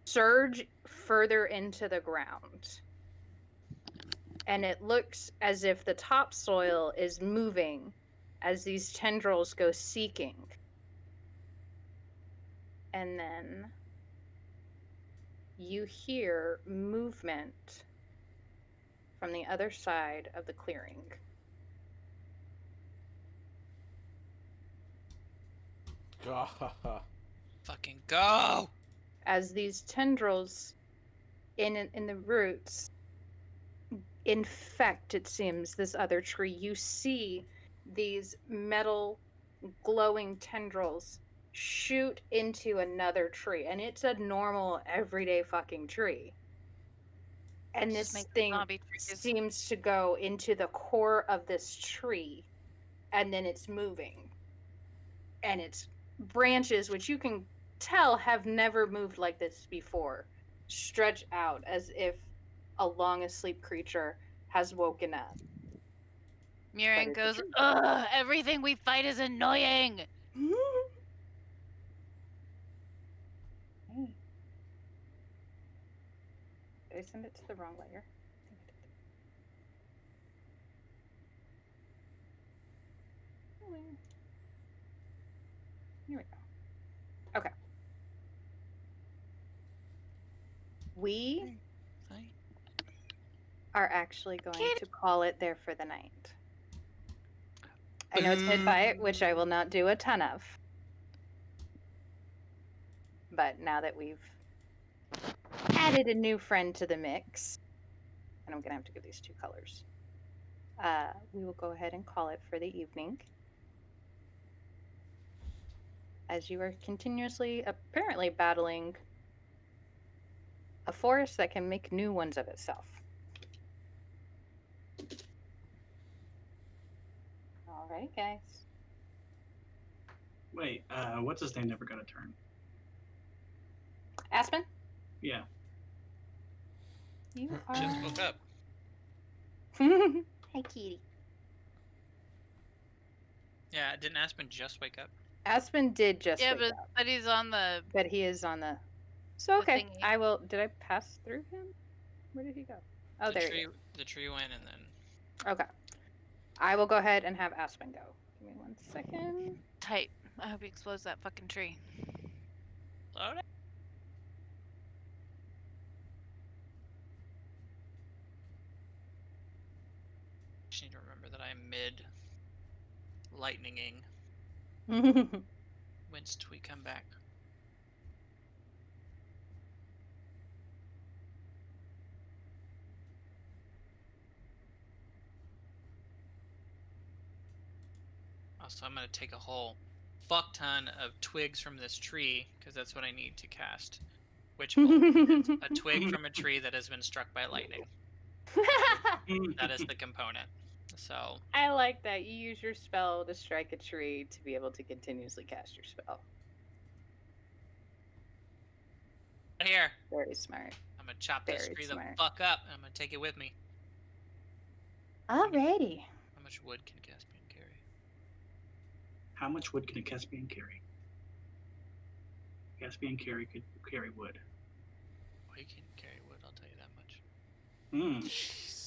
S1: surge further into the ground. And it looks as if the topsoil is moving as these tendrils go seeking. And then you hear movement from the other side of the clearing.
S3: Fucking go!
S1: As these tendrils in the roots infect, it seems, this other tree, you see these metal glowing tendrils shoot into another tree, and it's a normal everyday fucking tree. And
S2: Just
S1: this
S2: make
S1: thing
S2: zombie trees.
S1: seems to go into the core of this tree, and then it's moving. And its branches, which you can tell have never moved like this before, stretch out as if a long asleep creature has woken up.
S2: Miriam
S1: it's a
S2: goes,
S1: tree.
S2: ugh, everything we fight is annoying.
S1: Hey. Did I send it to the wrong layer? I think I did. Here we go. Okay. We are actually going to call it there for the night. I know it's mid-fight, which I will not do a ton of. But now that we've added a new friend to the mix, and I'm going to have to give these two colors, we will go ahead and call it for the evening. As you are continuously, apparently, battling a forest that can make new ones of itself. All right, guys.
S4: Wait, what's his name never got a turn?
S1: Aspen?
S4: Yeah.
S1: You
S3: Just
S1: are...
S3: woke up.
S1: Hi, kitty.
S3: Yeah, didn't Aspen just wake up?
S1: Aspen did just wake up.
S2: But he's on the...
S1: But he is on the... So,
S2: the
S1: okay.
S2: thingy.
S1: I will... Did I pass through him? Where did he go? Oh, there he is.
S3: The tree went and then...
S1: Okay. I will go ahead and have Aspen go. Give me 1 second.
S2: Tight. I hope he explodes that fucking tree.
S3: Slow down. Just need to remember that I'm mid lightninging. Whence do we come back? Also, I'm going to take a whole fuck ton of twigs from this tree, because that's what I need to cast Witch Bolt. It's a twig from a tree that has been struck by lightning. That is the component. So
S1: I like that. You use your spell to strike a tree to be able to continuously cast your spell.
S3: here,
S1: Very smart.
S3: I'm going to chop this
S1: Very
S3: tree
S1: smart.
S3: the fuck up, and I'm going to take it with me.
S1: Alrighty.
S3: How much wood can Caspian carry?
S4: How much wood can a Caspian carry? Caspian could carry wood.
S3: Oh, he can carry wood, I'll tell you that much.
S5: Jeez.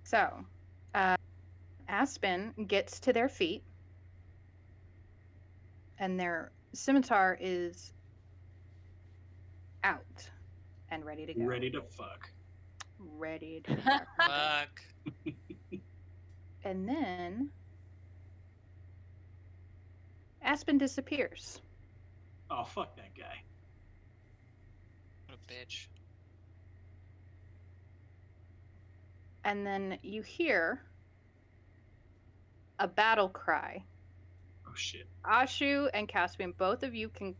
S1: So, Aspen gets to their feet, and their scimitar is out and ready to go.
S4: Ready to fuck.
S1: Ready to
S3: Fuck.
S1: And then Aspen disappears.
S4: Oh, fuck that guy.
S3: What a bitch.
S1: And then you hear a battle cry.
S4: Oh shit.
S1: Ashu and Caspian, both of you can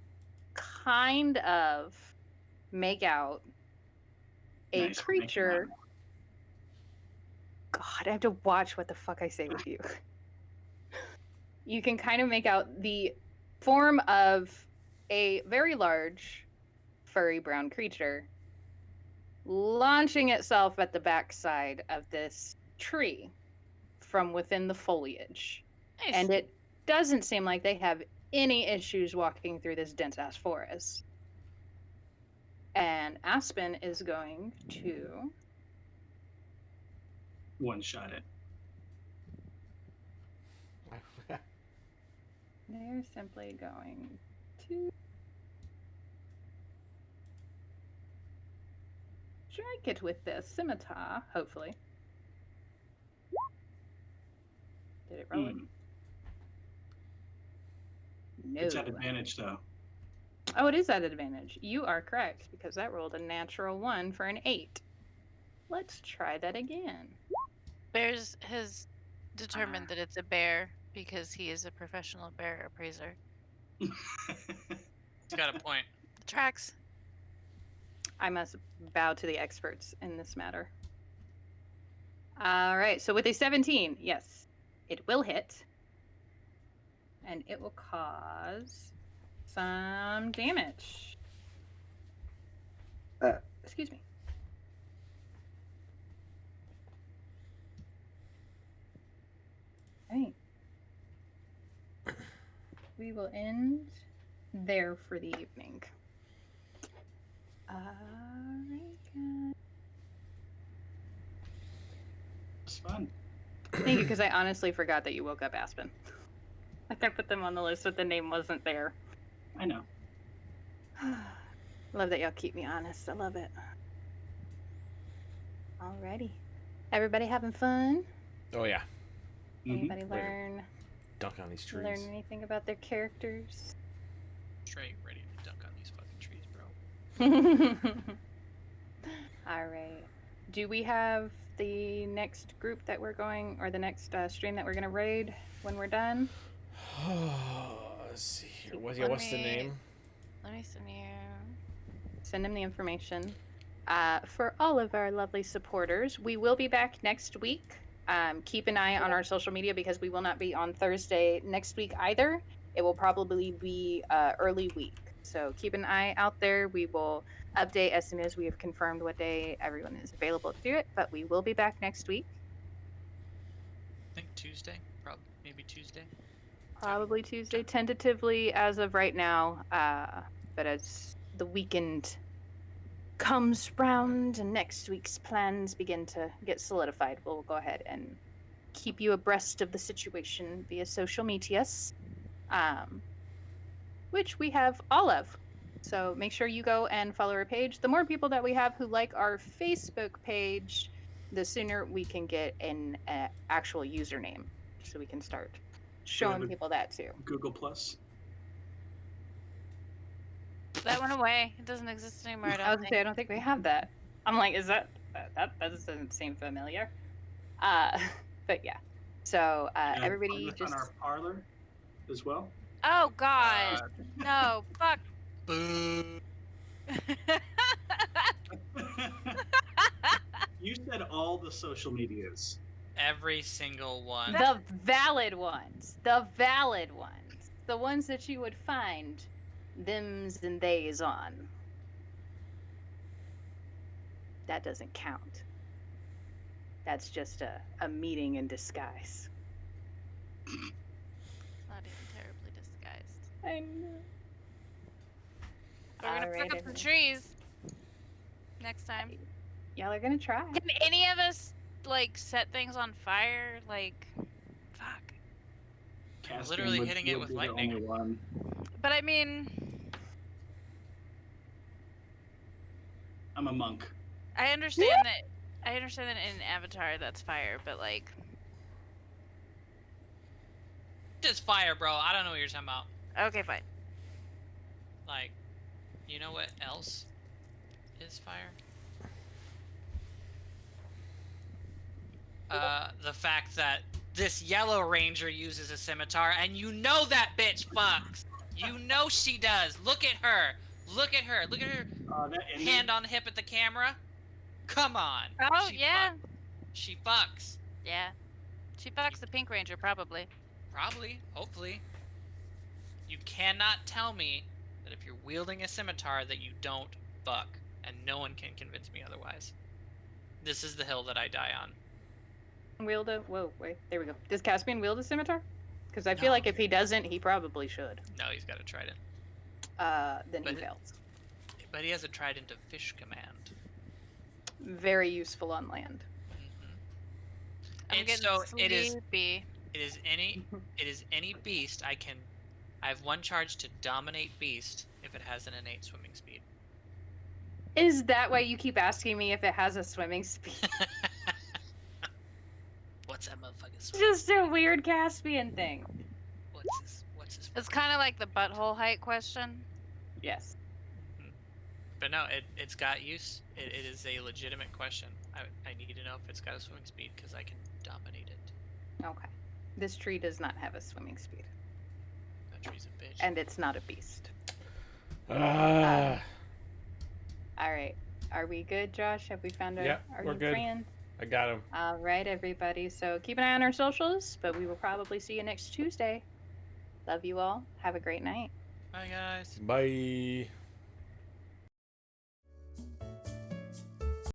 S1: kind of make out a
S4: Nice, we're making
S1: creature.
S4: out.
S1: God, I have to watch what the fuck I say with you. You can kind of make out the form of a very large, furry brown creature launching itself at the backside of this tree from within the foliage.
S2: Nice.
S1: And it doesn't seem like they have any issues walking through this dense ass forest. And Aspen is going to
S4: One shot it.
S1: they're simply going to strike it with this scimitar, hopefully. Did it roll it? No.
S4: It's at advantage though.
S1: Oh, it is at advantage. You are correct, because that rolled a natural 1 for an 8. Let's try that again.
S2: Bears has determined that it's a bear because he is a professional bear appraiser.
S3: He's got a point.
S2: Tracks.
S1: I must bow to the experts in this matter. All right, so with a 17, yes, it will hit. And it will cause some damage. Excuse me. All right. We will end there for the evening. All right, guys.
S4: It's fun.
S1: Thank you, because I honestly forgot that you woke up Aspen. Like I put them on the list, but the name wasn't there.
S4: I know.
S1: Love that y'all keep me honest. I love it. Alrighty. Everybody having fun?
S5: Oh yeah,
S1: Anybody
S5: Later.
S1: learn
S5: dunk on these trees.
S1: learn anything about their characters?
S3: Straight ready to dunk on these fucking trees, bro.
S1: Alright. Do we have the next group that we're going, or the next stream that we're going to raid when we're done?
S5: Let's see here. What's
S2: Let
S5: the
S2: me-
S5: name?
S2: Let me send you.
S1: Send them the information. For all of our lovely supporters, we will be back next week. Keep an eye on our social media because we will not be on Thursday next week either. It will probably be early week. So keep an eye out there. We will update as soon as we have confirmed what day everyone is available to do it. But we will be back next week.
S3: I think Tuesday, probably maybe Tuesday.
S1: Probably Tuesday, tentatively as of right now. But as the weekend comes round and next week's plans begin to get solidified, we'll go ahead and keep you abreast of the situation via social medias, which we have all of. So make sure you go and follow our page. The more people that we have who like our Facebook page, the sooner we can get an actual username, so we can start showing
S4: a-
S1: people that too.
S4: Google Plus.
S2: That went away. It doesn't exist anymore. I
S1: I was
S2: don't
S1: gonna
S2: think.
S1: say I don't think we have that. I'm like, is that just doesn't seem familiar? But yeah. So
S4: And
S1: everybody
S4: on
S1: just
S4: our parlor as well.
S2: Oh God, no! Fuck.
S3: Boo.
S4: You said all the social medias.
S3: Every single one.
S1: the valid ones, the ones that you would find thems and theys on. That doesn't count. That's just a meeting in disguise.
S2: Not even terribly disguised.
S1: I know.
S2: We're gonna
S1: Alright,
S2: pick up some trees next time.
S1: Y'all are gonna try.
S2: Can any of us like set things on fire? Like, fuck.
S4: Caspian
S3: Literally
S4: would-
S3: hitting it
S4: would
S3: with
S4: be the
S3: lightning.
S4: only one.
S2: But I mean,
S4: I'm a monk.
S2: I understand that. I understand that in Avatar that's fire, but like,
S3: Just fire, bro. I don't know what you're talking about.
S2: Okay, fine.
S3: Like, you know what else is fire? The fact that this yellow ranger uses a scimitar, and you know that bitch fucks. You know she does. Look at her. Look at her. Look at her
S4: That ending.
S3: hand on hip at the camera. Come on.
S2: Oh,
S3: She
S2: yeah.
S3: She fucks.
S2: Yeah. She fucks the Pink Ranger, probably.
S3: Probably. Hopefully. You cannot tell me that if you're wielding a scimitar that you don't fuck, and no one can convince me otherwise. This is the hill that I die on.
S1: Wield a... Whoa, wait. There we go. Does Caspian wield a scimitar? Because I feel
S3: No.
S1: like if he doesn't, he probably should.
S3: No, he's got a trident.
S1: Then he
S3: But-
S1: fails.
S3: But he has a trident of fish command.
S1: Very useful on land.
S2: I'm
S3: And
S2: getting
S3: so it is
S2: sleepy.
S3: it is any beast I have one charge to dominate beast if it has an innate swimming speed.
S1: Is that why you keep asking me if it has a swimming speed?
S3: What's that motherfucking swim?
S1: Just a weird Caspian thing.
S3: What's his
S2: It's kind of like the butthole height question.
S1: Yes.
S3: But no, it's got use. It is a legitimate question. I need to know if it's got a swimming speed because I can dominate it.
S1: Okay. This tree does not have a swimming speed.
S3: That tree's a bitch.
S1: And it's not a beast.
S5: Ah.
S1: All right. Are we good, Josh? Have we found our,
S5: Yeah,
S1: our
S5: we're
S1: new
S5: good.
S1: friend?
S5: I got him.
S1: All right, everybody. So keep an eye on our socials, but we will probably see you next Tuesday. Love you all. Have a great night.
S3: Bye, guys.
S5: Bye.